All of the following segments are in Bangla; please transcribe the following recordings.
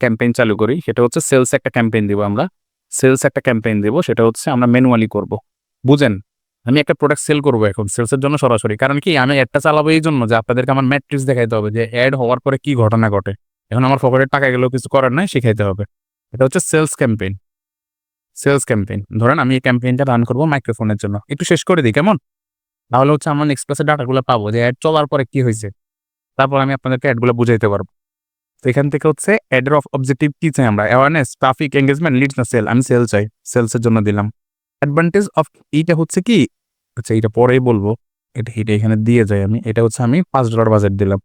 ক্যাম্পেইন চালু করি, সেটা হচ্ছে সেলস একটা ক্যাম্পেইন দিব আমরা। সেলস একটা ক্যাম্পেইন দিব, সেটা হচ্ছে আমরা ম্যানুয়ালি করব। বুঝেন? আমি একটা প্রোডাক্ট সেল করব এখন সেলসের জন্য সরাসরি। কারণ কি আমি অ্যাডটা চালাবো এই জন্য যে আপনাদেরকে আমার ম্যাট্রিক্স দেখাইতে হবে যে অ্যাড হওয়ার পরে কি ঘটনা ঘটে। এখন আমার পকেটে টাকা গেলেও কিছু করার নাই, শিখাইতে হবে। এটা হচ্ছে সেলস ক্যাম্পেইন। সেলস ক্যাম্পেইন ধরেন আমি এই ক্যাম্পেইনটা রান করব মাইক্রোফোনের জন্য। একটু শেষ করে দিই কেমন? তাহলে হচ্ছে আমার নেক্সট ক্লাসের ডাটাগুলো পাবো যে অ্যাড চলার পরে কি হইছে। তারপর আমি আপনাদেরকে অ্যাডগুলো বুঝাইতে পারবো। তো এখান থেকে হচ্ছে অ্যাডের অবজেক্টিভ কি চাই আমরা? অ্যাওয়ারনেস, ট্রাফিক, এনগেজমেন্ট, লিডস না সেল? আমি সেল চাই। সেলসের জন্য দিলাম। অ্যাডভান্টেজ অফ এইটা হচ্ছে কি? আচ্ছা এটা পরেই বলবো। এটা এখানে দিয়ে যাই আমি। এটা হচ্ছে আমি $5 বাজেট দিলাম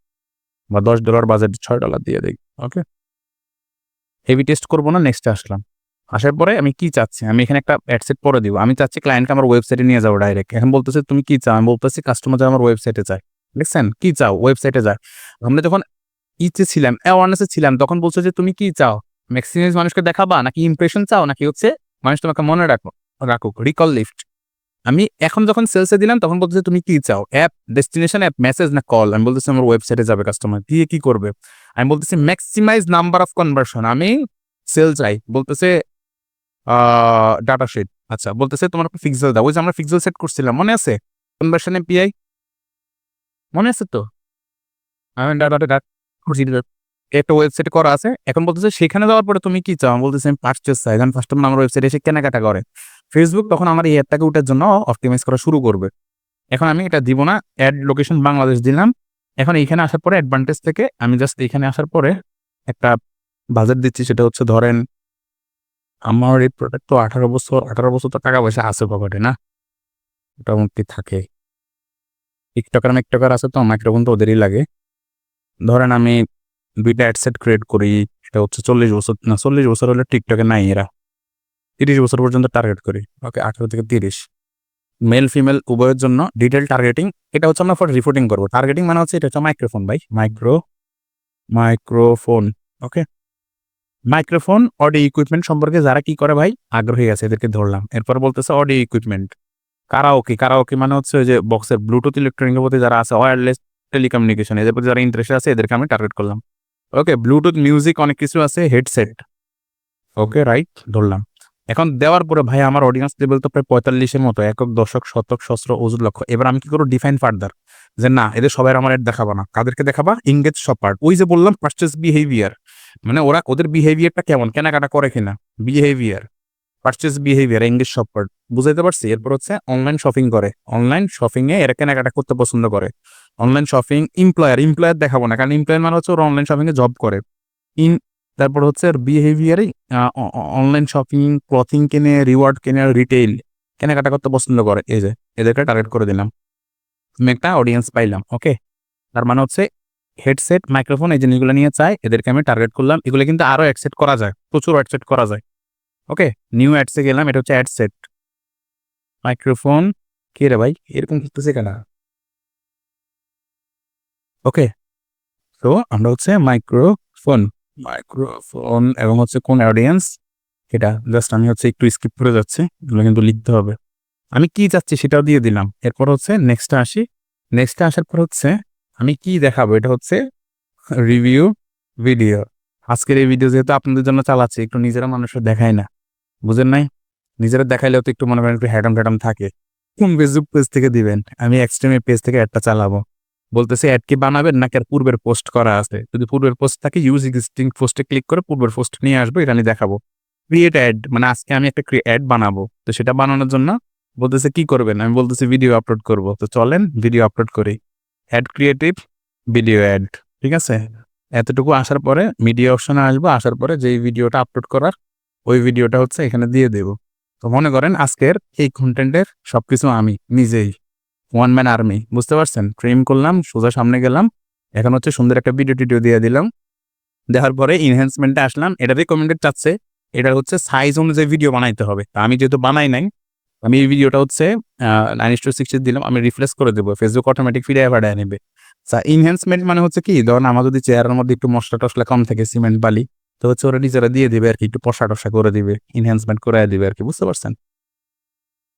বা $10 বাজেট $6 দিয়ে দেই। ওকে? হেভি টেস্ট করব না, নেক্সটে আসলাম। আসার পরে আমি কি চাচ্ছি? আমি এখানে একটা অ্যাড সেট পরে দিব। আমি চাচ্ছি ক্লায়েন্টকে আমার ওয়েবসাইটে নিয়ে যাবো ডাইরেক্ট। এখন বলতেছে তুমি কি চাও? আমি বলতেছি কাস্টমার যেন আমার ওয়েবসাইটে যায়। দেখছেন? কি চাও? ওয়েবসাইটে যায়। আমরা যখন ছিলাম, অ্যাওয়ারনেস এ ছিলাম, তখন বলছে যে তুমি কি চাও? মেক্সিমাইজ মানুষকে দেখাবা নাকি ইমপ্রেশন চাও নাকি হচ্ছে মানুষ তোমাকে মনে রাখুক, রিকল লিফট। আমি এখন যখন সেলসে দিলাম তখন বলতেছে তুমি কি চাও? অ্যাপ, ডেস্টিনেশন অ্যাপ, মেসেজ না কল? আমি বলতেছি আমার ওয়েবসাইটে যাবে কাস্টমার। দিয়ে কি করবে? আমি বলতেছি ম্যাক্সিমাইজ নাম্বার অফ কনভার্সন। আমি সেল চাই। বলতেছে আ ডাটা শিট। আচ্ছা বলতেছে তোমার পিক্সেল দাও। ওই যে আমরা পিক্সেল সেট করছিলাম মনে আছে? কনভার্সন এপিআই মনে আছে তো? আমি ডাটা করছি একটা ওয়েবসাইটে করা আছে। এখন বলতেছে সেখানে যাওয়ার পরে তুমি কি চাও? আমি বলতেছি আমি পারচেজ চাই। কারণ কাস্টমার আমার ওয়েবসাইটে এসে কেনাকাটা করে। Facebook তখন আমার এই অ্যাডটাকে ওটার জন্য অপটিমাইজ করা শুরু করবে। এখন আমি এটা দিব না। অ্যাড লোকেশন বাংলাদেশ দিলাম। এখন এইখানে আসার পরে অ্যাডভান্টেজ থেকে আমি জাস্ট এইখানে আসার পরে একটা বাজেট দিচ্ছি, সেটা হচ্ছে ধরেন আমার এই প্রোডাক্ট তো 18 বছর তো টাকা পয়সা আছে পকেটে না? মোটামুটি থাকে। টিকটকার আছে তো, মাইক্রোফোন তো ওদেরই লাগে। ধরেন আমি ২ টা অ্যাড সেট ক্রিয়েট করি। এটা হচ্ছে 40 বছর না 40 বছর হলে টিকটকে নাই এরা। 30 বছর পর্যন্ত টার্গেট করি। ওকে 18 থেকে 30। মেল ফিমেল উভয়ের জন্য ডিটেইল টার্গেটিং। এটা হচ্ছে আমরা রিপোর্টিং করব। টার্গেটিং মানে হচ্ছে এটা হচ্ছে মাইক্রোফোন ভাই। মাইক্রোফোন। ওকে? মাইক্রোফোন, অডিও ইকুইপমেন্ট সম্পর্কে যারা কি করে ভাই আগ্রহী আছে এদেরকে ধরলাম। এরপর বলতেছে অডিও ইকুইপমেন্ট। কারাওকে মানে হচ্ছে ওই যে বক্সের ব্লুটুথ ইলেকট্রনিকের প্রতি যারা আছে, ওয়্যারলেস টেলিকমিউনিকেশন এদের প্রতি যারা ইন্টারেস্টেড আছে এদেরকে আমি টার্গেট করলাম। ওকে? ব্লুটুথ মিউজিক অনেক কিছু আছে, হেডসেট। Okay right? ধরলাম। এখন দেওয়ার পরে ভাই আমার অডিয়েন্স লেভেল তো প্রায় 45 এর মতো। একক, দশক, শতক, সহস্র, অযুত, লক্ষ। এবার আমি কি করব? ডিফাইন ফার্দার যে না এদের সবাই আমার এড দেখাবা না। কাদেরকে দেখাবা? Engage shopper. ওই যে বললাম পারচেজ বিহেভিয়ার, মানে ওদের বিহেভিয়ারটা কেমন, কেনাকাটা করে কিনা, behaviour, purchase behaviour, engage shopper. বুঝাইতে পারছি? এরপর হচ্ছে অনলাইন শপিং করে। অনলাইন শপিং এ এরা কেনাকাটা করতে পছন্দ করে। অনলাইন শপিং এমপ্লয়ার দেখাবো না, কারণ এমপ্লয়ার মানে হচ্ছে ওরা অনলাইন শপিং এ জব করে। ইন তারপর হচ্ছে বিহেভিয়ারে অনলাইন শপিং, ক্লথিং কেনে, রিওয়ার্ড কেনে, রিটেইল কেনাকাটা করতে পছন্দ করে। এই যে এদেরকে টার্গেট করে দিলাম। আমি একটা অডিয়েন্স পাইলাম। ওকে? তার মানে হচ্ছে হেডসেট, মাইক্রোফোন এই জিনিসগুলো নিয়ে চাই, এদেরকে আমি টার্গেট করলাম। এগুলো কিন্তু আরো অ্যাড সেট করা যায়, প্রচুর অ্যাড সেট করা যায়। ওকে? নিউ অ্যাডসে গেলাম। এটা হচ্ছে অ্যাড সেট। মাইক্রোফোন কি রে ভাই এরকম করতেছে কেন? ওকে? তো আমরা হচ্ছে মাইক্রোফোন এবং হচ্ছে কোন অডিয়েন্স এটা জাস্ট আমি হচ্ছে একটু স্কিপ করে যাচ্ছি। এগুলো কিন্তু লিখতে হবে। আমি কি চাচ্ছি সেটাও দিয়ে দিলাম। এরপর হচ্ছে নেক্সটে আসি। নেক্সটে আসার পর হচ্ছে আমি কি দেখাবো? এটা হচ্ছে রিভিউ ভিডিও। আজকের এই ভিডিও যেহেতু আপনাদের জন্য চালাচ্ছি, একটু নিজেরা মানুষের দেখাই না। বুঝেন নাই? নিজেরা দেখাইলেও তো একটু মনে করেন একটু হ্যাডাম থাকে। কোন ফেসবুক পেজ থেকে দিবেন? আমি এক্সট্রিম পেজ থেকে অ্যাডটা চালাবো। বলতেছে অ্যাড কি বানাবেন নাকি আর পূর্বের পোস্ট করা আছে? যদি পূর্বের পোস্ট থাকে ইউজ এক্সিস্টিং পোস্টে ক্লিক করে পূর্বের পোস্ট নিয়ে আসবো, এটা আমি দেখাবো। ক্রিয়েট অ্যাড মানে আজকে আমি একটা অ্যাড বানাবো। তো সেটা বানানোর জন্য বলতেছে কি করবেন? আমি বলতেছি ভিডিও আপলোড করব। তো চলেন ভিডিও আপলোড করি। Ad creative video ad. ঠিক আছে? এতটুকু আসার পরে মিডিয়া অপশনে আসবো। আসার পরে যেই ভিডিওটা আপলোড করার ওই ভিডিওটা হচ্ছে এখানে দিয়ে দেব। তো মনে করেন আজকের এই কনটেন্টের সবকিছু আমি নিজেই ওয়ান ম্যান আর্মি। বুঝতে পারছেন? ট্রিম করলাম, সোজা সামনে গেলাম। এখন হচ্ছে সুন্দর একটা ভিডিও দিয়ে দিলাম। দেওয়ার পরে এনহ্যান্সমেন্টে আসলাম। এটা রিকমেন্ডেড চাচ্ছে। এটা হচ্ছে সাইজ অনুযায়ী ভিডিও বানাইতে হবে। তা আমি যেহেতু বানাই নাই, আমি এই ভিডিওটা হচ্ছে 9:60 দিলাম। আমি রিফ্রেশ করে দেবো। ফেসবুক অটোমেটিক ফিরিয়ে পাঠায় নেবে। এনহ্যান্সমেন্ট মানে হচ্ছে কি, ধরেন আমার যদি চেয়ারের মধ্যে একটু মশলা টসলা কম থাকে, সিমেন্ট বালি, তো হচ্ছে ওরা নিজেরা দিয়ে দিবে আর কি, একটু পশা টসা করে দিবে, এনহ্যান্সমেন্ট করে দিবে আর কি। বুঝতে পারছেন?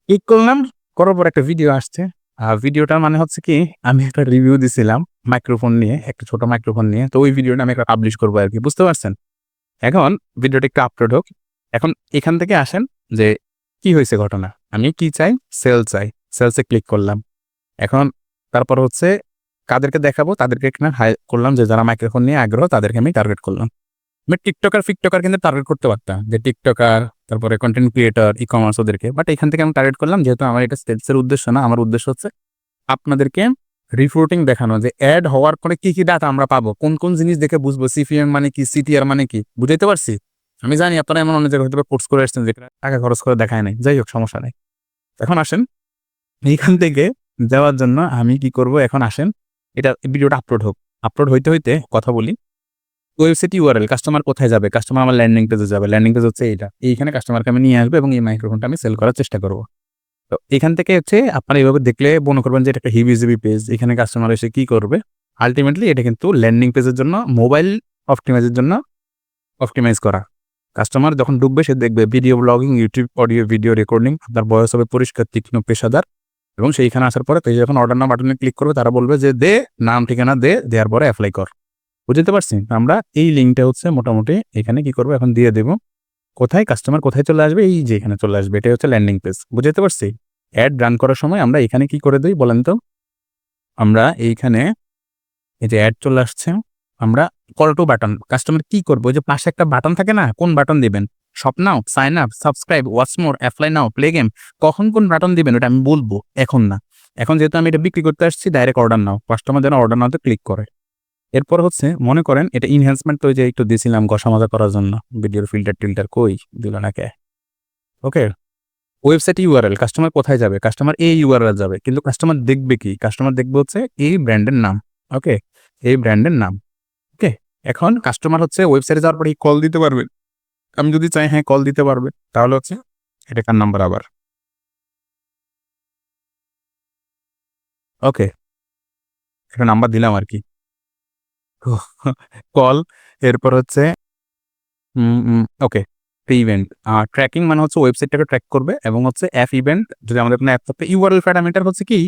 ক্লিক করলাম, করার পর একটা ভিডিও আসছে। ভিডিওটা মানে হচ্ছে কি, আমি একটা রিভিউ দিছিলাম মাইক্রোফোন নিয়ে, একটা ছোট মাইক্রোফোন নিয়ে। তো ওই ভিডিওটা আমি একটা পাবলিশ করবো আর কি। বুঝতে পারছেন? এখন ভিডিওটি একটু আপলোড হোক। এখন এখান থেকে আসেন যে কি হয়েছে ঘটনা। আমি কি চাই? সেল চাই। সেলসে ক্লিক করলাম। এখন তারপর হচ্ছে কাদেরকে দেখাবো? তাদেরকে এখানে হাই করলাম যে যারা মাইক্রোফোন নিয়ে আগ্রহ তাদেরকে আমি টার্গেট করলাম। আমি টিকটকার কিন্তু টার্গেট করতে পারতাম যে টিকটকার, তারপরে কন্টেন্ট ক্রিয়েটর, ই-কমার্স ওদেরকে। বাট এখান থেকে আমি টার্গেট করলাম যেহেতু আমার এটা সেলসের উদ্দেশ্য না, আমার উদ্দেশ্য হচ্ছে আপনাদেরকে রিপোর্টিং দেখানো যে এড হওয়ার পরে কি, কি ডাটা আমরা পাবো, কোন, কোন জিনিস দেখে বুঝবো সিপিএম মানে কি, সিটিআর মানে কি, বুঝাইতে পারছি? আমি জানি আপনারা এমন অনেক জায়গায় হয়তো কোর্স করে আসছেন যেখানে টাকা খরচ করে দেখায় নাই। যাই হোক সমস্যা নাই। এখন আসেন এইখান থেকে যাওয়ার জন্য আমি কি করব? এখন আসেন এটা ভিডিওটা আপলোড হোক। আপলোড হইতে, হইতে কথা বলি। ওয়েবসাইট ইউআরএল কাস্টমার কোথায় যাবে? কাস্টমার আমার ল্যান্ডিং পেজে যাবে। ল্যান্ডিং পেজ হচ্ছে এইটা। এইখানে কাস্টমারকে আমি নিয়ে আসবো এবং এই মাইক্রোফোনটা আমি সেল করার চেষ্টা করব। তো এখান থেকে হচ্ছে আপনারা এভাবে দেখলে মনে করবেন যে এটা একটা হিবিজিবি পেজ। এখানে কাস্টমার এসে কি করবে? আল্টিমেটলি এটা কিন্তু ল্যান্ডিং পেজের জন্য মোবাইল অপটিমাইজের জন্য অপটিমাইজ করা। কাস্টমার যখন ঢুকবে সে দেখবে video blogging, YouTube audio video recording, আপনার ভয়েস হবে পরিষ্কার, তীক্ষ্ণ, পেশাদার এবং সেইখানে আসার পরে তুই যখন অর্ডার নাও বাটনে ক্লিক করবে তারা বলবে যে দে, নাম ঠিকানা দে, দেওয়ার পরে এপ্লাই কর। বুঝতে পারছি? আমরা এই লিঙ্কটা হচ্ছে মোটামুটি এখানে কি করব এখন দিয়ে দেব। কোথায় কাস্টমার কোথায় চলে আসবে? এই যে এখানে চলে আসবে। এটাই হচ্ছে ল্যান্ডিং পেজ। বুঝতে পারছি? অ্যাড রান করার সময় আমরা এখানে কি করে দেই বলেন তো? আমরা এইখানে এই যে অ্যাড চলে আসছে, আমরা কল টু বাটন কাস্টমার কি করবে? ওই যে পাশে একটা বাটন থাকে না? কোন বাটন দিবেন? Shop now, sign up, subscribe, watch more, apply now, play game. কখন কোন বাটন দিবেন ওটা আমি বলবো, এখন না। এখন যেহেতু আমি এটা বিক্রি করতে আসছি ডাইরেক্ট অর্ডার নাও। কাস্টমার যেন অর্ডার নাওতে ক্লিক করে। এরপর হচ্ছে মনে করেন এটা এনহ্যান্সমেন্ট তো ওই যে একটু দিছিলাম ঘষা মাজা করার জন্য। ভিডিওর ফিল্টার কই দিল না কে? ওকে। ওয়েবসাইট ইউআরএল কাস্টমার কোথায় যাবে? কাস্টমার এই ইউআরএল যাবে। কিন্তু কাস্টমার দেখবে কি? কাস্টমার দেখবে হচ্ছে এই ব্র্যান্ডের নাম। ওকে? এই ব্র্যান্ডের নাম। ওকে? এখন কাস্টমার হচ্ছে ওয়েবসাইটে যাওয়ার পরে কল দিতে পারবে। আমি যদি চাই হ্যাঁ কল দিতে পারবে। তাহলে হচ্ছে এটা কার নাম্বার আবার? ওকে, একটা নাম্বার দিলাম আরকি। কল এরপর হচ্ছে ওকে। ইভেন্ট ট্র্যাকিং মানে হচ্ছে ওয়েবসাইটটাকে ট্র্যাক করবে এবং হচ্ছে অ্যাপ ইভেন্ট যদি আমাদের কোনো অ্যাপ থাকে ইউআরএল প্যারামিটার হচ্ছে কি?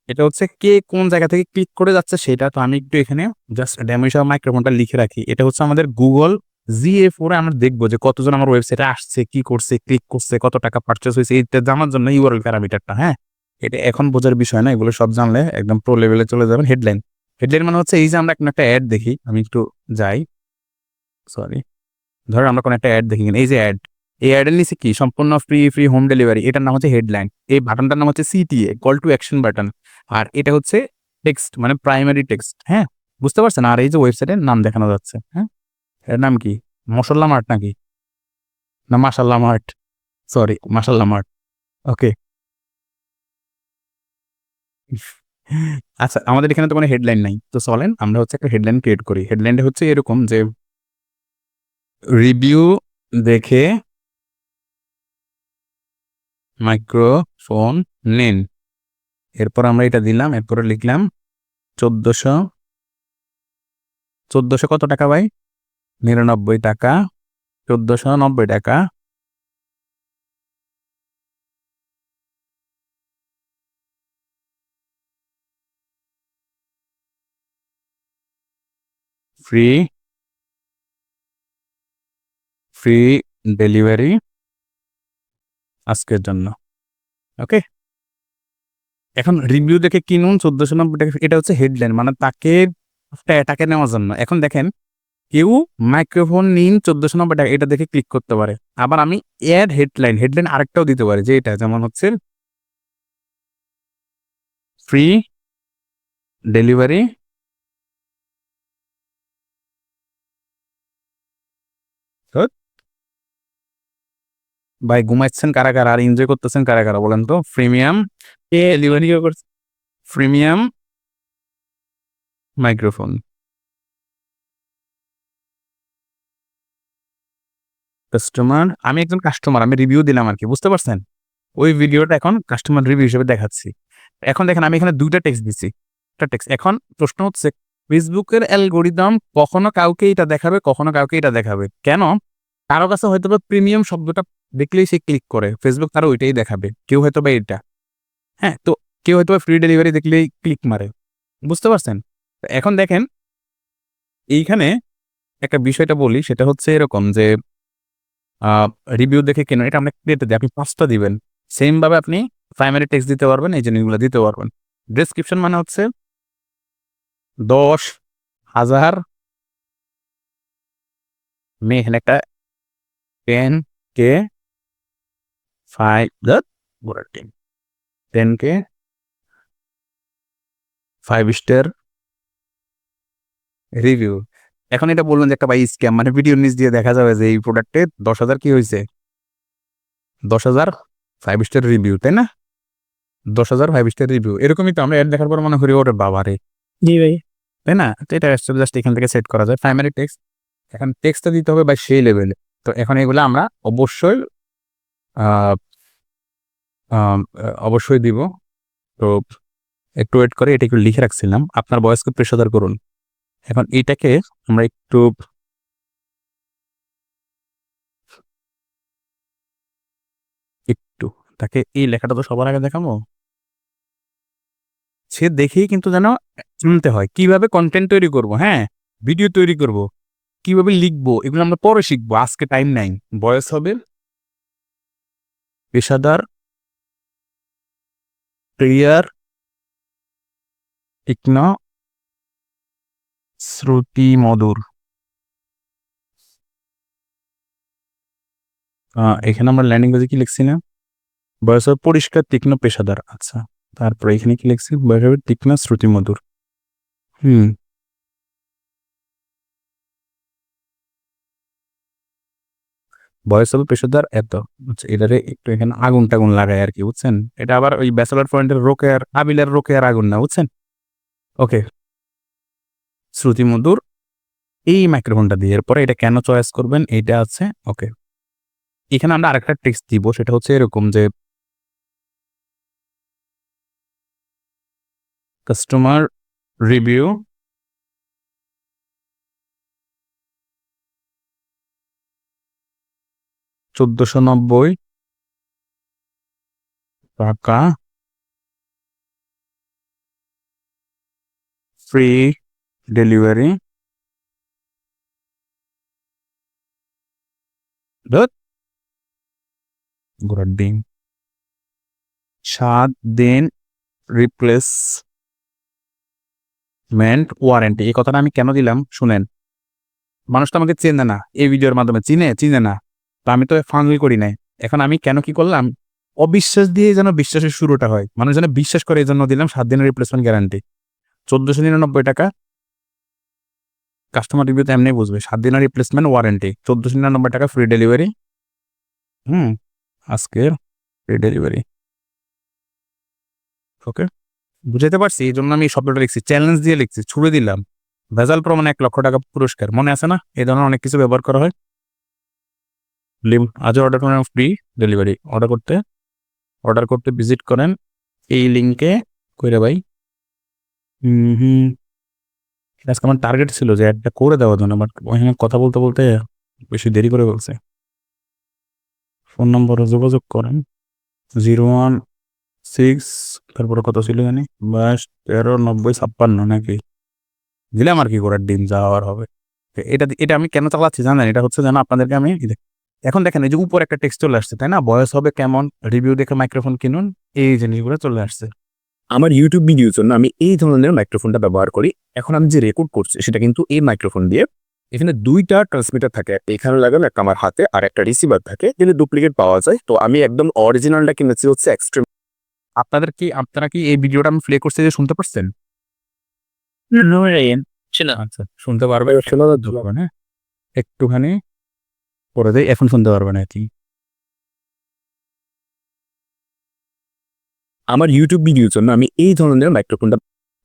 এটা হচ্ছে কে কোন জায়গা থেকে ক্লিক করে যাচ্ছে সেটা। তো আমি একটু এখানে জাস্ট ডেমো হিসাবে মাইক্রোফোনটা লিখে রাখি। এটা হচ্ছে আমাদের Google GA4 এ আমরা দেখব যে কতজন আমার ওয়েবসাইটে আসছে, কি করছে, ক্লিক করছে, কত টাকা পারচেজ হইছে এটা জানার জন্য ইউআরএল প্যারামিটারটা, হ্যাঁ? এটা এখন বোঝার বিষয় না। এগুলো সব জানলে একদম প্রো লেভেলে চলে যাবেন। হেডলাইন। হেডলাইন মানে হচ্ছে এই যে আমরা একটা অ্যাড দেখি। আমি একটু যাই। সরি। ধরেন আমরা কোনো একটা অ্যাড দেখি কিনা, এই যে অ্যাড, এই অ্যাডের নিচে কি সম্পূর্ণ ফ্রি হোম ডেলিভারি, এটার নাম হচ্ছে হেডলাইন। এই বাটনটার নাম হচ্ছে CTA, call to action button. আর এটা হচ্ছে টেক্সট মানে প্রাইমারি টেক্সট, হ্যাঁ? বুঝতে পারছেন? আর এই যে ওয়েবসাইটের নাম দেখানো যাচ্ছে, হ্যাঁ? এর নাম কি? মশল্লা মার্ট নাকি? না মাশাল্লাহ মার্ট? সরি মাশাল্লাহ মার্ট। ওকে। আচ্ছা আমাদের এখানে তো কোনো হেডলাইন নাই। তো চলেন আমরা হচ্ছে একটা হেডলাইন ক্রিয়েট করি। হেডলাইনটা হচ্ছে এরকম যে রিভিউ দেখে মাইক্রোফোন নিন। এরপর আমরা এটা দিলাম। এরপরে লিখলাম ১৪০০ কত টাকা ভাই? ৯৯ টাকা। ১৪৯০ টাকা। ফ্রি ফ্রি ডেলিভারি আজকের জন্য। ওকে? এখন রিভিউ দেখে কিনুন ১৪৯০ টাকা। এটা হচ্ছে হেডলাইন মানে তাকে নেওয়ার জন্য। এখন দেখেন কেউ মাইক্রোফোন নিন ১৪৯০ টাকা এটা দেখে ক্লিক করতে পারে। আবার আমি এড হেডলাইন আরেকটাও দিতে পারি যে এটা যেমন হচ্ছে ফ্রি ডেলিভারি ভাই ঘুমাচ্ছেন কারা, কারা? আর এনজয় করতেছেন কারা, কারা বলেন তো? প্রিমিয়াম কে ডেলিভারি কে করছে? Premium microphone. কাস্টমার আমি একজন কাস্টমার আমি রিভিউ দিলাম আরকি। বুঝতে পারছেন? ওই ভিডিওটা এখন কাস্টমার রিভিউ হিসেবে দেখাচ্ছি। এখন দেখেন আমি এখানে ২ টা টেক্সট দিছি। একটা টেক্সট। এখন প্রশ্ন হচ্ছে Facebook এর অ্যালগরিদম কখনো কাউকে এটা দেখাবে, কখনো কাউকে এটা দেখাবে। কেন? কারো কাছে হয়তোবা প্রিমিয়াম শব্দটা দেখলেই সে ক্লিক করে। Facebook তারও ওইটাই দেখাবে। কেউ হয়তোবা এটা। হ্যাঁ? তো কেউ হয়তোবা ফ্রি ডেলিভারি দেখলেই ক্লিক মারে। বুঝতে পারছেন? তো এখন দেখেন এইখানে একটা বিষয়টা বলি, সেটা হচ্ছে এরকম যে রিভিউ দেখে কেন এটা আমরা ক্রিয়েটে দিই, আপনি 5টা দিবেন। সেম ভাবে আপনি প্রাইমারি টেক্সট দিতে পারবেন, এই জিনিসগুলো দিতে পারবেন। ডেসক্রিপশন মানে হচ্ছে 10,000 এখানে একটা 10K 10K 5 স্টার রিভিউ। এখন এটা বলবেন যে একটা ভাই স্ক্যাম, মানে ভিডিও নিচ দিয়ে দেখা যাবে যে এই প্রোডাক্টে 10,000 কি হয়েছে, 10,000 5 স্টার রিভিউ, তাই না? 10,000 5 স্টার রিভিউ, এরকমই তো আমরা অ্যাড দেখার পর মনে করি ওরে বাবা রে, জি ভাই। তাই না? তো এটা জাস্ট এখান থেকে সেট করা যায় প্রাইমারি টেক্সট। এখন টেক্সটটা দিতে হবে বা সেই লেভেলে। তো এখন এগুলো আমরা অবশ্যই আহ, অবশ্যই দিব। তো একটু ওয়েট করে এটা একটু লিখে রাখছিলাম, আপনার ভয়েসকে পেশাদার করুন। এখন এটাকে আমরা একটু তাকে এই লেখাটা তো সবার আগে দেখাবো, সে দেখেই কিন্তু যেন চিনতে হয় কিভাবে কন্টেন্ট তৈরি করব। হ্যাঁ, ভিডিও তৈরি করব, কিভাবে লিখবো, এগুলো আমরা পরে শিখবো, আজকে টাইম নাই। ভয়েস হবে পেশাদার, ক্লিয়ার, তীক্ষ্ণ, শ্রুতি মধুর। এখানে আমরা ল্যান্ডিং পেজে কি লিখছি না, ভয়েস হবে পরিষ্কার, তীক্ষ্ণ, পেশাদার। আচ্ছা, তারপরে এখানে কি লিখছি, ভয়েস হবে তীক্ষ্ণ, শ্রুতি মধুর। হুম, ভয়েস হবে পেশাদার এত। আচ্ছা, এটারে একটু এখানে আগুন টাগুন লাগায় আর কি, বুঝছেন? এটা আবার ওই ব্যাচেলার পয়েন্টের রোকেয়ার আবিলার রোকেয়ার আগুন না, বুঝছেন? ওকে, শ্রুতি মধুর এই মাইক্রোফোনটা দিয়ে। এরপরে এটা কেন চয়েস করবেন এইটা আছে। ওকে, এখানে আমরা আরেকটা টেক্সট দিব, সেটা হচ্ছে এরকম যে কাস্টমার রিভিউ 1,490 টাকা, ফ্রি ডেলিভারি, ঘোড়ার ডিম, 7 দিন রিপ্লেসমেন্ট ওয়ারেন্টি। এই কথাটা আমি কেন দিলাম শুনেন, মানুষ তো আমাকে চেনে না, এই ভিডিওর মাধ্যমে চিনে না, তো আমি তো ফাঙ্গি করি নাই। এখন আমি কেন কি করলাম, অবিশ্বাস দিয়ে যেন বিশ্বাসের শুরুটা হয়, মানুষ যেন বিশ্বাস করে, এই জন্য দিলাম 7 দিনের রিপ্লেসমেন্ট গ্যারান্টি, 1,499 টাকা। কাস্টমার রিভিউ তো এমনি বুঝবে, 7 দিনের রিপ্লেসমেন্ট ওয়ারেন্টি, 1,499 টাকা, ফ্রি ডেলিভারি। আজকের ফ্রি ডেলিভারি। ওকে, বুঝাইতে পারছি? এই জন্য আমি এই শব্দটা লিখছি, চ্যালেঞ্জ দিয়ে লিখছি, ছুড়ে দিলাম। ভেজাল প্রমাণে 1,00,000 টাকা পুরস্কার, মনে আছে না? এই ধরনের অনেক কিছু ব্যবহার করা হয়। আজ অর্ডার করেন, ফ্রি ডেলিভারি। অর্ডার করতে ভিজিট করেন এই লিঙ্কে। কইরে ভাই, হুম, আজকে আমার টার্গেট ছিল যে একটা করে দেওয়ার জন্য, বাট ওইখানে কথা বলতে বলতে বেশি দেরি করে বলছে। ফোন নম্বরে যোগাযোগ করেন 016, তারপরে কত ছিল জানি, 22 13 90 56 নাকি, দিলাম আর কি করার, ডিম যাওয়ার হবে। তো এটা আমি কেন চালাচ্ছি জানেন, এটা হচ্ছে যেন আপনাদেরকে আমি এখন দেখেন এই যে উপর একটা টেক্সট চলে আসছে, তাই না? বয়স হবে কেমন, রিভিউ দেখে মাইক্রোফোন কিনুন, এই জিনিসগুলো চলে আসছে। আমার ইউটিউব ভিডিওর জন্য আমি এই ধরনের মাইক্রোফোনটা ব্যবহার করি। এখন আমি যে রেকর্ড করছি সেটা কিন্তু এই মাইক্রোফোন দিয়ে। এখানে 2টা ট্রান্সমিটার থাকে, একটা এখানে লাগানো, একটা আমার হাতে, আর একটা রিসিভার থাকে, কিন্তু ডুপ্লিকেট পাওয়া যায়। তো আমি একদম অরিজিনালটা কিনেছি হচ্ছে এক্সট্রিম। আপনারা কি এই ভিডিওটা আমি প্লে করছি যে শুনতে পাচ্ছেন? আচ্ছা, শুনতে পারবে, হ্যাঁ, একটুখানি পরে দেয়, এখন শুনতে পারবেন আর কি। আমার ইউটিউব ভিডিওর জন্য আমি এই ধরনের মাইক্রোফোনটা।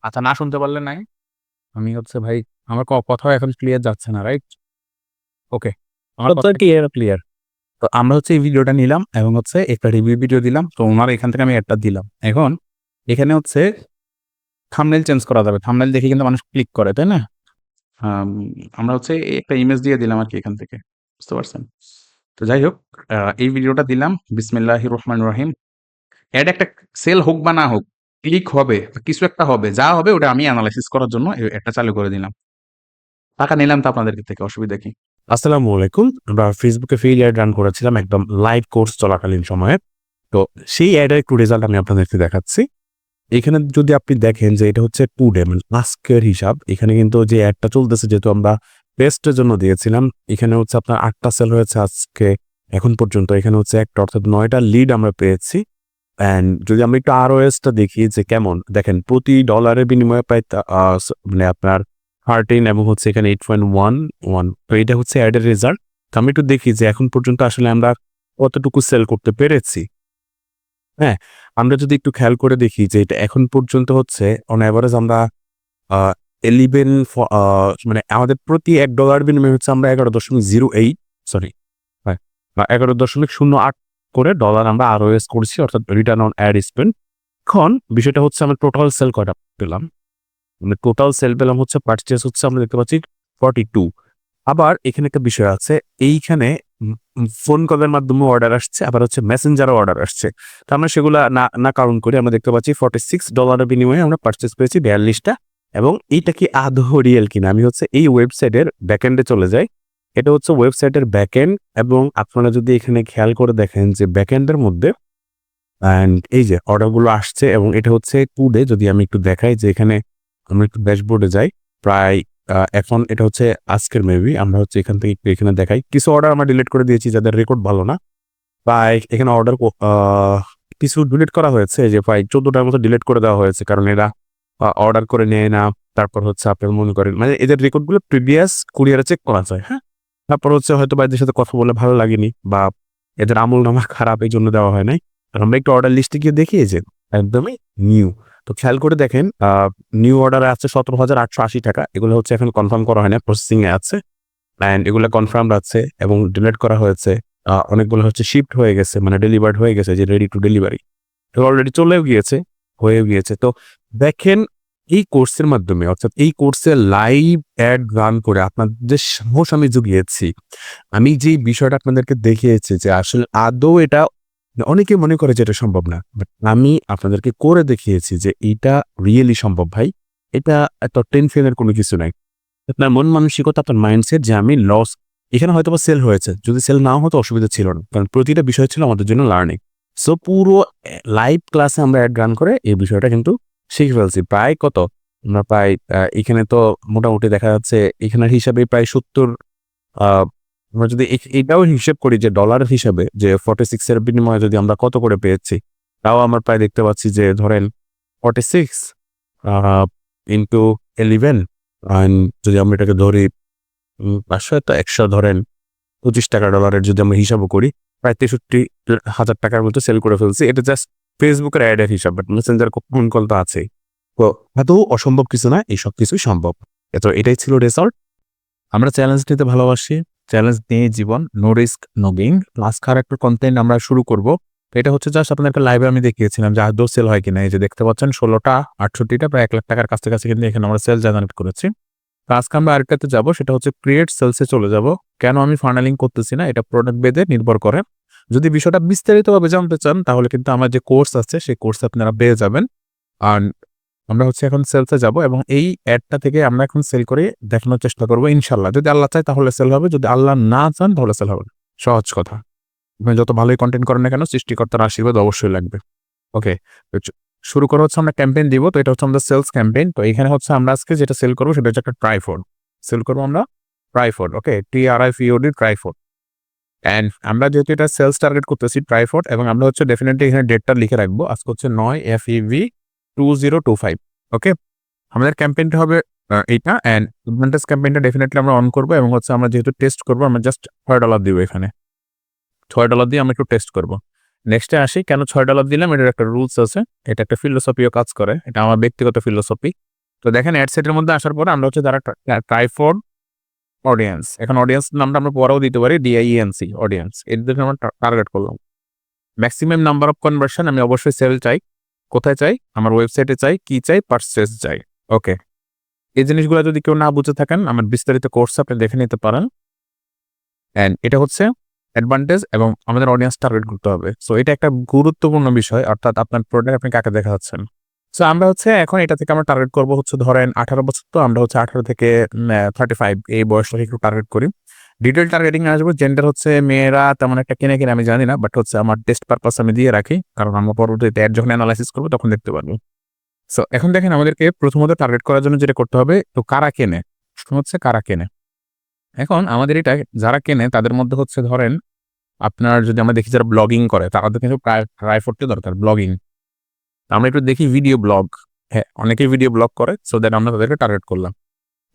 আচ্ছা, না শুনতে পারলে নাই, আমি হচ্ছে ভাই, আমার কথাও এখন ক্লিয়ার যাচ্ছে না, রাইট? ওকে, আমার কথা ক্লিয়ার। তো আমরা হচ্ছে এই ভিডিওটা নিলাম এবং হচ্ছে একটা রিভিউ ভিডিও দিলাম, তো ওনার এখান থেকে আমি একটা দিলাম। এখন এখানে হচ্ছে থাম্বনেল চেঞ্জ করা যাবে, থাম্বনেল দেখে কিন্তু মানুষ ক্লিক করে, তাই না? আমরা হচ্ছে একটা ইমেজ দিয়ে দিলাম আর কি এখান থেকে, বুঝতে পারছেন? তো যাই হোক, এই ভিডিওটা দিলাম, বিসমিল্লাহির রহমানির রহিম। অ্যাড একটা সেল হোক বা না হোক, ক্লিক হবে, কিছু একটা হবে, যা হবে ওটা আমি অ্যানালাইসিস করার জন্য একটা চালু করে দিলাম। টাকা নিলাম তো আপনাদের থেকে, অসুবিধা কি? আসসালামু আলাইকুম। আমরা ফেসবুকে ফ্রি অ্যাড রান করেছিলাম একদম লাইভ কোর্স চলাকালীন সময়ে। তো সেই অ্যাডের একটু রেজাল্ট আমি আপনাদেরকে দেখাচ্ছি। এখানে যদি আপনি দেখেন যে এটা হচ্ছে টুডে মানে আজকের হিসাব। এখানে কিন্তু যে অ্যাডটা চলতেছে যেহেতু আমরা টেস্টের জন্য দিয়েছিলাম, এখানে হচ্ছে আপনার ৮ টা সেল হয়েছে আজকে এখন পর্যন্ত। এখানে হচ্ছে একটা অর্থাৎ ৯ টা লিড আমরা পেয়েছি। অ্যান্ড যদি আমরা একটু ROS টা দেখি যে কেমন, দেখেন প্রতি ডলারের বিনিময়ে প্রায় মানে আপনার 13 এবং হচ্ছে এখানে 8.11। তো এটা হচ্ছে অ্যাডের রেজাল্ট। তো আমি একটু দেখি যে এখন পর্যন্ত আসলে আমরা কতটুকু সেল করতে পেরেছি। হ্যাঁ, আমরা যদি একটু খেয়াল করে দেখি যে এটা এখন পর্যন্ত হচ্ছে অন এভারেজ আমরা আ 11 মানে আমাদের প্রতি $1 বিনিময়ে হচ্ছে আমরা 11.08 সরি হ্যাঁ, 11.08 করে ডলার আমরা ROS করছি অর্থাৎ রিটার্ন অন অ্যাড স্পেন্ড। এখন বিষয়টা হচ্ছে আমরা টোটাল সেল কয়টা পেলাম? মানে টোটাল সেল পেলাম হচ্ছে পারচেজ হচ্ছে আমরা দেখতে পাচ্ছি 42। আবার এখানে একটা বিষয় আছে। এইখানে ফোন কলের মাধ্যমে অর্ডার আসছে, আবার হচ্ছে মেসেঞ্জারও অর্ডার আসছে। তো আমরা সেগুলা না কাউন্ট করে আমরা দেখতে পাচ্ছি $46 বিনিময়ে আমরা পারচেজ পেয়েছি 42 টা। এবং এইটা কি আদৌ রিয়েল কিনা? আমি হচ্ছে এই ওয়েবসাইটের ব্যাকএন্ডে চলে যাই। এটা হচ্ছে ওয়েবসাইটের ব্যাকএন্ড এবং আপনারা যদি এখানে খেয়াল করে দেখেন যে ব্যাকএন্ডের মধ্যে অ্যান্ড এই যে অর্ডারগুলো আসছে এবং এটা হচ্ছে টুডে। যদি আমি একটু দেখাই যে এখানে আমরা একটু ড্যাশবোর্ডে যাই, প্রায় এখন এটা হচ্ছে আজকের মেবি আমরা হচ্ছে এখান থেকে একটু এখানে দেখাই। কিছু অর্ডার আমরা ডিলিট করে দিয়েছি যাদের রেকর্ড ভালো না। প্রায় এখানে অর্ডার কিছু ডিলিট করা হয়েছে যে প্রায় 14টার মতো ডিলিট করে দেওয়া হয়েছে। কারণ এরা অর্ডার করে নেয় না। তারপর হচ্ছে আপনার মনে করেন মানে এদের রেকর্ডগুলো প্রিভিয়াস কুরিয়ারে চেক করা যায়, হ্যাঁ? তারপর হচ্ছে হয়তোবা এদের সাথে কথা বলে ভালো লাগেনি বা এদের আমলনামা খারাপ এইজন্য দেওয়া হয় নাই। আমরা একটু অর্ডার লিস্টে গিয়ে দেখি যে একদমই নিউ। তো খেয়াল করে দেখেন নিউ অর্ডারে আছে ৳17,880। এগুলো হচ্ছে এখন কনফার্ম করা হয় না, প্রসেসিং এ আছে। অ্যান্ড এগুলো কনফার্মড আছে এবং ডিলিট করা হয়েছে। অনেকগুলো হচ্ছে শিফট হয়ে গেছে মানে ডেলিভার্ড হয়ে গেছে যে রেডি টু ডেলিভারি। তো অলরেডি চলেও গিয়েছে, হয়েও গিয়েছে। তো দেখেন এই কোর্সের মাধ্যমে অর্থাৎ এই কোর্সে লাইভ অ্যাড রান করে আপনাদের যে সাহস আমি জুগিয়েছি, আমি যেই বিষয়টা আপনাদেরকে দেখিয়েছি যে আসলে আদৌ এটা অনেকে মনে করে যে এটা সম্ভব না। বাট আমি আপনাদেরকে করে দেখিয়েছি যে এটা রিয়েলি সম্ভব ভাই। এটা এত টেনশনের কোনো কিছু নাই। আপনার মন মানসিকতা, আপনার মাইন্ডসেট যে আমি লস এখানে হয়তোবা সেল হয়েছে। যদি সেল নাও হতো অসুবিধা ছিল না। কারণ প্রতিটা বিষয় ছিল আমাদের জন্য লার্নিং। সো পুরো লাইভ ক্লাসে আমরা অ্যাড রান করে এই বিষয়টা কিন্তু শিখে ফেলছি। প্রায় কত? আমরা প্রায় এখানে তো মোটামুটি দেখা যাচ্ছে এখানের হিসাবে প্রায় ৭০ আ আমরা যদি এটাও হিসেব করি যে ডলারের হিসাবে যে 46 এর বিনিময়ে যদি আমরা কত করে পেয়েছি, তাও আমরা প্রায় দেখতে পাচ্ছি যে ধরেন 46 আ ইনটু 11 অ্যান্ড যদি আমরা এটাকে ধরি ৫০০ তো ১০০ ধরেন $25 ডলারের যদি আমরা হিসাবও করি, প্রায় ৳৬৩,০০০ মতো সেল করে ফেলছি। এটা জাস্ট ফেসবুকের অ্যাডের হিসাব। বাট মেসেঞ্জার ফোন কল তো আছেই। তো আদৌ অসম্ভব কিছু না, এই সবকিছুই সম্ভব। তো এটাই ছিল রেজাল্ট। আমরা চ্যালেঞ্জ নিতে ভালোবাসি। চ্যালেঞ্জ নিয়ে জীবন। No risk, no gain. আজকের একটা কনটেন্ট আমরা শুরু করব। তো এটা হচ্ছে জাস্ট আপনাদেরকে লাইভে আমি দেখিয়েছিলাম যে আদৌ সেল হয় কিনা। এই যে দেখতে পাচ্ছেন ১৬ টা ৬৮ টা প্রায় ৳১,০০,০০০ কাছাকাছি কিন্তু এখানে আমরা সেল জেনারেট করেছি। তো আজকে আমরা আরেকটাতে যাব, সেটা হচ্ছে ক্রিয়েট সেলস এ চলে যাব। কেন আমি ফানেলিং করতেছি না, এটা প্রোডাক্ট বেদে নির্ভর করে। যদি বিষয়টা বিস্তারিতভাবে জানতে চান তাহলে কিন্তু আমার যে কোর্স আছে সেই কোর্সে আপনারা পেয়ে যাবেন। আর আমরা হচ্ছে এখন সেলসে যাব এবং এই অ্যাডটা থেকে আমরা এখন সেল করে দেখানোর চেষ্টা করব ইনশাআল্লাহ। যদি আল্লাহ চায় তাহলে সেল হবে, যদি আল্লাহ না চান তাহলে সেল হবে না। সহজ কথা। আপনি যত ভালোই কনটেন্ট করেন না কেন সৃষ্টিকর্তার আশীর্বাদ অবশ্যই লাগবে। ওকে, তো শুরু করা হচ্ছে, আমরা ক্যাম্পেইন দিব। তো এটা হচ্ছে আমাদের সেলস ক্যাম্পেইন। তো এখানে হচ্ছে আমরা আজকে যেটা সেল করব সেটা হচ্ছে একটা ট্রাইপড। সেল করব আমরা tripod. Okay, TRIPOD tripod. And আমরা যেহেতু এটা সেলস টার্গেট করতেছি ট্রাইপড এবং আমরা হচ্ছে ডেফিনিটলি এখানে ডেটটা লিখে রাখবো। আজকে হচ্ছে ৯ FEV 2025। ওকে, আমাদের ক্যাম্পেইনটা হবে এইটা। অ্যান্ড অ্যাডভান্টেজ ক্যাম্পেইনটা ডেফিনিটলি আমরা অন করব এবং হচ্ছে আমরা যেহেতু টেস্ট করব আমরা জাস্ট $৬ দিব এখানে। $৬ দিয়ে আমরা একটু টেস্ট করব। নেক্সটে আসি, কেন $৬ দিলাম এটার একটা রুলস আছে। এটা একটা ফিলোসফিও কাজ করে। এটা আমার ব্যক্তিগত ফিলোসফি। তো দেখেন অ্যাড সেটের মধ্যে আসার পরে আমরা হচ্ছে যারা ট্রাইপড অডিয়েন্স, এখন অডিয়েন্স নামটা আমরা পরেও দিতে পারি DIENC অডিয়েন্স। এদের আমরা টার্গেট করলাম। ম্যাক্সিমাম নাম্বার অফ কনভার্সন আমি অবশ্যই সেল চাই। কোথায় চাই? আমার ওয়েবসাইটে চাই। কি চাই? পারচেজ চাই। ওকে, এই জিনিসগুলো যদি কেউ না বুঝে থাকেন আমার বিস্তারিত কোর্স আপনি দেখে নিতে পারেন। অ্যান্ড এটা হচ্ছে অ্যাডভান্টেজ এবং আমাদের অডিয়েন্স টার্গেট করতে হবে। সো এটা একটা গুরুত্বপূর্ণ বিষয়, অর্থাৎ আপনার প্রোডাক্ট আপনি কাকে দেখাচ্ছেন। সো আমরা হচ্ছে এখন এটা থেকে আমরা টার্গেট করবো হচ্ছে ধরেন 18 বছর, তো আমরা হচ্ছে 18 থেকে 35 এই বয়সটাকে একটু টার্গেট করি। ডিটেল টার্গেটিং আসবো, জেন্ডার হচ্ছে মেয়েরা তেমন একটা কিনে কিনে আমি জানি না, বাট হচ্ছে আমার টেস্ট পারপাস আমি দিয়ে রাখি, কারণ আমরা পরবর্তীতে অ্যাড যখন অ্যানালাইসিস করবো তখন দেখতে পারবো। সো এখন দেখেন আমাদেরকে প্রথমত টার্গেট করার জন্য যেটা করতে হবে, তো কারা কেনে, প্রশ্ন হচ্ছে কারা কেনে। এখন আমাদের এটা যারা কেনে তাদের মধ্যে হচ্ছে ধরেন আপনার যদি আমরা দেখি যারা ব্লগিং করে তাদের কিন্তু প্রায় প্রায় 40 দরকার ব্লগিং। আমরা একটু দেখি ভিডিও ব্লগ, হ্যাঁ অনেকেই ভিডিও ব্লগ করে, সো দ্যাট আমরা তাদেরকে টার্গেট করলাম।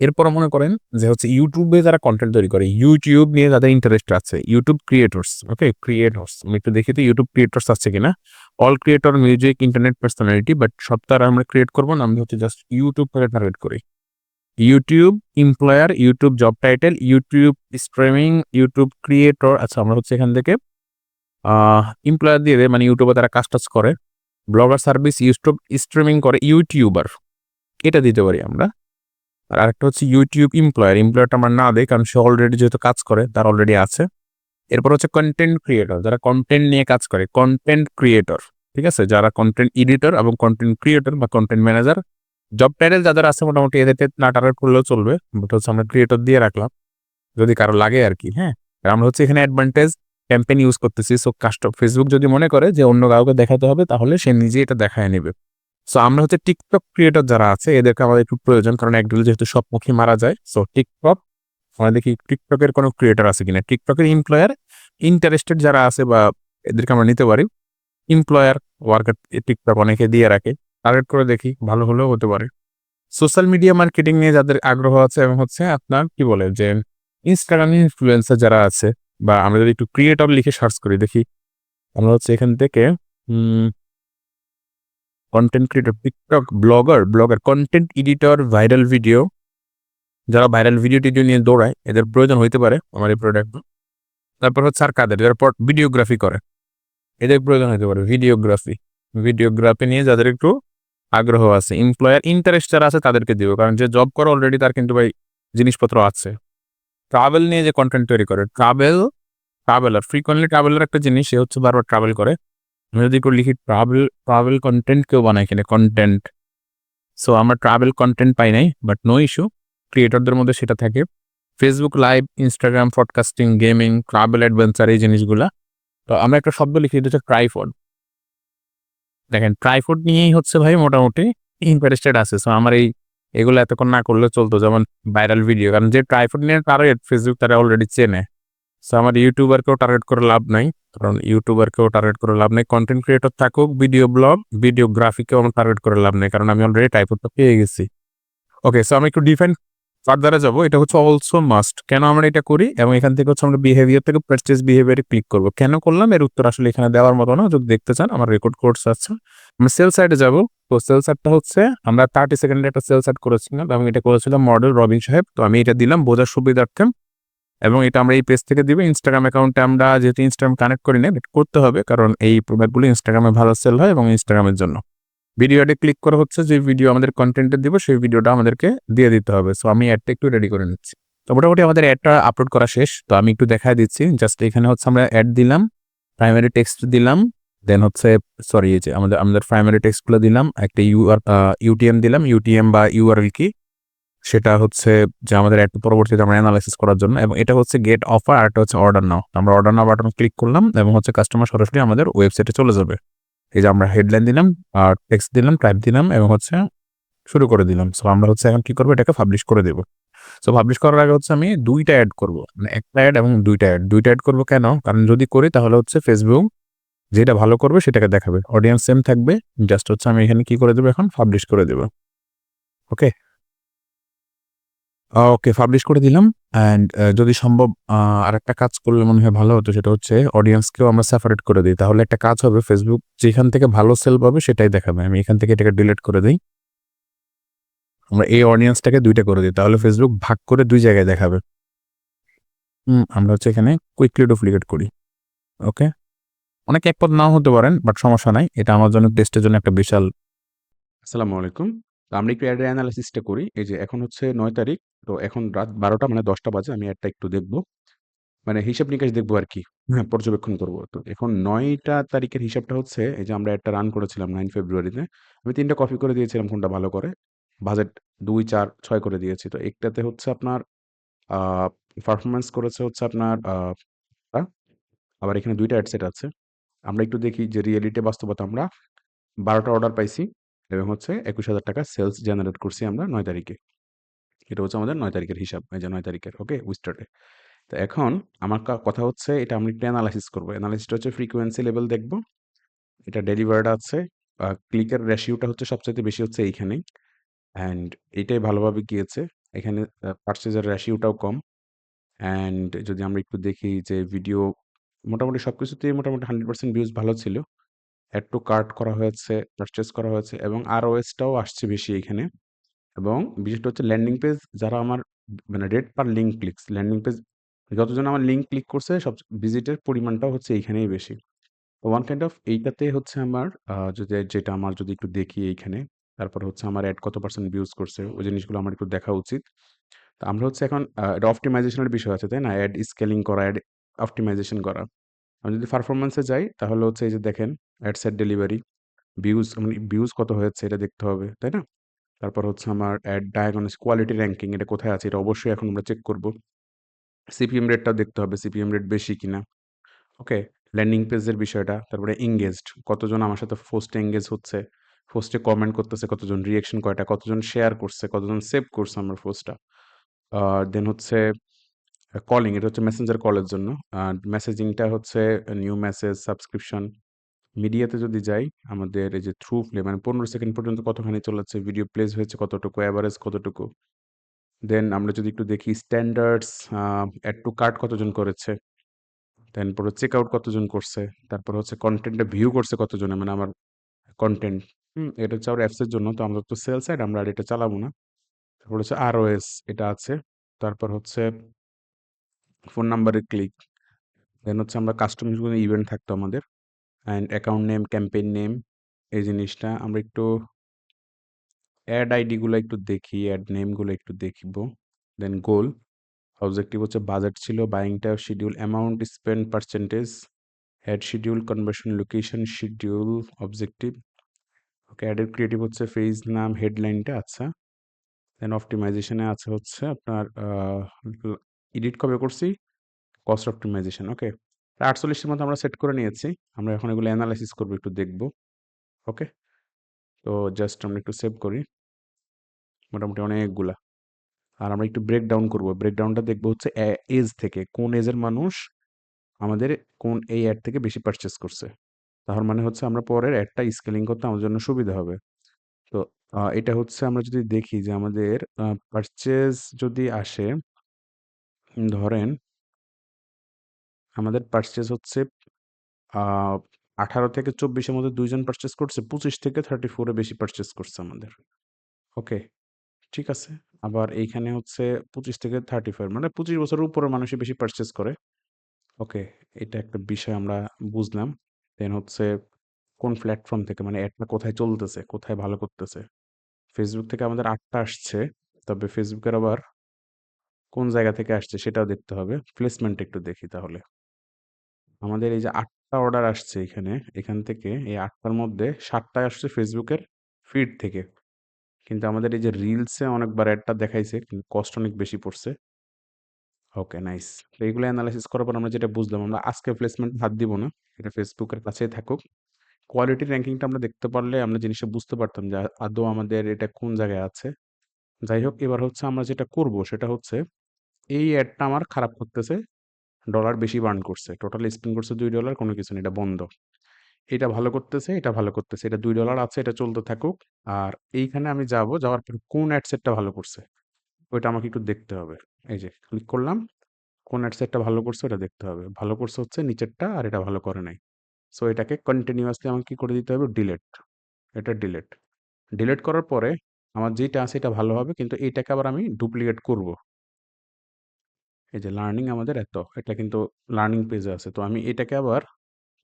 এরপর মনে করেন যে হচ্ছে ইউটিউবে যারা কন্টেন্ট তৈরি করে, ইউটিউব নিয়ে যাদের ইন্টারেস্ট আছে, ইউটিউব ক্রিয়েটর্স, ওকে ক্রিয়েটর্স, আমি একটু দেখি তো ইউটিউব ক্রিয়েটর্স আছে কিনা। All creator, music, internet personality, but সব তারা আমরা ক্রিয়েট করবো না, আমরা হচ্ছে জাস্ট ইউটিউব করে টার্গেট করি। YouTube employer, YouTube job title, YouTube streaming, YouTube creator. আচ্ছা আমরা হচ্ছে এখান থেকে এমপ্লয়ার দিয়ে দেয়, মানে ইউটিউবে তারা কাজ টাজ করে। ব্লগার সার্ভিস, ইউটিউব স্ট্রিমিং করে, ইউটিউবার, এটা দিতে পারি আমরা। আর আরেকটা হচ্ছে ইউটিউব এমপ্লয়ার, এমপ্লয়ারটা আমরা না দেই কারণ সে অলরেডি যেহেতু কাজ করে তার অলরেডি আছে। এরপর হচ্ছে কন্টেন্ট ক্রিয়েটর, যারা কন্টেন্ট নিয়ে কাজ করে, কন্টেন্ট ক্রিয়েটর, ঠিক আছে, যারা কন্টেন্ট এডিটর এবং কন্টেন্ট ক্রিয়েটর বা কন্টেন্ট ম্যানেজার। জব টাইটেল যাদের আছে মোটামুটি এদেরকে না টার্গেট করলেও চলবে, বাট হচ্ছে আমরা ক্রিয়েটর দিয়ে রাখলাম যদি কারো লাগে আর কি। হ্যাঁ, আর আমরা হচ্ছে এখানে অ্যাডভান্টেজ ক্যাম্পেইন ইউজ করতেছি। সো কাস্টম ফেসবুক যদি মনে করে যে অন্য কাউকে দেখাতে হবে তাহলে সে নিজে এটা দেখায় নেবে। সো আমরা হচ্ছে টিকটক ক্রিয়েটর যারা আছে এদেরকে আমাদের একটু প্রয়োজন, কারণ একদল যেহেতু সব মুখী মারা যায়। সো টিকটক আমরা দেখি টিকটকের কোনো ক্রিয়েটর আছে কিনা, টিকটকের এমপ্লয়ার ইন্টারেস্টেড যারা আছে বা এদেরকে আমরা নিতে পারি। এমপ্লয়ার ওয়ার্কার টিকটক অনেকে দিয়ে রাখে, টার্গেট করে দেখি, ভালো হলেও হতে পারে। সোশ্যাল মিডিয়া মার্কেটিং নিয়ে যাদের আগ্রহ আছে এবং হচ্ছে আপনার কি বলে যে ইনস্টাগ্রাম ইনফ্লুয়েন্সার যারা আছে, বা আমরা যদি একটু ক্রিয়েটর লিখে সার্চ করি দেখি, আমরা হচ্ছে এখান থেকে content creator, TikTok blogger, content editor, viral video, যারা ভাইরাল ভিডিও টিডিও নিয়ে দৌড়ায় এদের প্রয়োজন হইতে পারে আমার এই প্রোডাক্ট। তারপর হচ্ছে আর কাদের, যারা ভিডিওগ্রাফি করে এদের প্রয়োজন হতে পারে, ভিডিওগ্রাফি নিয়ে যাদের একটু আগ্রহ আছে। এমপ্লয়ার ইন্টারেস্ট যারা আছে তাদেরকে দিব, কারণ যে জব করে অলরেডি তার কিন্তু ভাই জিনিসপত্র আছে। ট্রাভেল নিয়ে যে কন্টেন্ট তৈরি করে, ট্রাভেলার, ফ্রিকোয়েন্টলি ট্রাভেলার একটা জিনিস, সে হচ্ছে বারবার ট্রাভেল করে। আমি যদি একটু লিখি ট্রাভেল কন্টেন্ট কেউ বানায় কিনা কন্টেন্ট, সো আমরা ট্রাভেল কন্টেন্ট পাই নাই, বাট নো ইস্যু, ক্রিয়েটরদের মধ্যে সেটা থাকে। Facebook live, Instagram, podcasting, gaming, travel adventure, এই জিনিসগুলা। তো আমরা একটা শব্দ লিখি, এটা হচ্ছে ট্রাইপড। দেখেন ট্রাইপড নিয়েই হচ্ছে ভাই মোটামুটি ইন্টারেস্টেড আছে। সো আমার এগুলো এতক্ষণ না করলে চলতো, যেমন ভাইরাল ভিডিও, কারণ যে ট্রাইপড নিয়ে টার্গেট ফেসবুক তারা অলরেডি চেনে। সো আমার ইউটিউবারকেও টার্গেট করে লাভ নাই, কারণ ইউটিউবারকেও টার্গেট করে লাভ নেই। কন্টেন্ট ক্রিয়েটর থাকুক, ভিডিও ব্লগ, ভিডিওগ্রাফিকেও আমার টার্গেট করে লাভ নেই, কারণ আমি অলরেডি ট্রাইপডটা পেয়ে গেছি। ওকে, সো আমি একটু ডিফাইন ফার্দারে যাবো। এটা হচ্ছে অলসো মাস্ট, কেন আমরা এটা করি, এবং এখান থেকে হচ্ছে আমরা বিহেভিয়ার থেকে পারচেজ বিহেভিয়ারে ক্লিক করবো। কেন করলাম এর উত্তর আসলে এখানে দেওয়ার মতো না, যদি দেখতে চান আমার রেকর্ড কোর্স আছে। আমরা সেল সাইডে যাবো। তো সেল সাইডটা হচ্ছে আমরা 30 সেকেন্ডে একটা সেল সাইড করেছিলাম, এবং এটা করেছিলাম মডেল রবিন সাহেব। তো আমি এটা দিলাম বোঝার সুবিধার্থে, এবং এটা আমরা এই পেজ থেকে দিব। ইনস্টাগ্রাম অ্যাকাউন্টে আমরা যেহেতু ইনস্টাগ্রাম কানেক্ট করি না, করতে হবে, কারণ এই প্রোডাক্টগুলো ইনস্টাগ্রামে ভালো সেল হয় এবং ইনস্টাগ্রামের জন্য। ভিডিওতে ক্লিক করে হচ্ছে যে ভিডিও আমাদের কন্টেন্টে দিব সেই ভিডিওটা আমাদেরকে দিয়ে দিতে হবে। সো আমি অ্যাডটা একটু রেডি করে নিচ্ছি। তো মোটামুটি আমাদের অ্যাডটা আপলোড করা শেষ। তো আমি একটু দেখাই দিচ্ছি, জাস্ট এখানে হচ্ছে আমরা অ্যাড দিলাম, প্রাইমারি টেক্সট দিলাম, দেন হচ্ছে সরি এই যে আমাদের প্রাইমারি টেক্সটগুলো দিলাম, একটা ইউটিএম দিলাম, ইউটিএম বা ইউআরএল কি সেটা হচ্ছে যে আমাদের অ্যাড পরবর্তীতে আমরা অ্যানালাইসিস করার জন্য, এবং এটা হচ্ছে গেট অফার, আর একটা হচ্ছে অর্ডার নাও। আমরা অর্ডার নাও বাটন ক্লিক করলাম এবং হচ্ছে কাস্টমার সরাসরি আমাদের ওয়েবসাইটে চলে যাবে। এই যে আমরা হেডলাইন দিলাম আর টেক্সট দিলাম, টাইপ দিলাম এবং হচ্ছে শুরু করে দিলাম। সো আমরা হচ্ছে এখন কি করবো, এটাকে পাবলিশ করে দেবো। সো পাবলিশ করার আগে হচ্ছে আমি দুইটা অ্যাড করবো, মানে একটা অ্যাড এবং দুইটা অ্যাড করবো। কেন? কারণ যদি করি তাহলে হচ্ছে ফেসবুক যেটা ভালো করবে সেটাকে দেখাবে, অডিয়েন্স সেম থাকবে। জাস্ট হচ্ছে আমি এখানে কি করে দেবো, এখন পাবলিশ করে দেবো। ওকে ওকে, পাবলিশ করে দিলাম। অ্যান্ড যদি সম্ভব আরেকটা কাজ করলে মনে হয় ভালো হতো, সেটা হচ্ছে অডিয়েন্সকেও আমরা সেপারেট করে দিই। তাহলে একটা কাজ হবে, ফেসবুক যেখান থেকে ভালো সেল পাবে সেটাই দেখাবে। আমি এখান থেকে এটাকে ডিলিট করে দিই, আমরা এই অডিয়েন্সটাকে দুইটা করে দিই, তাহলে ফেসবুক ভাগ করে দুই জায়গায় দেখাবে। আমরা হচ্ছে এখানে কুইকলি ডুপ্লিকেট করি। ওকে, অনেক এক পদ নাও হতে পারেন, বাট সমস্যা নাই, এটা আমার জন্য টেস্টের জন্য একটা বিশাল। আসসালামু আলাইকুম। তো আমরা একটু অ্যাডের অ্যানালাইসিসটা করি। এই যে এখন হচ্ছে 9 তারিখ, তো এখন রাত 12টা মানে 10টা বাজে। আমি অ্যাডটা একটু দেখব। মানে হিসাব নিকাশ দেখবো আর কি, হ্যাঁ, পর্যবেক্ষণ করবো। তো এখন ৯টা তারিখের হিসাবটা হচ্ছে এই যে আমরা একটা রান করেছিলাম 9 ফেব্রুয়ারিতে। আমি ৩ টা কপি করে দিয়েছিলাম কোনটা ভালো করে। বাজেট ২, ৪, ৬ করে দিয়েছি। তো একটাতে হচ্ছে আপনার আ পারফরম্যান্স করেছে হচ্ছে আপনার আ আবার এখানে ২ টা অ্যাড সেট আছে। আমরা একটু দেখি যে রিয়েলিটি বাস্তবতা আমরা ১২ টা অর্ডার পাইছি এবং হচ্ছে ৳২১,০০০ সেলস জেনারেট করছি আমরা ৯ তারিখে। এটা হচ্ছে আমাদের ৯ তারিখের হিসাব। এই যে ৯ তারিখের, ওকে? উইস্টার ডে। তো এখন আমার কথা হচ্ছে এটা আমরা একটু এনালাইসিস করব। এনালাইসিসটা হচ্ছে ফ্রিকোয়েন্সি লেভেল দেখব। এটা ডেলিভার্ড আছে। ক্লিকের রেশিওটা হচ্ছে সবচাইতে বেশি হচ্ছে এইখানেই। অ্যান্ড এটাই ভালোভাবে গিয়েছে। এখানে পারচেজের রেশিওটাও কম। অ্যান্ড যদি আমরা একটু দেখি যে ভিডিও মোটামুটি সবকিছুতেই মোটামুটি 100% ভিউজ ভালো ছিল। এড টু কার্ট করা হয়েছে, পারচেজ করা হয়েছে এবং আরওএসটাও আসছে বেশি এইখানে। এবং বিষয়টা হচ্ছে ল্যান্ডিং পেজ যারা আমার মানে রেট পার লিঙ্ক ক্লিকস ল্যান্ডিং পেজ যতজন আমার লিঙ্ক ক্লিক করছে সব ভিজিটের পরিমাণটাও হচ্ছে এইখানেই বেশি। ওয়ান কাইন্ড অফ এইটাতে হচ্ছে আমার যদি যেটা আমার যদি একটু দেখি এইখানে, তারপর হচ্ছে আমার অ্যাড কত পার্সেন্ট ভিউজ করছে ওই জিনিসগুলো আমার একটু দেখা উচিত। তো আমরা হচ্ছে এখন এটা অপটিমাইজেশনের বিষয় আছে, তাই না? অ্যাড স্কেলিং করা, অ্যাড অপটিমাইজেশন করা। আমি যদি পারফরম্যান্সে যাই তাহলে হচ্ছে এই যে দেখেন অ্যাড সেট ডেলিভারি, ভিউজ মানে ভিউজ কত হয়েছে এটা দেখতে হবে, তাই না? তারপর হচ্ছে আমার অ্যাড ডায়াগনস কোয়ালিটি র্যাঙ্কিং এটা কোথায় আছে এটা অবশ্যই এখন আমরা চেক করব। সিপিএম রেটটাও দেখতে হবে, সিপিএম রেট বেশি কিনা। ওকে? ল্যান্ডিং পেজের বিষয়টা, তারপরে এনগেজড কতজন আমার সাথে পোস্টে এনগেজ হচ্ছে, পোস্টে কমেন্ট করতেছে কতজন, রিঅ্যাকশন কয়টা, কতজন শেয়ার করছে, কতজন সেভ করছে আমার পোস্টটা। দেন হচ্ছে কলিং এটা হচ্ছে মেসেঞ্জার কলের জন্য। মেসেজিংটা হচ্ছে নিউ মেসেজ, সাবস্ক্রিপশন। মিডিয়াতে যদি যাই আমাদের এই যে থ্রু প্লে মানে ১৫ সেকেন্ড পর্যন্ত কতখানি চলেছে, ভিডিও প্লেস হয়েছে কতটুকু, এভারেজ কতটুকু। দেন আমরা যদি একটু দেখি স্ট্যান্ডার্ডস অ্যাড টু কার্ট কতজন করেছে। দেন পরে চেক আউট কতজন করছে। তারপর হচ্ছে কনটেন্টটা ভিউ করছে কতজনে মানে আমার কনটেন্ট। এটা হচ্ছে আমার অ্যাপস এর জন্য। তো আমরা তো সেল সাইড আমরা আর এটা চালাবো না। তারপর হচ্ছে আরওএস এটা আছে। তারপর হচ্ছে ফোন নাম্বারের ক্লিক। দেন হচ্ছে আমরা কাস্টমাইজ কোনো ইভেন্ট থাকতো আমাদের। And account name, campaign name এই জিনিসটা আমরা একটু অ্যাড আইডি গুলো একটু দেখি, অ্যাড নেম গুলো একটু দেখব। দেন গোল, অবজেক্টিভ হচ্ছে বাজেট ছিল, buying type, schedule, amount spend, percentage, ad schedule, conversion, location, schedule, objective. Okay, অ্যাডের ক্রিয়েটিভ হচ্ছে পেজ নাম, হেডলাইনটা আচ্ছা। দেন অপটিমাইজেশনে আছে হচ্ছে আপনার এডিট কবে করছি, কস্ট অপটিমাইজেশন। ওকে, ৪৮ এর মতো আমরা সেট করে নিয়েছি। আমরা এখন এগুলো অ্যানালাইসিস করবো, একটু দেখবো। ওকে, তো জাস্ট আমরা একটু সেভ করি, মোটামুটি অনেকগুলা। আর আমরা একটু ব্রেকডাউন করবো, ব্রেকডাউনটা দেখবো হচ্ছে এজ থেকে, কোন এজের মানুষ আমাদের কোন এই অ্যাড থেকে বেশি পারচেস করছে। তার মানে হচ্ছে আমরা পরের অ্যাডটা স্কেলিং করতে আমাদের জন্য সুবিধা হবে। তো এটা হচ্ছে আমরা যদি দেখি যে আমাদের পারচেজ যদি আসে, ধরেন আমাদের পারচেজ হচ্ছে আ ১৮ থেকে ২৪ এর মধ্যে ২ জন পারচেজ করছে, ২৫ থেকে 34 এ বেশি পারচেজ করছে আমাদের। ওকে, ঠিক আছে। আবার এইখানে হচ্ছে ২৫ থেকে 35 মানে ২৫ বছরের উপরের মানুষই বেশি পারচেজ করে। ওকে, এটা একটা বিষয় আমরা বুঝলাম। দেন হচ্ছে কোন প্ল্যাটফর্ম থেকে মানে অ্যাডটা কোথায় চলতেছে, কোথায় ভালো করতেছে। Facebook থেকে আমাদের ৮ টা আসছে। তবে Facebook এর আবার কোন জায়গা থেকে আসছে সেটাও দেখতে হবে। প্লেসমেন্ট একটু দেখি তাহলে। আমাদের এই যে ৮ টা অর্ডার আসছে এখানে, এখান থেকে এই ৮ টার মধ্যে ৭ টা আসছে Facebook এর ফিড থেকে। কিন্তু আমাদের এই যে রিলসে অনেকবার অ্যাডটা দেখাইছে কিন্তু কস্ট অনেক বেশি পড়ছে। ওকে, নাইস। তো এগুলো এনালাইসিস করার পর আমরা যেটা বুঝলাম আমরা আজকে প্লেসমেন্ট হাত দিব না। এটা Facebook এর কাছেই থাকুক। কোয়ালিটি র‍্যাংকিংটা আমরা দেখতে পারলে আমরা জিনিসটা বুঝতে পারতাম যে আদৌ আমাদের এটা কোন জায়গায় আছে। যাই হোক, এবার হচ্ছে আমরা যেটা করব সেটা হচ্ছে এই অ্যাডটা আমার খারাপ করতেছে, ডলার বেশি বার্ন করছে। টোটাল স্পেন্ড করছে $২ কোনো কিছু না, এটা বন্ধ। এটা ভালো করতেছে, এটা ভালো করতেছে। এটা $২ আছে, এটা চলতে থাকুক। আর এইখানে আমি যাবো, যাওয়ার পর কোন অ্যাডসেটটা ভালো করছে ওইটা আমাকে একটু দেখতে হবে। এই যে ক্লিক করলাম, কোন অ্যাডসেটটা ভালো করছে ওটা দেখতে হবে। ভালো করছে হচ্ছে নিচেরটা আর এটা ভালো করে নাই। সো এটাকে কন্টিনিউয়াসলি আমাকে কি করে দিতে হবে? ডিলিট। এটা ডিলিট। ডিলিট করার পরে আমার যেটা আছে এটা ভালো হবে কিন্তু এইটাকে আবার আমি ডুপ্লিকেট করব। এই যে লার্নিং আমাদের এত, এটা কিন্তু লার্নিং পেজে আছে। তো আমি এটাকে আবার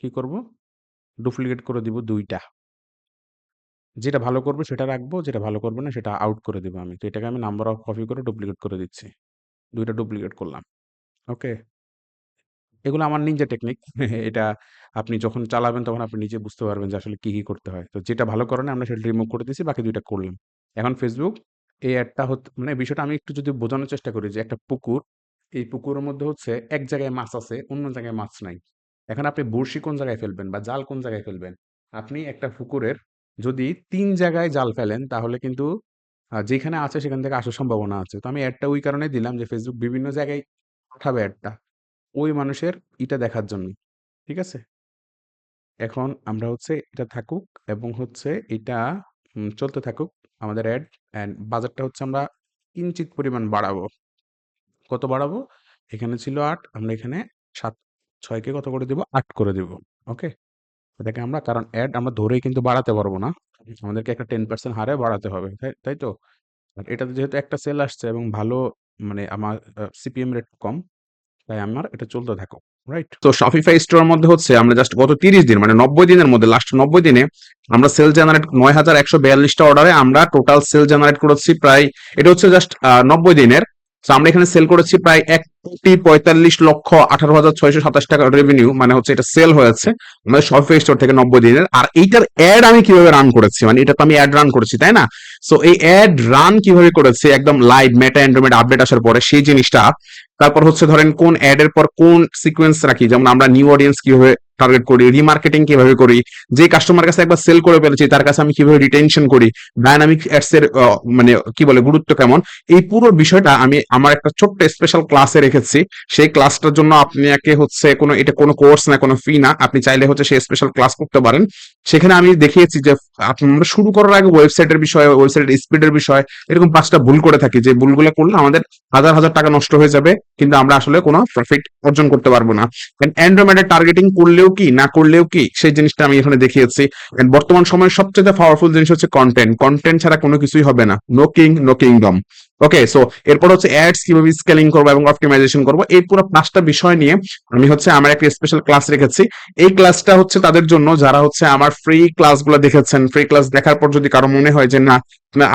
কি করব? ডুপ্লিকেট করে দিব ২ টা। যেটা ভালো করবে সেটা রাখবো, যেটা ভালো করবে না সেটা আউট করে দিব আমি। তো এটাকে আমি নাম্বার অফ কপি করে ডুপ্লিকেট করে দিচ্ছি। ২ টা ডুপ্লিকেট করলাম। ওকে? এগুলো আমার নিনজা টেকনিক। এটা আপনি যখন চালাবেন তখন আপনি নিজে বুঝতে পারবেন যে আসলে কি করতে হয়। তো যেটা ভালো করে না আমরা সেটা রিমুভ করে দিয়েছি, বাকি ২ টা করলাম। এখন Facebook এই অ্যাডটা মানে বিষয়টা আমি একটু যদি বোঝানোর চেষ্টা করি যে একটা পুকুর, এই পুকুরের মধ্যে হচ্ছে এক জায়গায় মাছ আছে, অন্য জায়গায় মাছ নাই। এখন আপনি বড়শি কোন জায়গায় ফেলবেন বা জাল কোন জায়গায় ফেলবেন? আপনি একটা পুকুরের যদি ৩ জায়গায় জাল ফেলেন তাহলে কিন্তু যেখানে আছে সেখান থেকে আসার সম্ভাবনা আছে। তো আমি অ্যাডটা ওই কারণেই দিলাম যে Facebook বিভিন্ন জায়গায় পাঠাবে অ্যাডটা। ওই মানুষের দেখার জন্য। ঠিক আছে? এখন আমরা হচ্ছে এটা থাকুক এবং হচ্ছে এটা চলতে থাকুক আমাদের অ্যাড অ্যান্ড বাজেটটা হচ্ছে আমরা কিঞ্চিৎ পরিমাণ বাড়াবো। কত বাড়াবো? এখানে ছিল ৮, আমরা এখানে ৭, ৬ কে কত করে দিব? ৮ করে দিব। ওকে? এটাকে আমরা কারণ অ্যাড আমরা ধরেই কিন্তু বাড়াতে পারবো না। আমাদেরকে একটা 10% হারে বাড়াতে হবে। তাই তো? আর এটাতে যেহেতু একটা সেল আসছে এবং ভালো মানে আমার সিপিএম রেট কম, তাই আমার এটা চলতে থাকুক। রাইট? তো Shopify স্টোরের মধ্যে হচ্ছে আমরা জাস্ট গত ৩০ দিন মানে ৯০ দিনের মধ্যে লাস্ট ৯০ দিনে আমরা সেল জেনারেট ৯,১৪২ টা অর্ডারে আমরা টোটাল সেল জেনারেট করেছি প্রায় এটা হচ্ছে জাস্ট ৯০ দিনের। সো আমরা এখানে সেল করেছি প্রায় ১,৪৫,১৮,৬২৭ টাকা রেভিনিউ মানে হচ্ছে এটা সেল হয়েছে আমাদের Shopify স্টোর থেকে ৯০ দিনের। আর এইটার অ্যাড আমি কিভাবে রান করেছি মানে এটা তো আমি অ্যাড রান করেছি তাই না? সো এই অ্যাড রান কিভাবে করেছি একদম লাইভ মেটা অ্যান্ড্রয়েড আপডেট আসার পরে সেই জিনিসটা তারপর হচ্ছে ধরেন কোন অ্যাড এর পর কোন সিকোয়েন্স রাখি যেমন আমরা নিউ অডিয়েন্স কিভাবে টার্গেট করি রিমার্কেটিং কিভাবে করি যে কাস্টমার কাছে একবার সেল করে ফেলেছি তার কাছে আমি কিভাবে রিটেনশন করি ডায়নামিক অ্যাডস এর মানে কি বলে গুরুত্ব কেমন এই পুরো বিষয়টা আমি আমার একটা ছোট্ট স্পেশাল ক্লাসে রেখেছি সেই ক্লাসটার জন্য আপনাকে হচ্ছে এটা কোনো কোর্স না কোনো ফি না আপনি চাইলে হচ্ছে সেই স্পেশাল ক্লাস করতে পারেন সেখানে আমি দেখিয়েছি যে আমরা শুরু করার আগে ওয়েবসাইটের বিষয় ওয়েবসাইটের স্পিডের বিষয় এরকম ৫টা ভুল করে থাকি যে ভুলগুলো করলে আমাদের হাজার হাজার টাকা নষ্ট হয়ে যাবে কিন্তু আমরা আসলে কোনো প্রফিট অর্জন করতে পারবো না অ্যান্ড্রয়েডের টার্গেটিং করলেও কি না করলেও কি সেই জিনিসটা আমি এখানে দেখিয়েছি বর্তমান সময়ের সবচেয়ে পাওয়ারফুল জিনিস হচ্ছে কন্টেন্ট ছাড়া কোনো কিছুই হবে না no king no kingdom okay so এরপর হচ্ছে অ্যাডস কিভাবে স্কেলিং করবো এবং অপটিমাইজেশন করবো এই পুরো 5টা বিষয় নিয়ে আমি হচ্ছে আমার একটা স্পেশাল ক্লাস রেখেছি এই ক্লাসটা হচ্ছে তাদের জন্য যারা হচ্ছে আমার ফ্রি ক্লাসগুলো দেখেছেন ফ্রি ক্লাস দেখার পর যদি কারো মনে হয় যে না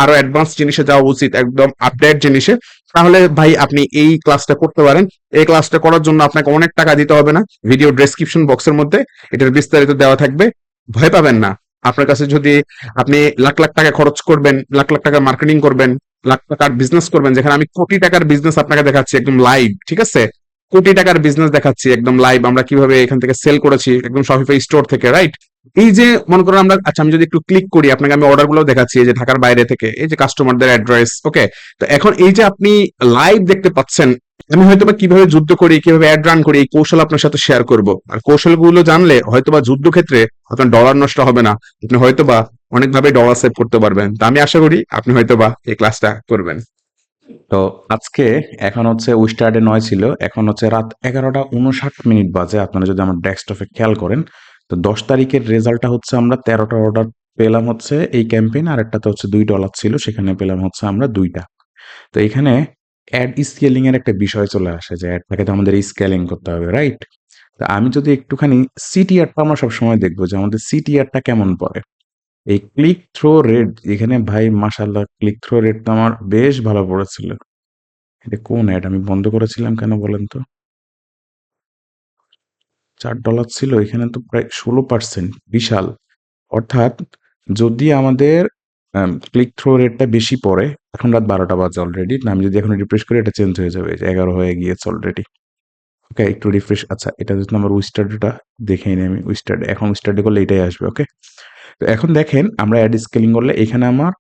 আরো অ্যাডভান্স জিনিসে যাওয়া উচিত একদম আপডেট জিনিসে তাহলে ভাই আপনি এই ক্লাসটা করতে পারেন এই ক্লাসটা করার জন্য আপনাকে অনেক টাকা দিতে হবে না ভিডিও ডেসক্রিপশন বক্সের মধ্যে এটার বিস্তারিত দেওয়া থাকবে ভয় পাবেন না আপনার কাছে যদি আপনি লাখ লাখ টাকা খরচ করবেন লাখ লাখ টাকা মার্কেটিং করবেন লাখ টাকার বিজনেস করবেন যেখানে আমি কোটি টাকার বিজনেস আপনাকে দেখাচ্ছি একদম লাইভ ঠিক আছে কোটি টাকার বিজনেস দেখাচ্ছি একদম লাইভ আমরা কিভাবে এখান থেকে সেল করেছি একদম শপিফাই স্টোর থেকে রাইট এই যে মনে করেন আমরা আচ্ছা আমি যদি একটু ক্লিক করি আপনাকে আমি অর্ডার গুলো দেখাচ্ছি এই যে ঢাকার বাইরে থেকে এই যে কাস্টমারদের অ্যাড্রেস ওকে তো এখন এই যে আপনি লাইভ দেখতে পাচ্ছেন আমি হয়তোবা কিভাবে যুদ্ধ করি কিভাবে অ্যাড রান করি এই কৌশল আপনার সাথে শেয়ার করব আর কৌশলগুলো জানলে হয়তোবা যুদ্ধক্ষেত্রে আপনার ডলার নষ্ট হবে না আপনি হয়তোবা অনেকভাবে ডলার সেভ করতে পারবেন তা আমি আশা করি আপনি হয়তোবা এই ক্লাসটা করবেন তো আজকে এখন হচ্ছে উইস্টার্ডে ৯ ছিল এখন হচ্ছে রাত 11:59 বাজে আপনারা যদি আমার ডেস্কটপে খেয়াল করেন তো ১০ তারিখের রেজাল্টটা হচ্ছে আমরা ১৩টা অর্ডার পেলাম হচ্ছে এই ক্যাম্পেইন আর একটাতে হচ্ছে $2 ছিল সেখানে পেলাম হচ্ছে আমরা ২টা তো এখানে অ্যাড স্কেলিং এর একটা বিষয় চলে আসে যে অ্যাডটাকে তো আমাদের স্কেলিং করতে হবে রাইট তো আমি যদি একটুখানি সিটিআরটা আমরা সবসময় দেখবো যে আমাদের সিটিআরটা কেমন পড়ে এই ক্লিক থ্রো রেট এখানে ভাই মাশাল্লাহ ক্লিক থ্রো রেট তো আমার বেশ ভালো পড়েছিল এটা কোন অ্যাড আমি বন্ধ করেছিলাম কেন বলেন তো $4 ছিল এখানে তো প্রায় 16% বিশাল অর্থাৎ যদি আমাদের ক্লিক থ্রো রেটটা বেশি পড়ে এখন রাত 12টা বাজে অলরেডি না আমি যদি এখন রিফ্রেশ করি এটা চেঞ্জ হয়ে যাবে 11 হয়ে গিয়েছে অলরেডি ওকে একটু রিফ্রেশ আচ্ছা এটা যদি আমার উইস্টার্ডটা দেখেই নি আমি উইস্টার্ড এখন উইস্টার্ডে করলে এটাই আসবে ওকে তো এখন দেখেন আমরা অ্যাড স্কেলিং করলে এখানে আমার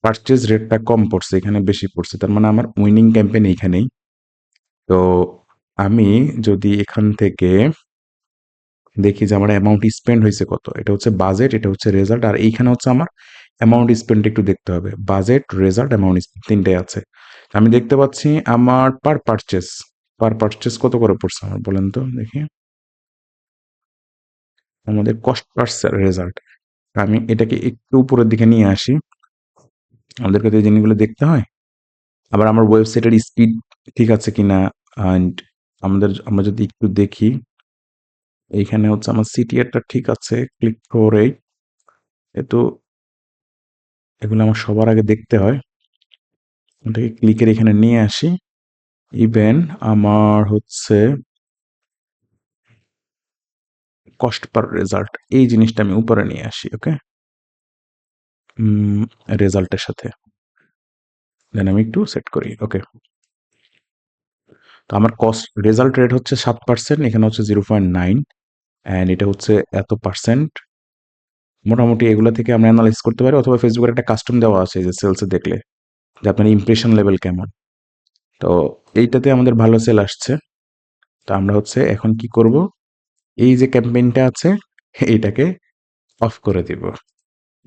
পারচেজ রেটটা কম পড়ছে এখানে বেশি পড়ছে তার মানে আমার উইনিং ক্যাম্পেইন এইখানেই তো আমি যদি এখান থেকে দেখি যে আমার অ্যামাউন্ট স্পেন্ড হয়েছে কত এটা হচ্ছে বাজেট এটা হচ্ছে রেজাল্ট আর এইখানে হচ্ছে আমার অ্যামাউন্ট স্পেন্ড একটু দেখতে হবে বাজেট রেজাল্ট অ্যামাউন্ট স্পেন্ড তিনটাই আছে আমি দেখতে পাচ্ছি আমার পার পারচেস কত করে পড়ছে আমার বলেন তো দেখি আমাদের কস্ট পার রেজাল্ট আমি এটাকে একটু উপরের দিকে নিয়ে আসি আমাদেরকে তো এই জিনিসগুলো দেখতে হয় আবার আমার ওয়েবসাইটের স্পিড ঠিক আছে কিনা অ্যান্ড আমরা যদি একটু দেখি এইখানে হচ্ছে আমার সিটিআরটা ঠিক আছে ক্লিক করে তো এগুলো আমার সবার আগে দেখতে হয় ওটাকে ক্লিকের এখানে নিয়ে আসি ইভেন আমার হচ্ছে কস্ট পার রেজাল্ট, এই জিনিসটা আমি উপরে নিয়ে আসি। ওকে, রেজাল্টের সাথে দেন আমি একটু সেট করি। ওকে, তো আমার কস্ট রেজাল্ট রেট হচ্ছে 7%, এখানে হচ্ছে 0.9, অ্যান্ড এটা হচ্ছে এত পার্সেন্ট। মোটামুটি এগুলো থেকে আমরা অ্যানালাইজ করতে পারি, অথবা ফেসবুকের একটা কাস্টম দেওয়া আছে যে সেলসে দেখলে যে আপনার ইমপ্রেশন লেভেল কেমন। তো এইটাতে আমাদের ভালো সেল আসছে। তো আমরা হচ্ছে এখন কি করব, এই যে ক্যাম্পেইনটা আছে এইটাকে অফ করে দিব,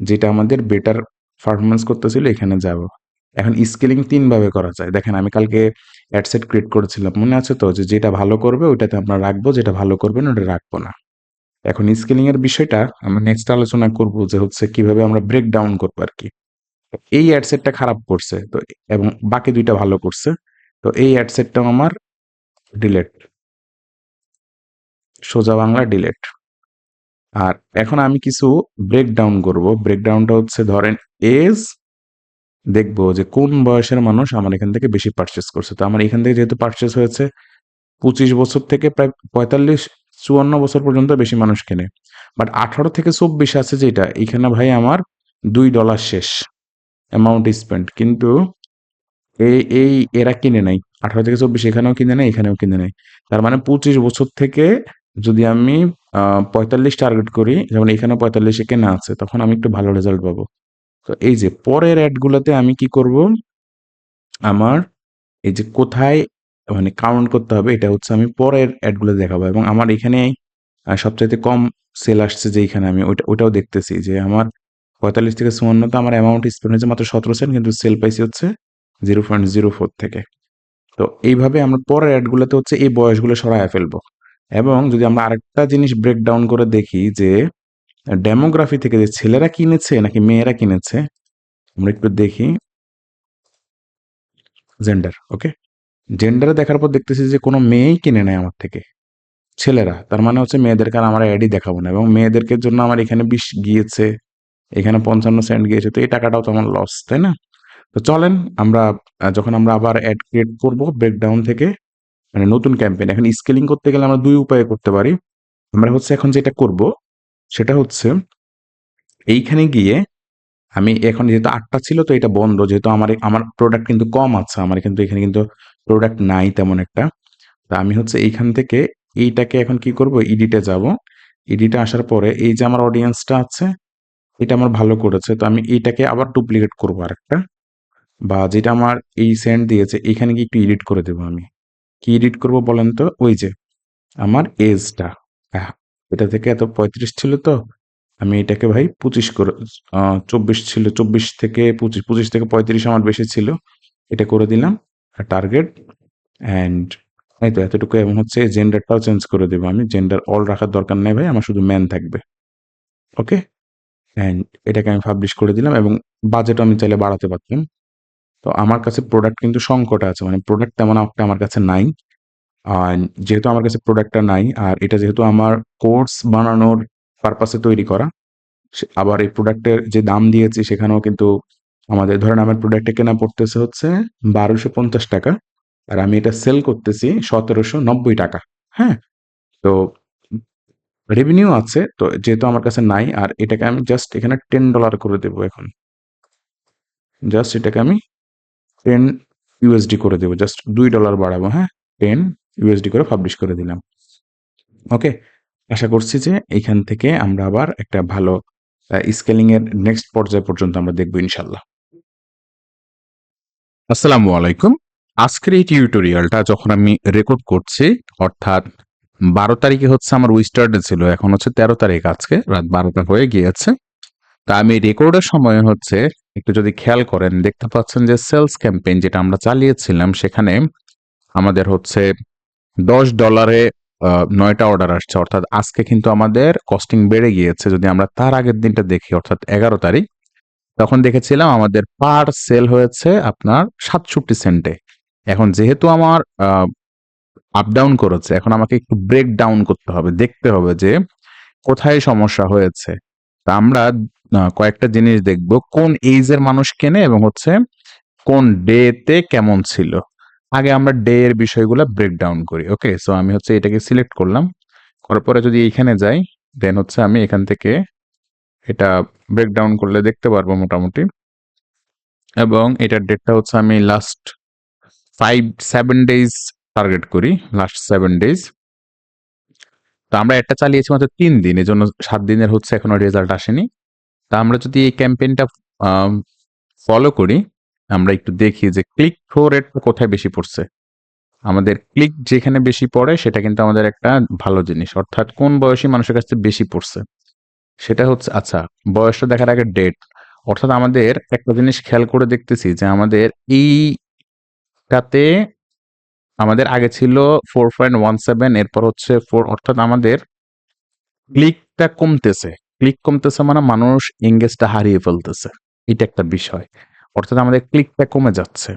যেটা আমাদের বেটার পারফরমেন্স করতেছিল এখানে যাব। এখন স্কেলিং 3 ভাবে করা যায়। দেখেন আমি কালকে অ্যাডসেট ক্রিয়েট করেছিলাম, মনে আছে তো, যে যেটা ভালো করবে ওইটাতে আমরা রাখবো, যেটা ভালো করবে না ওটা রাখবো না। এখন স্কেলিং এর বিষয়টা আমরা নেক্সট আলোচনা করব, যে হচ্ছে কিভাবে আমরা ব্রেক ডাউন করবো আর কি। এই অ্যাডসেটটা খারাপ করছে তো, এবং বাকি 2টা ভালো করছে, তো এই অ্যাডসেটটাও আমার ডিলেট, সোজা বাংলা ডিলেট। আর এখন আমি কিছু ব্রেকডাউন করব। ব্রেকডাউনটা হচ্ছে ধরেন এজ, দেখবো যে কোন বয়সের মানুষ আমার এখান থেকে বেশি পারচেস করছে। তো আমার এখান থেকে যেহেতু পারচেস হয়েছে 25 বছর থেকে প্রায় 45-54 বছর পর্যন্ত বেশি মানুষ কেনে। বাট 18 থেকে 24 আছে যেটা, এখানে ভাই আমার $2 শেষ অ্যামাউন্ট স্পেন্ড, কিন্তু এই এরা কিনে নাই। 18 থেকে 24 এখানেও কিনে নেয়, এখানেও কিনে নেয়। তার মানে 25 বছর থেকে যদি আমি 45 টার্গেট করি, যেমন এখানে 45-এ কেনা আছে, তখন আমি একটু ভালো রেজাল্ট পাবো। তো এই যে পরের অ্যাডগুলোতে আমি কি করব, আমার এই যে কোথায় মানে কাউন্ট করতে হবে, এটা হচ্ছে আমি পরের অ্যাডগুলো দেখাবো। এবং আমার এখানে সবচাইতে কম সেল আসছে যে এখানে, আমি ওইটাও দেখতেছি যে আমার 45 থেকে 54 তো আমার অ্যামাউন্ট স্পেন্ড হয়েছে মাত্র 17 সেন্ট, কিন্তু সেল পাইছি হচ্ছে 0.04 থেকে। তো এইভাবে আমরা পরের অ্যাডগুলোতে হচ্ছে এই বয়সগুলো সরায় ফেলবো। এবং যদি আমরা আরেকটা জিনিস ব্রেক ডাউন করে দেখি যে ডেমোগ্রাফি থেকে, যে ছেলেরা কিনেছে নাকি মেয়েরা কিনেছে, আমরা একটু দেখি জেন্ডার। ওকে, জেন্ডারে দেখার পর দেখতেছি যে কোনো মেয়েই কিনে নেয় আমার থেকে, ছেলেরা। তার মানে হচ্ছে মেয়েদেরকে আর আমার অ্যাডই দেখাবো না, এবং মেয়েদেরকে জন্য আমার এখানে 20 গিয়েছে, এখানে 55 সেন্ট গিয়েছে, তো এই টাকাটাও তো আমার লস, তাই না? তো চলেন আমরা যখন আমরা আবার অ্যাড ক্রিয়েট করবো ব্রেকডাউন থেকে, মানে নতুন ক্যাম্পেইন, এখন স্কেলিং করতে গেলে আমরা 2 উপায়ে করতে পারি। আমরা হচ্ছে এখন যেটা করব সেটা হচ্ছে এইখানে গিয়ে, আমি এখন যেহেতু 8টা ছিল তো এটা বন্ধ, যেহেতু আমার আমার প্রোডাক্ট কিন্তু কম আছে, আমার কিন্তু এখানে কিন্তু প্রোডাক্ট নাই তেমন একটা। তা আমি হচ্ছে এইখান থেকে এইটাকে এখন কি করব, ইডিটে যাব। ইডিটে আসার পরে এই যে আমার অডিয়েন্সটা আছে, এটা আমার ভালো করেছে, তো আমি এইটাকে আবার ডুপ্লিকেট করবো আরেকটা, বা যেটা আমার এই সেন্ড দিয়েছে এখানে গিয়ে একটু এডিট করে দেবো। আমি কি এডিট করব বলেন তো, ওই যে আমার এজটা, এটা থেকে এত 35 ছিল, তো আমি এটাকে ভাই 25 করে, 24 ছিল, 24 থেকে 25, 25 থেকে 35 আমার বেশি ছিল, এটা করে দিলাম টার্গেট। অ্যান্ড এই তো এতটুকু। এবং হচ্ছে জেন্ডারটাও চেঞ্জ করে দেবো আমি, জেন্ডার অল রাখার দরকার নেই ভাই, আমার শুধু ম্যান থাকবে। ওকে, অ্যান্ড এটাকে আমি পাবলিশ করে দিলাম, এবং বাজেট আমি চাইলে বাড়াতে পারতাম। তো আমার কাছে প্রোডাক্ট কিন্তু সংকট আছে, মানে প্রোডাক্ট তেমন একটা আমার কাছে নাই। আর যেহেতু আমার কাছে প্রোডাক্টটা নাই, আর এটা যেহেতু আমার কোর্স বানানোর পারপাসে তৈরি করা, আবার এই প্রোডাক্টের যে দাম দিয়েছি সেখানেও কিন্তু আমাদের, ধরেন আমার প্রোডাক্টে কেনা পড়তেছে হচ্ছে 1250 টাকা, আর আমি এটা সেল করতেছি 1790 টাকা। হ্যাঁ, তো রেভিনিউ আছে, তো যেহেতু আমার কাছে নাই, আর এটাকে আমি জাস্ট এখানে $10 করে দেবো। এখন জাস্ট এটাকে আমি 10 ইউএসডি করে দেবো, জাস্ট $2 বাড়াবো। হ্যাঁ, 10 ইউএসডি করে পাবলিশ করে দিলাম। ওকে, আশা করছি যে এখান থেকে আমরা আবার একটা ভালো স্কেলিং এর নেক্সট পর্যায় পর্যন্ত আমরা দেখবো ইনশাল্লাহ। আসসালামু আলাইকুম। আজকের এই টিউটোরিয়ালটা যখন আমি রেকর্ড করছি, অর্থাৎ 12 তারিখে হচ্ছে আমার উইস্টারডে ছিল, এখন হচ্ছে 13 তারিখ, আজকে রাত 12টা হয়ে গিয়েছে। তা আমি রেকর্ডের সময় হচ্ছে একটু যদি খেয়াল করেন, দেখতে পাচ্ছেন যে সেলস ক্যাম্পেইন যেটা আমরা চালিয়েছিলাম, সেখানে আমাদের হচ্ছে $10 9টা অর্ডার আসছে, অর্থাৎ আজকে কিন্তু আমাদের কস্টিং বেড়ে গিয়েছে। যদি আমরা তার আগের দিনটা দেখি, অর্থাৎ 11 তারিখ, তখন দেখেছিলাম আমাদের পার সেল হয়েছে আপনার 67 সেন্টে। এখন যেহেতু আমার আপ ডাউন করেছে, এখন আমাকে একটু ব্রেক ডাউন করতে হবে, দেখতে হবে যে কোথায় সমস্যা হয়েছে। তা আমরা কয়েকটা জিনিস দেখব, কোন এইজের মানুষ কেনে এবং হচ্ছে কোন ডেতে কেমন ছিল। আগে আমরা ডে এর বিষয়গুলো ব্রেক ডাউন করি। ওকে, সো আমি হচ্ছে এটাকে সিলেক্ট করলাম, করার পরে যদি এইখানে যাই, দেন হচ্ছে আমি এখান থেকে এটা ব্রেকডাউন করলে দেখতে পারবো মোটামুটি। এবং এটার ডেটটা হচ্ছে আমি লাস্ট 7 ডেজ টার্গেট করি, লাস্ট 7 ডেজ। তো আমরা এটা চালিয়েছি মাত্র 3 দিন, এই জন্য 7 দিনের হচ্ছে এখনো রেজাল্ট আসেনি। তা আমরা যদি এই ক্যাম্পেইনটা ফলো করি, আমরা একটু দেখি যে ক্লিক থ্রো রেট কোথায় বেশি পড়ছে। আমাদের ক্লিক যেখানে বেশি পড়ে সেটা কিন্তু আমাদের একটা ভালো জিনিস, অর্থাৎ কোন বয়সী মানুষের কাছে বেশি পড়ছে সেটা হচ্ছে, আচ্ছা বয়সটা দেখার আগে ডেট, অর্থাৎ আমাদের একটা জিনিস খেয়াল করে দেখতেছি যে আমাদের এইটাতে আমাদের আগে ছিল 4.17, এরপর হচ্ছে 4, অর্থাৎ আমাদের ক্লিকটা কমতেছে। ক্লিক কমতেছে মানে মানুষ এঙ্গেজটা হারিয়ে ফেলতেছে, এটা একটা বিষয়। অর্থাৎ আমাদের ক্লিকটা কমে যাচ্ছে।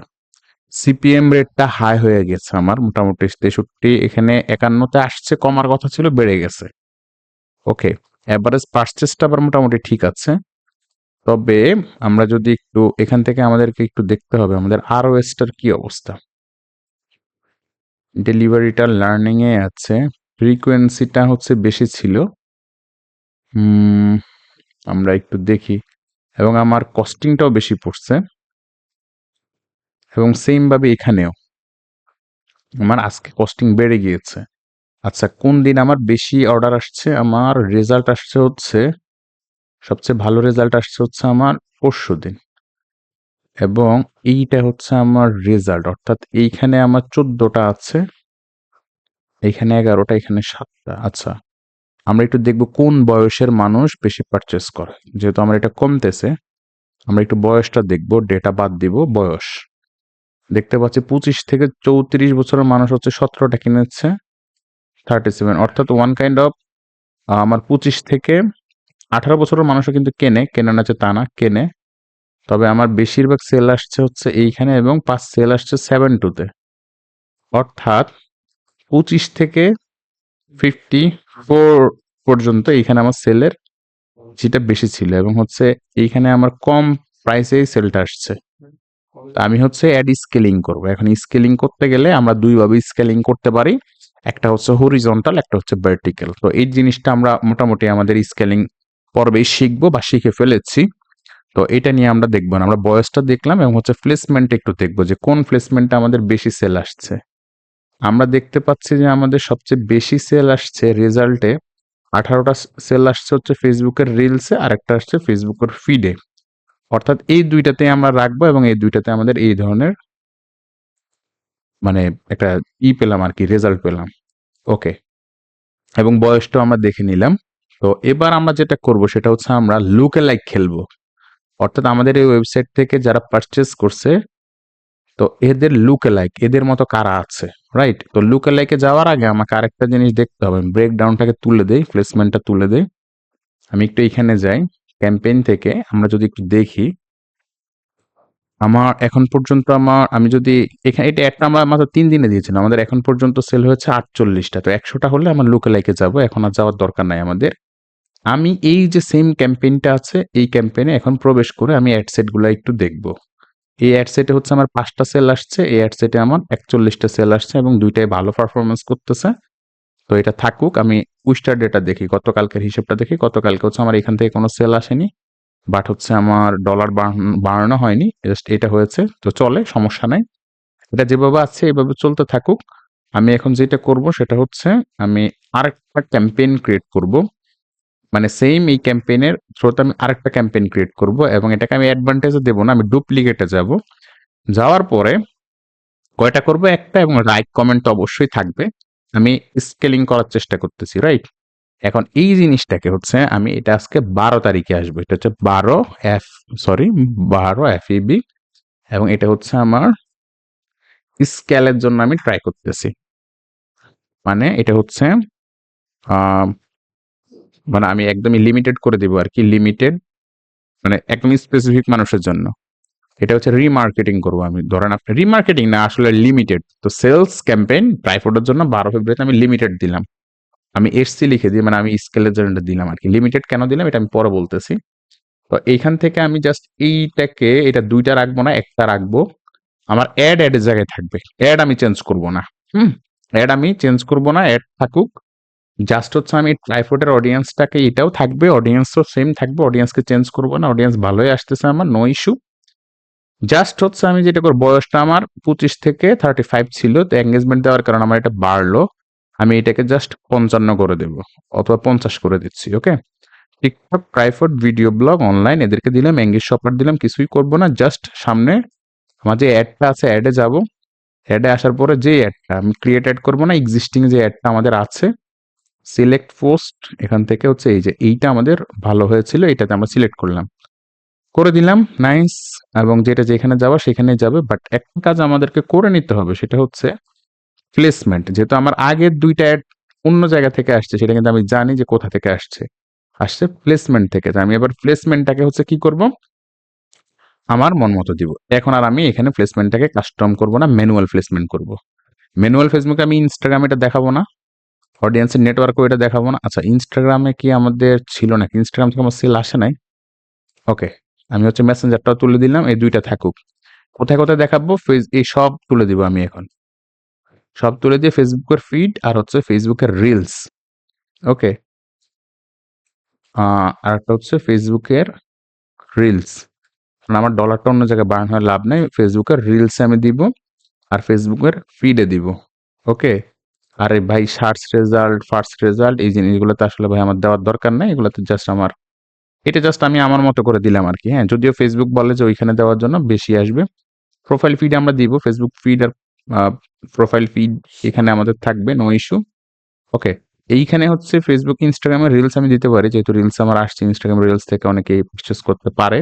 সিপিএম রেটটা হাই হয়ে গেছে আমার, মোটামুটি 63, এখানে 51-তে আসছে, কমার কথা ছিল, বেড়ে গেছে। ওকে, এভারেজ পারচেসটা আবার মোটামুটি ঠিক আছে। তবে আমরা যদি একটু এখান থেকে আমাদেরকে একটু দেখতে হবে আমাদের আরওএসটার কি অবস্থা। ডেলিভারিটা লার্নিং এ আছে, ফ্রিকোয়েন্সিটা হচ্ছে বেশি ছিল। আমরা একটু দেখি, এবং আমার কস্টিংটাও বেশি পড়ছে, এবং সেম ভাবে এখানেও আমার আজকে কস্টিং বেড়ে গিয়েছে। আচ্ছা, কোন দিন আমার বেশি অর্ডার আসছে? আমার রেজাল্ট আসছে হচ্ছে, সবচেয়ে ভালো রেজাল্ট আসছে হচ্ছে আমার পরশুদিন, এবং এইটা হচ্ছে আমার রেজাল্ট, অর্থাৎ এইখানে আমার 14টা আছে, এইখানে 11টা, এখানে 7টা। আচ্ছা, আমরা একটু দেখব কোন বয়সের মানুষ বেশি পারচেস করে। যেহেতু আমার এটা কমতেছে, আমরা একটু বয়সটা দেখব, ডেটা বাদ দিব, বয়স দেখতে পাচ্ছি 25 থেকে 34 বছরের মানুষ হচ্ছে 17টা কিনেছে, 37, অর্থাৎ ওয়ান কাইন্ড অফ আমার 25 থেকে 18 বছরের মানুষও কিন্তু কেনে না যে তা না, কেনে। তবে আমার বেশিরভাগ সেল আসছে হচ্ছে এইখানে, এবং 5 সেল আসছে 7-2-তে, অর্থাৎ 25 থেকে 54 পর্যন্ত এইখানে আমার সেলের যেটা বেশি ছিল, এবং হচ্ছে এইখানে আমার কম প্রাইসেই সেলটা আসছে। তা আমি হচ্ছে অ্যাড স্কেলিং করব। এখন স্কেলিং করতে গেলে আমরা দুইভাবে স্কেলিং করতে পারি, একটা হচ্ছে হরিজন্টাল, একটা হচ্ছে ভার্টিক্যাল। তো এই জিনিসটা আমরা মোটামুটি আমাদের স্কেলিং পর্বেই শিখবো বা শিখে ফেলেছি। তো এটা নিয়ে আমরা দেখবো না, আমরা বয়সটা দেখলাম, এবং হচ্ছে প্লেসমেন্ট একটু দেখবো যে কোন প্লেসমেন্টটা আমাদের বেশি সেল আসছে। আমরা দেখতে পাচ্ছি যে আমাদের সবচেয়ে বেশি সেল আসছে রেজাল্টে, 18টা সেল আসছে হচ্ছে ফেসবুকের রিলসে, আর একটা আসছে ফেসবুকের ফিডে। অর্থাৎ এই দুইটাতে আমরা রাখবো, এবং এই দুইটাতে আমাদের এই ধরনের মানে একটা পেলাম আর কি, রেজাল্ট পেলাম। ওকে, এবং বয়সটাও আমরা দেখে নিলাম। তো এবার আমরা যেটা করব সেটা হচ্ছে আমরা লুকে লাইক খেলবো, অর্থাৎ আমাদের এই ওয়েবসাইট থেকে যারা পারচেস করছে, তো এদের লুকে লাইক, এদের মতো কারা আছে, রাইট? তো লুকে লাইকে যাওয়ার আগে আমাকে আরেকটা জিনিস দেখতে হবে, ব্রেকডাউনটাকে তুলে দেই, প্লেসমেন্টটা তুলে দেই। আমি একটু এখানে যাই, ক্যাম্পেইন থেকে আমরা যদি একটু দেখি, আমার এখন পর্যন্ত আমি যদি এখানে এটা একটা আমরা মাত্র 3 দিনে দিয়েছিলাম, আমাদের এখন পর্যন্ত সেল হয়েছে 48টা। তো 100টা হলে আমার লুকে লাইকে যাবো, এখন আর যাওয়ার দরকার নাই আমাদের। আমি এই যে সেম ক্যাম্পেইনটা আছে, এই ক্যাম্পেইনে এখন প্রবেশ করে আমি অ্যাডসেট গুলো একটু দেখবো। এই অ্যাডসেটে হচ্ছে আমার 5টা সেল আসছে, এই অ্যাডসেটে আমার 41টা সেল আসছে, এবং দুইটাই ভালো পারফরমেন্স করতেছে। তো এটা থাকুক, আমি উইস্টার ডেটা দেখি, গতকালকের হিসেবটা দেখি। গতকালকে হচ্ছে আমার এখান থেকে কোনো সেল আসেনি, বাট হচ্ছে আমার ডলার বাড়ানো হয়নি, জাস্ট এটা হয়েছে। তো চলে, সমস্যা নাই, এটা যেভাবে আছে এভাবে চলতে থাকুক। আমি এখন যেটা করব সেটা হচ্ছে আমি আরেকটা ক্যাম্পেইন ক্রিয়েট করব, মানে সেম এই ক্যাম্পেইনের থ্রুতে আমি আরেকটা ক্যাম্পেইন ক্রিয়েট করব, এবং এটাকে আমি অ্যাডভান্টেজে দেবো না, আমি ডুপ্লিকেটে যাব। যাওয়ার পরে কয়টা করব? একটা, এবং লাইক কমেন্ট তো অবশ্যই থাকবে। আমি স্কেলিং করার চেষ্টা করতেছি, রাইট? এখন এই জিনিসটাকে হচ্ছে আমি এটা আজকে 12 তারিখে আসবে, এটা হচ্ছে 12 FEB, এবং এটা হচ্ছে আমার স্কেলের জন্য আমি ট্রাই করতেছি। মানে এটা হচ্ছে মানে আমি একদমই লিমিটেড করে দিব আর কি, লিমিটেড মানে একদম স্পেসিফিক মানুষের জন্য। এটা হচ্ছে রিমার্কেটিং করবো আমি, ধরেন আপনি রিমার্কেটিং না, আসলে লিমিটেড। তো সেলস ক্যাম্পেইন ট্রাইফোডের জন্য 12 ফেব্রুয়ারিতে আমি লিমিটেড দিলাম, আমি এসসি লিখে দিই, মানে আমি স্কেলের জন্য দিলাম আর কি। লিমিটেড কেন দিলাম এটা আমি পরে বলতেছি। তো এইখান থেকে আমি জাস্ট এইটাকে, এটা 2টা রাখবো না, একটা রাখবো। আমার অ্যাডের জায়গায় থাকবে, অ্যাড আমি চেঞ্জ করব না। অ্যাড আমি চেঞ্জ করব না, অ্যাড থাকুক। জাস্ট হচ্ছে আমি ট্রাইপডের অডিয়েন্সটাকে, এটাও থাকবে, অডিয়েন্সও সেম থাকবে, অডিয়েন্সকে চেঞ্জ করবো না, অডিয়েন্স ভালোই আসতেছে আমার, নো ইস্যু। জাস্ট হচ্ছে আমি যেটা করবো, বয়সটা আমার 25 থেকে 35 ছিল, তো এঙ্গেজমেন্ট দেওয়ার কারণে আমার এটা বাড়লো, আমি এটাকে জাস্ট 55 করে দেবো অথবা 50 করে দিচ্ছি। Okay, TikTok, tripod, video blog, online, এদেরকে দিলাম, এঙ্গেজ শপার দিলাম, কিছুই করবো না, জাস্ট সামনে আমার যে অ্যাডটা আছে অ্যাডে যাব, অ্যাডে আসার পরে যে অ্যাডটা আমি ক্রিয়েট অ্যাড করবো না, এক্সিস্টিং যে অ্যাডটা আমাদের আছে, সিলেক্ট পোস্ট, এখান থেকে হচ্ছে এই যে এইটা আমাদের ভালো হয়েছিল, এটাতে আমরা সিলেক্ট করলাম, করে দিলাম, নাইস। এবং যেটা যেখানে যাওয়া সেখানে যাবে, বাট একটা কাজ আমাদেরকে করে নিতে হবে, সেটা হচ্ছে প্লেসমেন্ট। যেহেতু আমার আগের দুইটা অ্যাড অন্য জায়গা থেকে আসছে, সেটা কিন্তু আমি জানি যে কোথা থেকে আসছে, আসছে প্লেসমেন্ট থেকে। তো আমি এবার প্লেসমেন্টটাকে হচ্ছে কি করব, আমার মন মতো দিব। এখন আর আমি এখানে প্লেসমেন্টটাকে কাস্টম করব না, ম্যানুয়াল প্লেসমেন্ট করব। ম্যানুয়াল ফেসবুকে আমি ইনস্টাগ্রামে এটা দেখাবো না, অডিয়েন্সের নেটওয়ার্কও এটা দেখাবো না। আচ্ছা, ইনস্টাগ্রামে কি আমাদের ছিল নাকি? ইনস্টাগ্রাম থেকে আমার সেল আসে নাই। ওকে, আমি হচ্ছে মেসেঞ্জারটাও তুলে দিলাম, এই দুইটা থাকুক। কোথায় কোথায় দেখাবো, এই সব তুলে দিব আমি এখন, সব তুলে দিয়ে ফেসবুকের ফিড আর হচ্ছে ফেসবুকের রিলস। ওকে, আর একটা হচ্ছে ফেসবুকের রিলস, কারণ আমার ডলারটা অন্য জায়গায় বার্ন হয়ে লাভ নাই, ফেসবুকের রিলসে আমি দিব আর ফেসবুকের ফিডে দিব। ওকে, আরে ভাই সার্চ রেজাল্ট, ফার্স্ট রেজাল্ট, এই জিনিসগুলোতে আসলে ভাই আমার দেওয়ার দরকার নাই, এগুলোতে জাস্ট আমার, এটা জাস্ট আমি আমার মতো করে দিলাম আর কি। হ্যাঁ, যদিও ফেসবুক বলে যে ওইখানে দেওয়ার জন্য বেশি আসবে। প্রোফাইল ফিড আমরা দিব, ফেসবুক ফিড আর প্রোফাইল ফিড এখানে আমাদের থাকবে, নো ইস্যু। ওকে, এইখানে হচ্ছে ফেসবুক, ইনস্টাগ্রামের রিলস আমি দিতে পারি, যেহেতু রিলস আমার আসছে, ইনস্টাগ্রাম রিলস থেকে অনেকে পারচেস করতে পারে।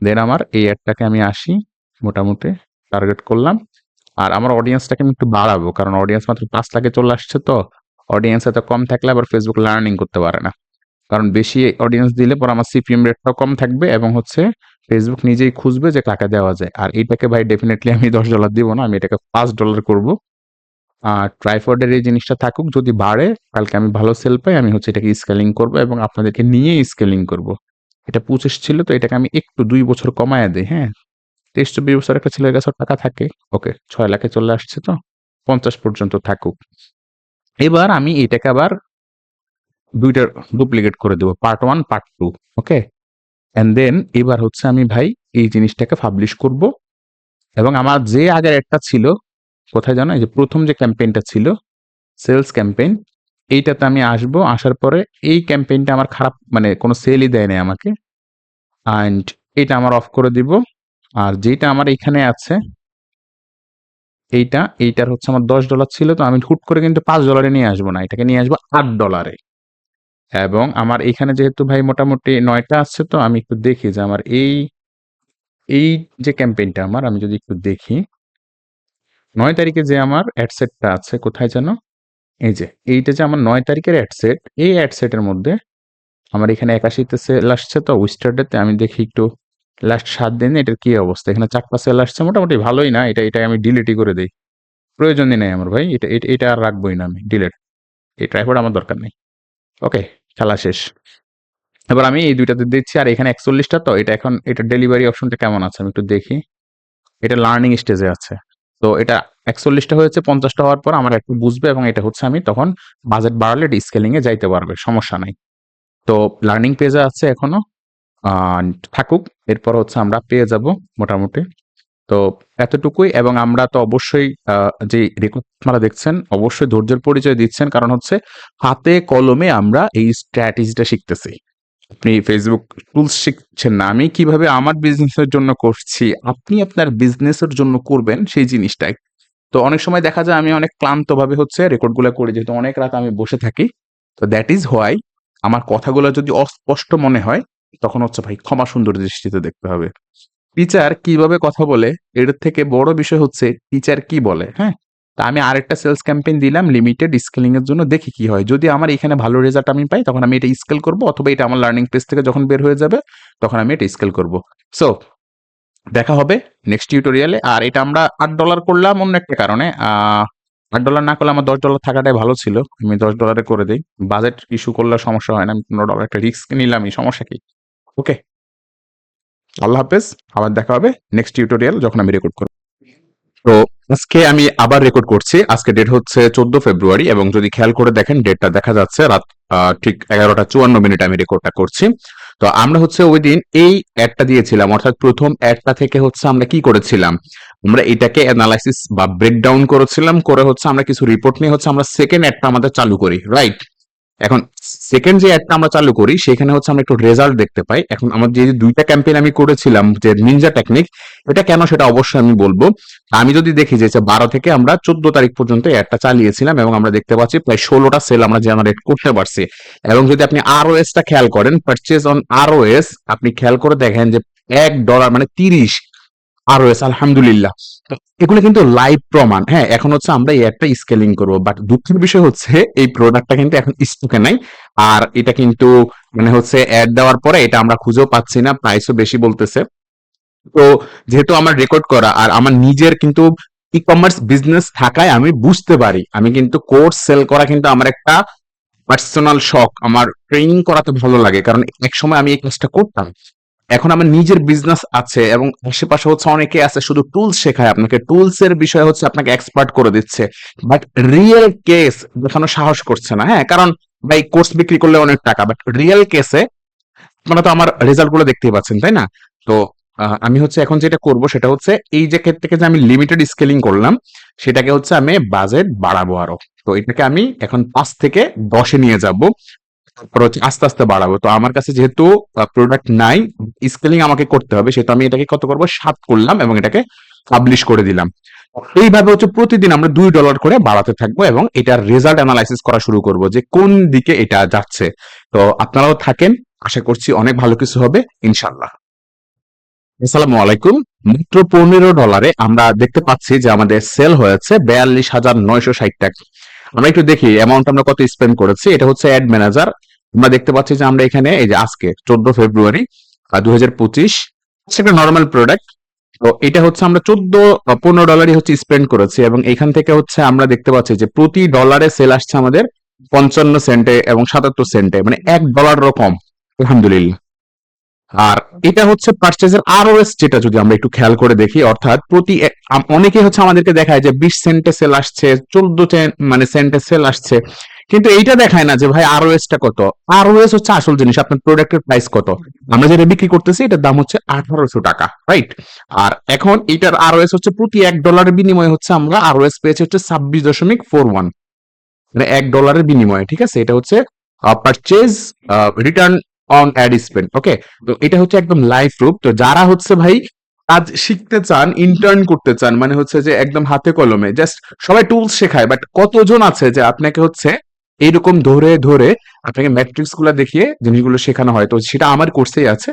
দেন আমার এই অ্যাডটাকে আমি আসি, মোটামুটি টার্গেট করলাম। আর আমার অডিয়েন্সটাকে আমি একটু বাড়াবো, কারণ অডিয়েন্স মাত্র 5 লাখে চলে আসছে, তো অডিয়েন্স এত কম থাকলে আবার ফেসবুক লার্নিং করতে পারে না। কারণ বেশি অডিয়েন্স দিলে পর আমার সিপিএম রেটটাও কম থাকবে, এবং হচ্ছে ফেসবুক নিজেই খুঁজবে যে কাকে দেওয়া যায়। আর এইটাকে ভাই ডেফিনেটলি আমি $10 দিব না, আমি এটাকে $5 করব। আর ট্রাইপডের এই জিনিসটা থাকুক, যদি বাড়ে কালকে আমি ভালো সেল পাই, আমি হচ্ছে এটাকে স্কেলিং করব এবং আপনাদেরকে নিয়ে স্কেলিং করব। এটা 25 ছিল, তো এটাকে আমি একটু 2 বছর কমায় দিই। হ্যাঁ, 23-24 বছর একটা ছেলের কাছে টাকা থাকে। ওকে, 6 লাখে চলে আসছে, তো 50 পর্যন্ত থাকুক। এবার আমি এটাকে আবার দুইটা ডুপ্লিকেট করে দেবো, part 1 part 2। Okay, and then এবার হচ্ছে আমি ভাই এই জিনিসটাকে পাবলিশ করব, এবং আমার যে আগের একটা ছিল, কোথায় জানো, এই যে প্রথম যে ক্যাম্পেইনটা ছিল সেলস ক্যাম্পেইন, এইটাতে আমি আসবো, আসার পরে এই ক্যাম্পেইনটা আমার খারাপ, মানে কোনো সেলই দেয় নাই আমাকে, অ্যান্ড এটা আমার অফ করে দিব। আর যেটা আমার এখানে আছে এইটার হচ্ছে আমার $10 ছিল, তো আমি হুট করে কিন্তু $5 নিয়ে আসবো না, এটাকে নিয়ে আসবো $8। এবং আমার এখানে যেহেতু ভাই মোটামুটি 9টা আছে, তো আমি একটু দেখি যে আমার এই এই যে ক্যাম্পেইনটা আমার, আমি যদি একটু দেখি 9 তারিখে যে আমার অ্যাডসেটটা আছে, কোথায় যেন, এই যে এইটা যে আমার 9 তারিখের অ্যাডসেট, এই অ্যাডসেটের মধ্যে আমার এখানে 81তে সেল আসছে, তো উইস্টারডেতে আমি দেখি একটু লাস্ট 7 দিনে এটার কি অবস্থা। এখানে 4টা সেল আসছে, মোটামুটি ভালোই না, এটা আমি ডিলিটই করে দিই, প্রয়োজনই নেই আমার ভাই, এটা আর রাখবোই না আমি, ডিলিট। এই ট্রাইপড আমার দরকার নেই। ওকে, খেলা শেষ। এবার আমি এই দুইটাতে দিচ্ছি, আর এখানে 41টা, তো এটা এখন এটা ডেলিভারি অপশনটা কেমন আছে আমি একটু দেখি। এটা লার্নিং স্টেজে আছে, তো এটা 41টা হয়েছে, 50টা হওয়ার পর আমার একটু বুঝবে, এবং এটা হচ্ছে আমি তখন বাজেট বাড়ালে স্কেলিং এ যাইতে পারবে, সমস্যা নাই। তো লার্নিং পেজে আছে এখনো, থাকুক, এরপর হচ্ছে আমরা পেয়ে যাব মোটামুটি। তো এতটুকুই, এবং আমরা তো অবশ্যই যে রেকর্ড আপনারা দেখছেন অবশ্যই ধৈর্যের পরিচয় দিচ্ছেন, কারণ হচ্ছে হাতে কলমে আমরা এই স্ট্র্যাটেজিটা শিখতেছি। আপনি ফেসবুক টুলস শিখছেন না, আমি কিভাবে আমার বিজনেসের জন্য করছি, আপনি আপনার বিজনেসের জন্য করবেন সেই জিনিসটাই। তো অনেক সময় দেখা যায় আমি অনেক ক্লান্তভাবে হচ্ছে রেকর্ডগুলো করি, যেহেতু অনেক রাত আমি বসে থাকি। তো দ্যাট ইজ হোয়াই আমার কথাগুলো যদি অস্পষ্ট মনে হয়, তখন হচ্ছে ভাই ক্ষমা সুন্দর দৃষ্টিতে দেখতে হবে। টিচার কিভাবে কথা বলে, এর থেকে বড় বিষয় হচ্ছে টিচার কি বলে। হ্যাঁ, তা আমি আরেকটা সেলস ক্যাম্পেইন দিলাম লিমিটেড স্কেলিং এর জন্য, দেখি কি হয়। যদি আমার এখানে ভালো রেজাল্ট আমি পাই, তখন আমি এটা স্কেল করব, অথবা এটা আমার লার্নিং পেজ থেকে যখন বের হয়ে যাবে, তখন আমি এটা স্কেল করব। সো দেখা হবে নেক্সট টিউটোরিয়ালে। আর এটা আমরা $8 করলাম অন্য একটা কারণে, $8 না করলে আমার $10 থাকাটাই ভালো ছিল, আমি $10 করে দিই। বাজেট ইস্যু করলে সমস্যা হয় না, আমি $15 একটা রিস্ক নিলামই, সমস্যা কি। ওকে, আল্লাহ হাফেজ, আবার দেখা হবে নেক্সট টিউটোরিয়াল যখন আমি রেকর্ড করব। তো আজকে আমি আবার রেকর্ড করছি। আজকে ডেট হচ্ছে 14 ফেব্রুয়ারি, এবং যদি খেয়াল করে দেখেন ডেটটা দেখা যাচ্ছে রাত ঠিক 11টা 54 আমি রেকর্ডটা করছি। তো আমরা হচ্ছে ওই দিন এই অ্যাডটা দিয়েছিলাম, অর্থাৎ প্রথম অ্যাডটা থেকে হচ্ছে আমরা কি করেছিলাম, আমরা এটাকে অ্যানালাইসিস বা ব্রেকডাউন করেছিলাম, করে হচ্ছে আমরা কিছু রিপোর্ট নিয়ে হচ্ছে আমরা সেকেন্ড অ্যাডটা আমাদের চালু করি, রাইট? এখন সেকেন্ড যে অ্যাডটা আমরা চালু করি সেখানে হচ্ছে আমরা একটু রেজাল্ট দেখতে পাই। এখন আমার যে দুইটা ক্যাম্পেইন আমি করেছিলাম, যে নিনজা টেকনিক, এটা কেন সেটা অবশ্যই আমি বলবো। আমি যদি দেখি যে 12 থেকে আমরা 14 তারিখ পর্যন্ত এই অ্যাডটা চালিয়েছিলাম, এবং আমরা দেখতে পাচ্ছি প্রায় 16টা সেল আমরা জেনারেট করতে পারছি। এবং যদি আপনি আরওএস টা খেয়াল করেন, পারচেজ অন আরওএস, আপনি খেয়াল করে দেখেন যে $1 মানে 30 আরওএস, আলহামদুলিল্লাহ। তো এগুলো কিন্তু লাইভ প্রমাণ। হ্যাঁ, এখন হচ্ছে আমরা এই অ্যাডটা স্কেলিং করব, বাট দুঃখের বিষয় হচ্ছে এই প্রোডাক্টটা কিন্তু এখন স্টকে নাই। আর এটা কিন্তু মানে হচ্ছে অ্যাড দেওয়ার পরে এটা আমরা খুঁজেও পাচ্ছি না, প্রাইসও বেশি বলতেছে। তো যেহেতু আমার রেকর্ড করা আর আমার নিজের কিন্তু ই কমার্স বিজনেস থাকায় আমি বুঝতে পারি, আমি কিন্তু কোর্স সেল করা কিন্তু আমার একটা পার্সোনাল শখ। আমার ট্রেনিং করাতে ভালো লাগে, কারণ এক সময় আমি এই কাজটা করতাম। এখন আমার নিজের বিজনেস আছে, এবং আশেপাশে হচ্ছে অনেকে আছে শুধু টুলস শেখায় আপনাকে, টুলস এর বিষয়ে হচ্ছে আপনাকে এক্সপার্ট করে দিচ্ছে, বাট রিয়েল কেস দেখানো সাহস করছে না। হ্যাঁ, কারণ ভাই কোর্স বিক্রি করলে অনেক টাকা, বাট রিয়েল কেসে আপনারা তো আমার রেজাল্ট গুলো দেখতেই পাচ্ছেন, তাই না? তো আমি হচ্ছে এখন যেটা করব সেটা হচ্ছে এই যে ক্ষেত্রে থেকে যে আমি লিমিটেড স্কেলিং করলাম, সেটাকে হচ্ছে আমি বাজেট বাড়াবো আরো। তো এটাকে আমি এখন 5 থেকে 10-এ নিয়ে যাব, তারপর হচ্ছে আস্তে আস্তে বাড়াবো। তো আমার কাছে যেহেতু প্রোডাক্ট নাই, স্কেলিং আমাকে করতে হবে, সেহেতু আমি এটাকে কত করবো, 7 করলাম এবং এটাকে পাবলিশ করে দিলাম। এইভাবে হচ্ছে প্রতিদিন আমরা $2 করে বাড়াতে থাকবো, এবং এটার রেজাল্ট অ্যানালাইসিস করা শুরু করব যে কোন দিকে এটা যাচ্ছে। তো আপনারাও থাকেন, আশা করছি অনেক ভালো কিছু হবে ইনশাল্লাহ। আসসালামু আলাইকুম। মাত্র $15 আমরা দেখতে পাচ্ছি যে আমাদের সেল হয়েছে 42,960 টাকা। আমরা একটু দেখি অ্যামাউন্ট আমরা কত স্পেন্ড করেছি। এটা হচ্ছে অ্যাড ম্যানেজার। আমরা দেখতে পাচ্ছি যে আমরা এখানে এই যে আজকে 14 ফেব্রুয়ারি 2025 একটা নর্মাল প্রোডাক্ট। তো এটা হচ্ছে আমরা 15 ডলারই হচ্ছে স্পেন্ড করেছি, এবং এখান থেকে হচ্ছে আমরা দেখতে পাচ্ছি যে প্রতি ডলারে সেল আসছে আমাদের 55 সেন্টে এবং 77 সেন্টে, মানে $1 কম, আলহামদুলিল্লাহ। আর এটা হচ্ছে পারচেজের আরওএস, যেটা যদি আমরা একটু খেয়াল করে দেখি, অর্থাৎ অনেকে হচ্ছে আমাদেরকে দেখায় যে 20 সেন্টে সেল আসছে, 14 মানে সেন্টে সেল আসছে, কিন্তু এইটা দেখায় না যে ভাই আরওএস টা কত। আরওএস হচ্ছে আসল জিনিস, আপনার প্রোডাক্টের প্রাইস কত। আমরা যেটা বিক্রি করতেছি এটার দাম হচ্ছে 1800 টাকা, রাইট? আর এখন এটার আরওএস হচ্ছে প্রতি $1 বিনিময়ে হচ্ছে আমরা আরওএস পেয়েছি হচ্ছে 26.41, মানে $1 বিনিময়ে, ঠিক আছে? এটা হচ্ছে purchase return on ad spend, okay? তো এটা হচ্ছে একদম লাইভ প্রুফ। তো যারা হচ্ছে ভাই কাজ শিখতে চান, ইন্টার্ন করতে চান, মানে হচ্ছে যে একদম হাতে কলমে, জাস্ট সবাই টুলস শেখায়, বাট কতজন আছে যে আপনাকে হচ্ছে এইরকম ধরে ধরে আপনাকে ম্যাট্রিক্স গুলা দেখিয়ে জিনিসগুলো শেখানো হয়? তো সেটা আমার কোর্সেই আছে,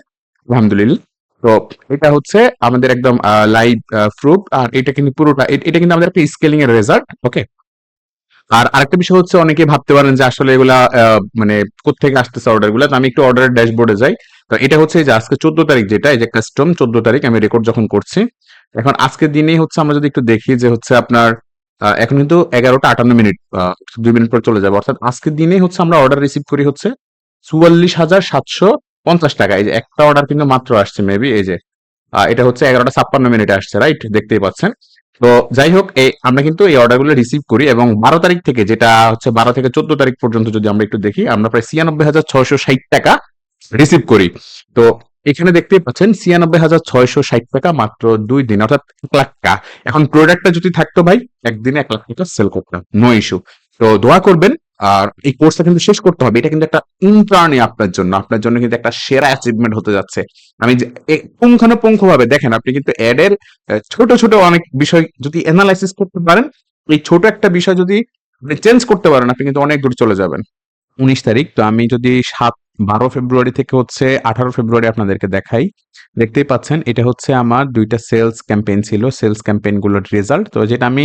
আলহামদুলিল্লাহ। তো এটা হচ্ছে আমাদের একদম লাইভ প্রুফ। আর এটা কিন্তু পুরোটা এটা কিন্তু আমাদের একটা স্কেলিং এর রেজাল্ট, ওকে? আর আরেকটা বিষয় হচ্ছে, অনেকে ভাবতে পারেন যে আসলে এগুলা মানে কোত্থেকে আসতেছে অর্ডার গুলা। তো আমি একটু অর্ডারের ড্যাশবোর্ডে যাই। তো এটা হচ্ছে যে আজকে 14 তারিখ, যেটা এই যে কাস্টম 14 তারিখ আমি রেকর্ড যখন করছি, এখন আজকের দিনেই হচ্ছে আমরা যদি একটু দেখি যে হচ্ছে আপনার এখন কিন্তু 11টা 58 2 মিনিট পর চলে যাবে, অর্থাৎ আজকের দিনেই হচ্ছে আমরা অর্ডার রিসিভ করি হচ্ছে 44,750 টাকা। এই যে একটা অর্ডার কিন্তু মাত্র আসছে, মেবি এই যে এটা হচ্ছে 11টা 56 আসছে, রাইট? দেখতেই পাচ্ছেন। তো যাই হোক, আমরা কিন্তু এই অর্ডারগুলো রিসিভ করি, এবং 12 তারিখ থেকে, যেটা হচ্ছে 12 থেকে 14 তারিখ পর্যন্ত যদি আমরা একটু দেখি, আমরা প্রায় 96,660 টাকা রিসিভ করি। তো এখানে দেখতেই পাচ্ছেন 96,660 টাকা মাত্র 2 দিন, অর্থাৎ 1 লাখ টাকা। এখন প্রোডাক্টটা যদি থাকতো ভাই, একদিনে 1 লাখ টাকা সেল করতাম, নো ইস্যু। তো দোয়া করবেন। আর এই কোর্সটা কিন্তু শেষ করতে হবে, এটা কিন্তু একটা ইন্টার্নি আপনার জন্য কিন্তু একটা সেরা অ্যাচিভমেন্ট হতে যাচ্ছে। আমি যে পুঙ্খানুপুঙ্খ ভাবে দেখেন, আপনি কিন্তু অ্যাডের ছোট ছোট অনেক বিষয় যদি অ্যানালাইসিস করতে পারেন, এই ছোট একটা বিষয় যদি আপনি চেঞ্জ করতে পারেন, আপনি কিন্তু অনেক দূর চলে যাবেন। 19 তারিখ, তো আমি যদি 12 ফেব্রুয়ারি থেকে হচ্ছে 18 ফেব্রুয়ারি আপনাদেরকে দেখাই, দেখতেই পাচ্ছেন এটা হচ্ছে আমার দুইটা সেলস ক্যাম্পেইন ছিল, সেলস ক্যাম্পেইন গুলোর রেজাল্ট। তো যেটা আমি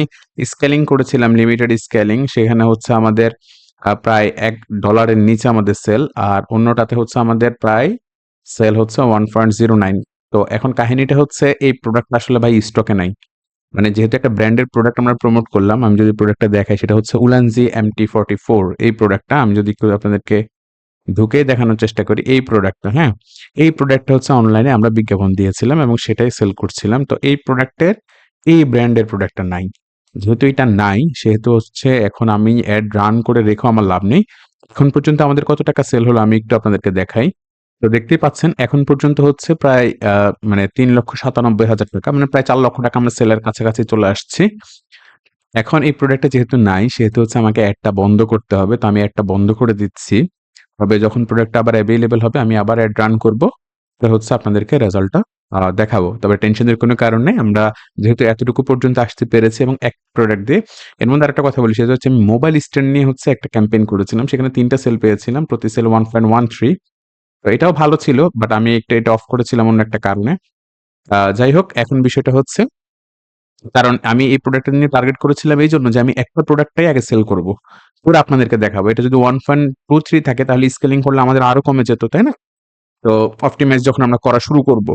স্কেলিং করেছিলাম, লিমিটেড স্কেলিং, সেখানে হচ্ছে আমাদের প্রায় $1 নিচে আমাদের সেল, আর অন্যটাতে হচ্ছে আমাদের প্রায় সেল হচ্ছে 1.09। তো এখন কাহিনীটা হচ্ছে এই প্রোডাক্টটা আসলে ভাই স্টকে নাই। মানে যেহেতু একটা ব্র্যান্ডের প্রোডাক্ট আমরা প্রমোট করলাম, আমি যদি প্রোডাক্টটা দেখাই, সেটা হচ্ছে উলানজি MT44। এই প্রোডাক্টটা আমি যদি একটু আপনাদেরকে ঢুকেই দেখানোর চেষ্টা করি, এই প্রোডাক্টটা, হ্যাঁ, এই প্রোডাক্টটা হচ্ছে অনলাইনে আমরা বিজ্ঞাপন দিয়েছিলাম এবং সেটাই সেল করছিলাম। তো এই প্রোডাক্টের, এই ব্র্যান্ডের প্রোডাক্টটা নাই। যেহেতু এটা নাই সেহেতু হচ্ছে এখন আমি অ্যাড রান করে রেখেও আমার লাভ নেই। এখন পর্যন্ত আমাদের কত টাকা সেল হলো আমি একটু আপনাদেরকে দেখাই। তো দেখতেই পাচ্ছেন এখন পর্যন্ত হচ্ছে প্রায় মানে ৩,৯৭,০০০ টাকা, মানে প্রায় ৪,০০,০০০ টাকা আমরা সেলের কাছাকাছি চলে আসছি। এখন এই প্রোডাক্টটা যেহেতু নাই সেহেতু হচ্ছে আমাকে অ্যাডটা বন্ধ করতে হবে। তো আমি অ্যাডটা বন্ধ করে দিচ্ছি। তবে যখন প্রোডাক্টটা আবার অ্যাভেইলেবল হবে আমি আবার অ্যাড রান করব। তো হচ্ছে আপনাদেরকে রেজাল্টটা দেখাবো। তবে টেনশনের কোনো কারণ নেই। আমরা যেহেতু এতটুকু পর্যন্ত আসতে পেরেছি এবং এক প্রোডাক্ট দিয়ে, এর মধ্যে আরেকটা কথা বলি সেটা হচ্ছে আমি মোবাইল স্ট্যান্ড নিয়ে হচ্ছে একটা ক্যাম্পেইন করেছিলাম। সেখানে ৩ টা সেল পেয়েছিলাম। প্রতি সেল 1.13। তো এটাও ভালো ছিল। বাট আমি এটা অফ করেছিলাম অন্য একটা কারণে। যাই হোক এখন বিষয়টা হচ্ছে, কারণ আমি এই প্রোডাক্টটা নিয়ে টার্গেট করেছিলাম এইজন্য যে আমি একটা প্রোডাক্টটাই আগে সেল করব। করে আপনাদেরকে দেখাবো। এটা যদি 1.23 থাকে তাহলে স্কেলিং করলে আমাদের আরো কমে যেত, তাই না? তো অপটিমাইজ যখন আমরা করা শুরু করব,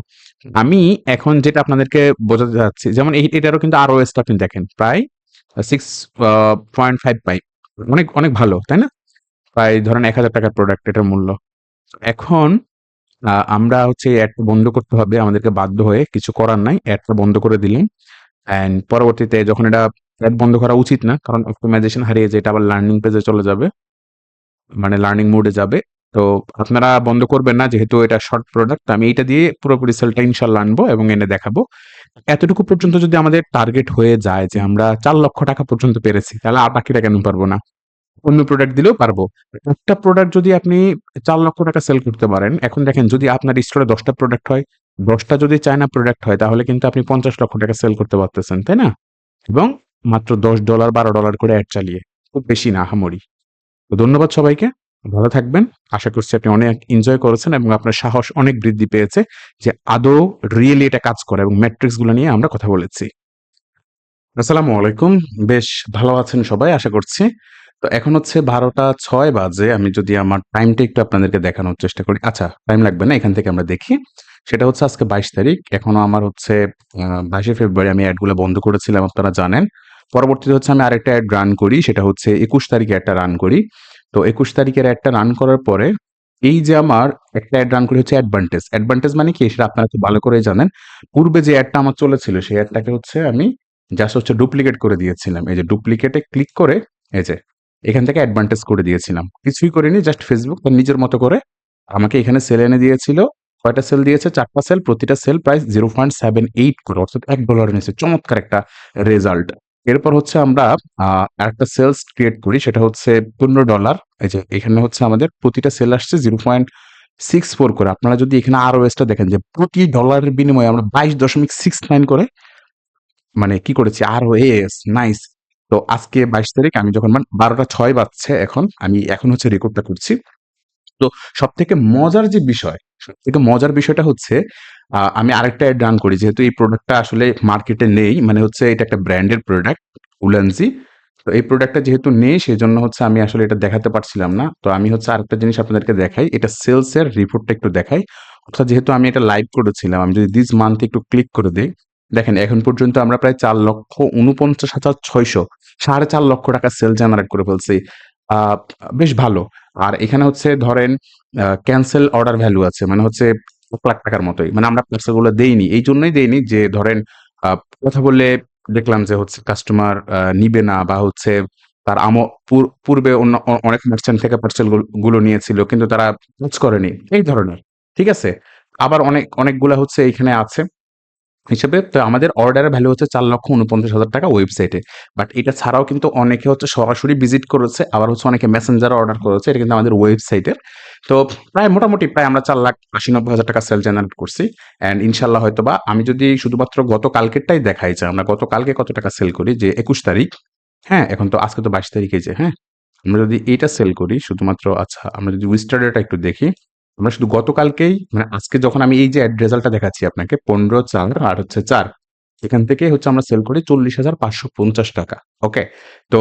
আমি এখন যেটা আপনাদেরকে বোঝাতে চাচ্ছি, যেমন এটারও কিন্তু ROS টা আপনি দেখেন প্রায় 6.55 অনেক, অনেক ভালো, তাই না? প্রায় ধরেন ৳১,০০০ টাকার প্রোডাক্ট এটার মূল্য। এখন আমরা হচ্ছে এই অ্যাডটা বন্ধ করতে হবে আমাদেরকে বাধ্য হয়ে, কিছু করার নাই। অ্যাডটা বন্ধ করে দিলাম। অ্যান্ড পরবর্তীতে যখন এটা অ্যাড বন্ধ করা উচিত না, কারণ অপটিমাইজেশন হারিয়ে যায়, এটা আবার লার্নিং পেজে চলে যাবে। মানে লার্নিং মোডে যাবে। তো আপনারা বন্ধ করবেন না যেহেতু এটা শর্ট প্রোডাক্ট। আমি এইটা দিয়ে পুরোপুরি সেলটা ইনশাআল্লাহ আনবো এবং এনে দেখাবো। এতটুকু পর্যন্ত যদি আমাদের টার্গেট হয়ে যায় যে আমরা ৳৪,০০,০০০ টাকা পর্যন্ত পেরেছি, তাহলে আর বাকিটা কেন পারবো না? অন্য প্রোডাক্ট দিলেও পারবো। একটা প্রোডাক্ট যদি আপনি ৳৪,০০,০০০ টাকা সেল করতে পারেন, এখন দেখেন যদি আপনার স্টোরে ১০ টা প্রোডাক্ট হয়, ১০ টা যদি চায়না প্রোডাক্ট হয় তাহলে কিন্তু আপনি ৳৫০,০০,০০০ টাকা সেল করতে পারতেছেন, তাই না? এবং মাত্র $১০ $১২ করে অ্যাড চালিয়ে। খুব বেশি না, আহামরি। তো ধন্যবাদ সবাইকে। ভালো থাকবেন। আশা করছি আপনি অনেক এনজয় করেছেন এবং আপনার সাহস অনেক বৃদ্ধি পেয়েছে যে আদৌ রিয়েলি এটা কাজ করে, এবং মেট্রিক্স গুলো নিয়ে আমরা কথা বলেছি। আসসালামু আলাইকুম। বেশ ভালো আছেন সবাই আশা করছি। তো এখন হচ্ছে ১২টা ৬ বাজে। আমি যদি আমার টাইমটা একটু আপনাদেরকে দেখানোর চেষ্টা করি। আচ্ছা, টাইম লাগবে না। এখান থেকে আমরা দেখি। সেটা হচ্ছে আজকে ২২ তারিখ। এখনো আমার হচ্ছে ২২শে ফেব্রুয়ারি আমি এড গুলা বন্ধ করেছিলাম আপনারা জানেন। পরবর্তীতে হচ্ছে আমি আরেকটা এড রান করি। সেটা হচ্ছে ২১ তারিখে একটা রান করি। তো ২১ তারিখের এডটা রান করার পরে এই যে আমার একটা এড রান করি হচ্ছে অ্যাডভান্টেজ। অ্যাডভান্টেজ মানে কি সেটা আপনারা খুব ভালো করেই জানেন। পূর্বে যে এডটা আমার চলেছিল সেই এডটাকে হচ্ছে আমি জাস্ট হচ্ছে ডুপ্লিকেট করে দিয়েছিলাম। এই যে ডুপ্লিকেটে ক্লিক করে এই যে এখান থেকে অ্যাডভান্টেজ করে দিয়েছিলাম। কিছুই করিনি, জাস্ট ফেসবুক তার নিজের মতো করে আমাকে এখানে সেল এনে দিয়েছিল। কয়টা সেল দিয়েছে? ৪ টা সেল। প্রতিটা সেল প্রাইস 0.78 করে, অর্থাৎ $১ এর নিচে। চমৎকার একটা রেজাল্ট। এরপর হচ্ছে আমরা আরেকটা সেলস ক্রিয়েট করি সেটা হচ্ছে $১৫। এই যে এখানে হচ্ছে আমাদের প্রতিটা সেল আসছে 0.64 করে। আপনারা যদি এখানে ROS টা দেখেন যে প্রতি ডলারের বিনিময়ে আমরা 22.69 করে মানে কি করেছি, ROAS নাইস। তো আজকে ২২ তারিখ আমি যখন ১২টা ৬ বাজছে এখন, আমি এখন হচ্ছে রেকর্ডটা করছি। তো সবথেকে মজার যে বিষয়, সবথেকে মজার বিষয়টা হচ্ছে আমি আরেকটা এড রান করি। যেহেতু এই প্রোডাক্টটা আসলে মার্কেটে নেই, মানে হচ্ছে এটা একটা ব্র্যান্ডের প্রোডাক্ট উলানজি। তো এই প্রোডাক্টটা যেহেতু নেই সেজন্য হচ্ছে আমি আসলে এটা দেখাতে পারছিলাম না। তো আমি হচ্ছে আরেকটা জিনিস আপনাদেরকে দেখাই। এটা সেলস এর রিপোর্টটা একটু দেখাই। অর্থাৎ যেহেতু আমি এটা লাইভ করেছিলাম, আমি যদি দিস মান্থ একটু ক্লিক করে দেই, দেখেন এখন পর্যন্ত আমরা প্রায় ৪,৪৯,৬০০ ৳৪.৫ লক্ষ সেল জেনারেট করে ফেলছি। আ বেশ ভালো। আর এখানে হচ্ছে ধরেন ক্যানসেল অর্ডার ভ্যালু আছে। মানে হচ্ছে ৳১,০০,০০০ টাকার মতোই। মানে আমরা পার্সেল গুলো দেইনি। এইজন্যই দেইনি যে ধরেন আ কথা বললে দেখলাম যে হচ্ছে কাস্টমার নিবে না, বা হচ্ছে তার পূর্বে অন্য অনেক মার্চেন্ট থেকে পার্সেল গুলো নিয়েছিল কিন্তু তারা কাজ করেনি। এই ধরনের। ঠিক আছে? আবার অনেকগুলা হচ্ছে এইখানে আছে হিসেবে। তো আমাদের অর্ডারের ভ্যালু হচ্ছে ৳৪,৪৯,০০০ টাকা ওয়েবসাইটে। বাট এটা ছাড়াও কিন্তু অনেকে হচ্ছে সরাসরি ভিজিট করেছে। আবার হচ্ছে অনেকে মেসেঞ্জারে অর্ডার করেছে। এটা কিন্তু আমাদের ওয়েবসাইটের। তো প্রায় মোটামুটি প্রায় আমরা ৳৪,৮০,৯০০০ টাকা সেল জেনারেট করছি। অ্যান্ড ইনশাআল্লাহ হয়তোবা আমি যদি শুধুমাত্র গতকালকেরটাই দেখাই যে আমরা গতকালকে কত টাকা সেল করি, যে ২১ তারিখ, হ্যাঁ? এখন তো আজকে তো ২২ তারিখ, এই যে, হ্যাঁ? আমরা যদি এইটা সেল করি শুধুমাত্র, আচ্ছা আমরা যদি উইস্টারডেটা একটু দেখি। আমরা শুধু গতকালকেই, মানে আজকে যখন আমি এই যে এড রেজাল্টটা দেখাচ্ছি আপনাকে ১৫/৪ আর হচ্ছে ৪, এখান থেকে হচ্ছে আমরা সেল করি ৳৪০,৫৫০ টাকা। ওকে? তো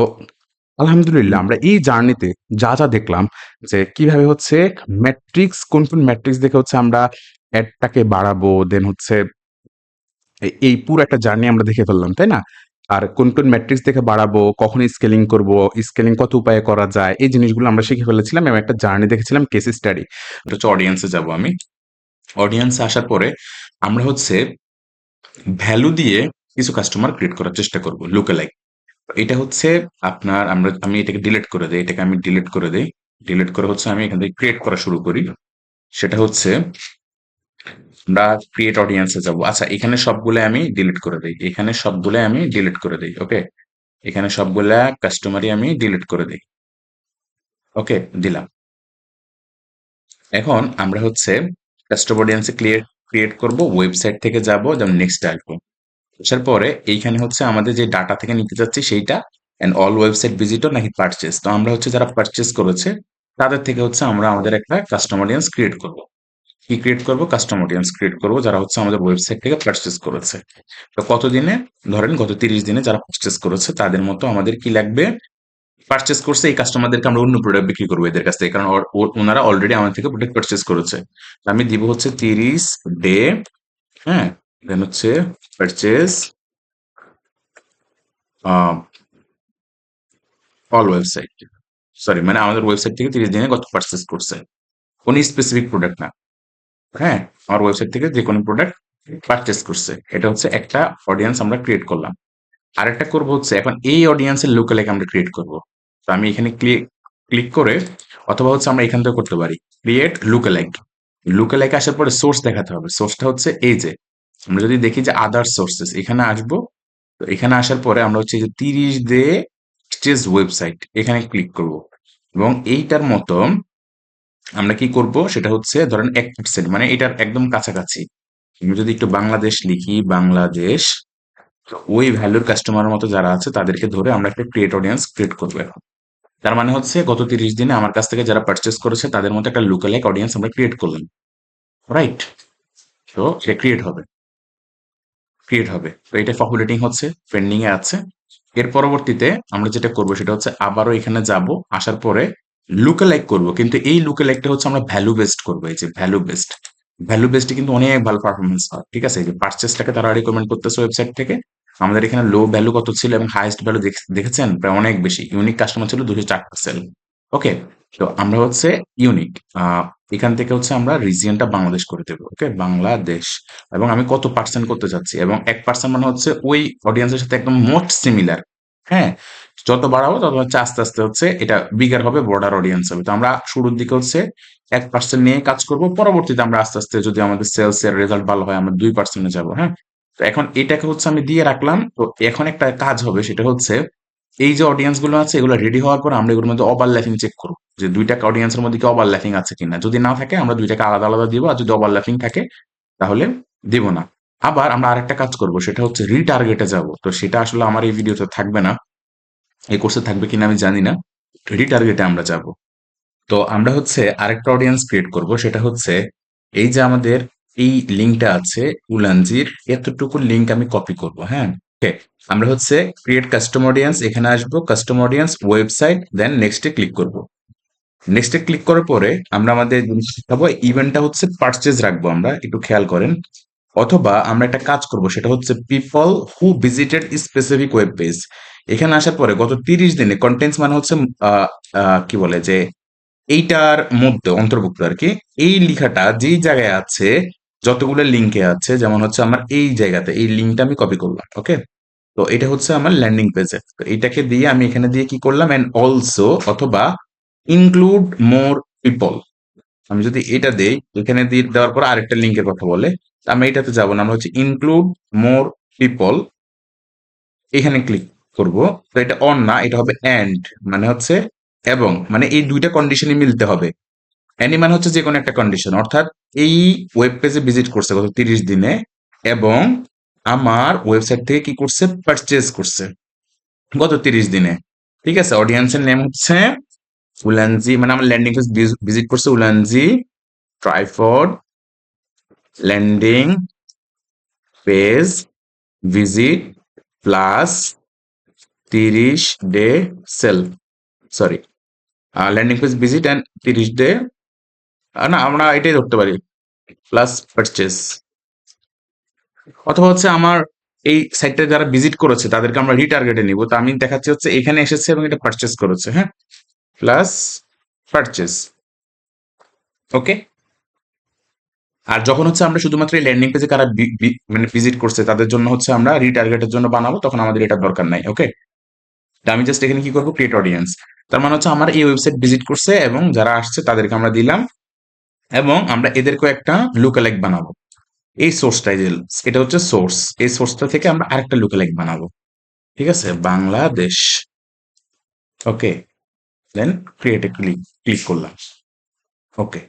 আলহামদুলিল্লাহ আমরা এই জার্নিতে যা দেখলাম যে কিভাবে হচ্ছে কোন ম্যাট্রিক্স দেখে হচ্ছে আমরা এডটাকে বাড়াবো, দেন হচ্ছে এই পুরো একটা জার্নি আমরা দেখে ফেললাম, তাই না? আর কোন ম্যাট্রিক্স দেখে বাড়াবো, কখন স্কেলিং করব, স্কেলিং কত উপায়ে করা যায়, এই জিনিসগুলো আমরা শিখে ফেলেছিলাম এবং একটা জার্নি দেখেছিলাম, কেস স্টাডি। এটা হচ্ছে অডিয়েন্সে যাবো আমি। অডিয়েন্সে আসার পরে আমরা হচ্ছে ভ্যালু দিয়ে কিছু কাস্টমার ক্রিয়েট করার চেষ্টা করব, লুক অ্যালাইক। এটা হচ্ছে আপনার আমি এটাকে ডিলিট করে দেই, এটাকে আমি ডিলিট করে দেই। ডিলিট করে হচ্ছে আমি এখান থেকে ক্রিয়েট করা শুরু করি। সেটা হচ্ছে আমরা ক্রিয়েট অডিয়েন্সে যাব। আচ্ছা, এখানে সবগুলো আমি ডিলিট করে দেই, এখানে সবগুলো আমি ডিলিট করে দেই। ওকে, এখানে সবগুলা কাস্টমারই আমি ডিলিট করে দেই। ওকে, দিলাম। এখন আমরা হচ্ছে কাস্টমার অডিয়েন্সে ক্রিয়েট করব, ওয়েবসাইট থেকে যাব, যেমন নেক্সট আসবো। আসার পরে এইখানে হচ্ছে আমাদের যে ডাটা থেকে নিতে যাচ্ছি সেইটা, এন্ড অল ওয়েবসাইট ভিজিটর নাকি পারচেস। তো আমরা হচ্ছে যারা পারচেস করেছে তাদের থেকে হচ্ছে আমরা আমাদের একটা কাস্টমার অডিয়েন্স ক্রিয়েট করব। কি ক্রিয়েট করব? কাস্টমার অডিয়েন্স ক্রিয়েট করব যারা হচ্ছে আমাদের ওয়েবসাইট থেকে পারচেস করেছে। তো কতদিনে? ধরেন গত 30 দিনে যারা পারচেস করেছে তাদের মতো আমাদের কি লাগবে? পারচেস করছে এই কাস্টমারদেরকে আমরা অন্য প্রোডাক্ট বিক্রি করবো এদের কাছ থেকে, কারণ ওনারা অলরেডি আমাদের থেকে প্রোডাক্ট পারচেস করেছে। তো আমি দিব হচ্ছে 30 ডে, হ্যাঁ, দেন হচ্ছে পারচেস অল ওয়েবসাইট, সরি মানে আমাদের ওয়েবসাইট থেকে 30 দিনে কত পারচেস করছে, কোন স্পেসিফিক প্রোডাক্ট না। হ্যাঁ, আমার ওয়েবসাইট থেকে যে কোনো প্রোডাক্ট পারচেস করছে, এটা হচ্ছে একটা অডিয়েন্স আমরা ক্রিয়েট করলাম। আরেকটা করব হচ্ছে এখন এই অডিয়েন্সের লুকালাইক আমরা ক্রিয়েট করব। তো আমি এখানে ক্লিক করে, অথবা হচ্ছে আমরা এখান থেকে করতে পারি ক্রিয়েট লুকালাইক। লুকালাইক আসার পরে সোর্স দেখাতে হবে। সোর্সটা হচ্ছে এই যে, আমরা যদি দেখি যে আদার সোর্সেস, এখানে আসবো। তো এখানে আসার পরে আমরা হচ্ছে এই যে 30 ডে এক্সচেঞ্জ ওয়েবসাইট, এখানে ক্লিক করব। এবং এইটার মতো আমরা কি করব সেটা হচ্ছে ধরেন 1%, মানে এটার একদম কাছাকাছি। আমি যদি একটু বাংলাদেশ লিখি, বাংলাদেশ, তো ওই ভ্যালুর কাস্টমারের মতো যারা আছে তাদেরকে ধরে আমরা একটা ক্রিয়েট অডিয়েন্স ক্রিয়েট করবো এখন। তার মানে হচ্ছে গত 30 দিনে আমার কাছ থেকে যারা পারচেস করেছে তাদের মধ্যে একটা লুকালাইক অডিয়েন্স আমরা ক্রিয়েট করলাম। রাইট? তো এটা ক্রিয়েট হবে। তো এটা পপুলেটিং হচ্ছে, ট্রেন্ডিং এ আছে। এর পরবর্তীতে আমরা যেটা করব সেটা হচ্ছে আবারও এখানে যাব, আসার পরে লুকালাইক করব, কিন্তু এই লুকালাইকটা হচ্ছে আমরা ভ্যালু বেসড করবো। এই যে ভ্যালু বেসড কিন্তু অনেক ভালো পারফরমেন্স হয়। ঠিক আছে, এই যে পারচেসটাকে তারা রিকমেন্ড করতেছে ওয়েবসাইট থেকে। আমাদের এখানে লো ভ্যালু কত ছিল এবং হাইয়েস্ট ভ্যালু দেখেছেন প্রায় অনেক বেশি। ইউনিক কাস্টমার ছিল 204%। ওকে, তো আমরা হচ্ছে ইউনিক, এখান থেকে হচ্ছে আমরা রিজিয়নটা বাংলাদেশ করে দেবো। ওকে, বাংলাদেশ। এবং আমি কত পার্সেন্ট করতে চাচ্ছি, এবং 1% মানে হচ্ছে ওই অডিয়েন্সের সাথে একদম মোস্ট সিমিলার। হ্যাঁ, যত বাড়াবো তত হচ্ছে আস্তে আস্তে হচ্ছে এটা বিগার হবে, বর্ডার অডিয়েন্স হবে। তো আমরা শুরুর দিকে হচ্ছে 1% নিয়ে কাজ করব, পরবর্তীতে আমরা আস্তে আস্তে যদি আমাদের সেলস এর রেজাল্ট ভালো হয় আমরা 2% যাবো। হ্যাঁ, তো এখন এটাকে হচ্ছে আমি দিয়ে রাখলাম। তো এখন একটা কাজ হবে, সেটা হচ্ছে এই যে অডিয়েন্স গুলো আছে এগুলো রেডি হওয়ার পর আমরা এগুলোর মধ্যে ওভারল্যাপিং চেক করবো, যে দুইটা অডিয়েন্সের মধ্যে কি ওভারল্যাপিং আছে কিনা। যদি না থাকে আমরা দুইটাকে আলাদা আলাদা দিব, আর যদি ওভারল্যাপিং থাকে তাহলে দিব না। আবার আমরা আরেকটা কাজ করব, সেটা হচ্ছে রিটার্গেটে যাব। তো সেটা আসলে আমার এই ভিডিওতে থাকবে না, এই কোর্সে থাকবে কিনা আমি জানি না। রিটার্গেটে আমরা যাব। তো আমরা হচ্ছে আরেকটা অডিয়েন্স ক্রিয়েট করব, সেটা হচ্ছে এই যে আমাদের এই লিঙ্কটা আছে উলানজির, এতটুকু লিঙ্ক আমি কপি করব। হ্যাঁ, ওকে, আমরা হচ্ছে ক্রিয়েট কাস্টম অডিয়েন্স, এখানে আসবো, কাস্টম অডিয়েন্স ওয়েবসাইট, দেন নেক্সটে ক্লিক করব। নেক্সটে ক্লিক করার পরে আমরা আমাদের জিনিস দেখাবো, ইভেন্টটা হচ্ছে পারচেজ রাখবো, আমরা একটু খেয়াল করেন। অথবা আমরা একটা কাজ করব, সেটা হচ্ছে people who visited specific web page. এখানে আসার পরে গত 30 দিনে কন্টেন্টস মানে হচ্ছে কি বলে যে এইটার মধ্যে অন্তর্ভুক্ত আর কি। এই লেখাটা যেই জায়গায় আছে, যতগুলো লিঙ্কে আছে, যেমন হচ্ছে আমার এই জায়গাতে এই লিঙ্কটা আমি কপি করলাম। ওকে, তো এটা হচ্ছে আমার ল্যান্ডিং পেজে। তো এইটাকে দিয়ে আমি এখানে দিয়ে কি করলাম, এন্ড অলসো অথবা ইনক্লুড মোর পিপল। আমি যদি এটা দেই, এখানে দিয়ে দেওয়ার পর আরেকটা লিঙ্কের কথা বলে, তা আমি এটাতে যাবো না, আমরা হচ্ছে ইনক্লুড মোর পিপল, এখানে ক্লিক করব। তো এটা অন না, এটা হবে এন্ড, মানে হচ্ছে এবং, মানে এই দুইটা কন্ডিশনই মিলতে হবে। এনি মানে হচ্ছে যে কোনো একটা কন্ডিশন, অর্থাৎ এই ওয়েব পেজে ভিজিট করছে গত 30 দিনে এবং আমার ওয়েবসাইট থেকে কি করছে, পারচেজ করছে গত 30 দিনে। ঠিক আছে, অডিয়েন্সের নেম হচ্ছে উলানজি, মানে আমার ল্যান্ডিং পেজ ভিজিট করছে উলানজি ট্রাইফড landing page visit plus 30 day sale, sorry, landing page visit and 30 day, না আমরা এটাই ধরতে পারি, প্লাস পারচেস। অথবা হচ্ছে আমার এই সাইটটা যারা ভিজিট করেছে তাদেরকে আমরা রিটার্গেটে নিব। তো আমি দেখাচ্ছি হচ্ছে এখানে এসেছে এবং এটা পারচেস করেছে। হ্যাঁ, প্লাস পারচেস। ওকে, আর যখন হচ্ছে আমরা শুধুমাত্র এই ল্যান্ডিং পেজে কারা মানে ভিজিট করছে তাদের জন্য হচ্ছে আমরা রিটার্গেটের জন্য বানাবো, তখন আমাদের এটা দরকার নাই। ওকে, তো আমি জাস্ট এখানে কি করবো, ক্রিয়েট অডিয়েন্স। তার মানে হচ্ছে আমার এই ওয়েবসাইট ভিজিট করছে এবং যারা আসছে তাদেরকে আমরা দিলাম, এবং আমরা এদেরকেও একটা লুকালাইক বানাবো। এই সোর্সটাই যে, এটা হচ্ছে সোর্স, এই সোর্সটা থেকে আমরা আরেকটা লুকালাইক বানাবো। ঠিক আছে, বাংলাদেশ। ওকে, দেন ক্রিয়েটে ক্লিক করলাম। ওকে,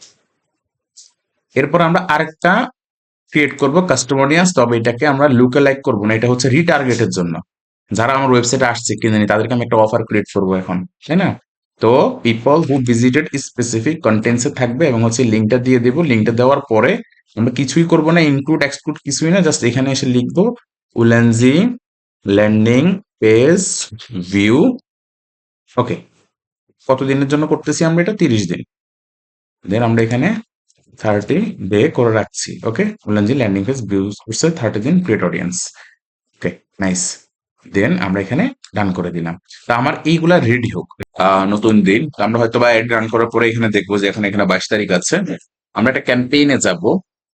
এরপর আমরা আরেকটা ক্রিয়েট করব কাস্টম অডিয়েন্স, তবে এটাকে আমরা লুকালাইক করবো না, এটা হচ্ছে রিটার্গেটের জন্য। যারা আমার ওয়েবসাইটে আসছে কিনে নি তাদেরকে আমি একটা অফার ক্রিয়েট করবো এখন, তাই না? তো পিপল হু ভিজিটেড স্পেসিফিক কন্টেন্টসে থাকবে, এবং হচ্ছে লিঙ্কটা দিয়ে দেবো। লিঙ্কটা দেওয়ার পরে আমরা কিছুই করবো না, ইনক্লুড এক্সক্লুড কিছুই না, জাস্ট এখানে এসে লিখবো উলেনজি ল্যান্ডিং পেজ ভিউ। ওকে, কত দিনের জন্য করতেছি আমরা এটা? 30 দিন। দেন আমরা এখানে 30 ডে করে রাখছি। ওকে, উলেনজি ল্যান্ডিং পেজ ভিউ করছে 30 দিন, ক্রিয়েট অডিয়েন্স। ওকে, নাইস। দেন আমরা এখানে ডান করে দিলাম। তা আমার এইগুলা রেডি হোক। নতুন দিন, আমরা হয়তো বা রান করার পরে এখানে দেখবো যে এখানে 22 তারিখ আছে। আমরা একটা ক্যাম্পেইনে যাব,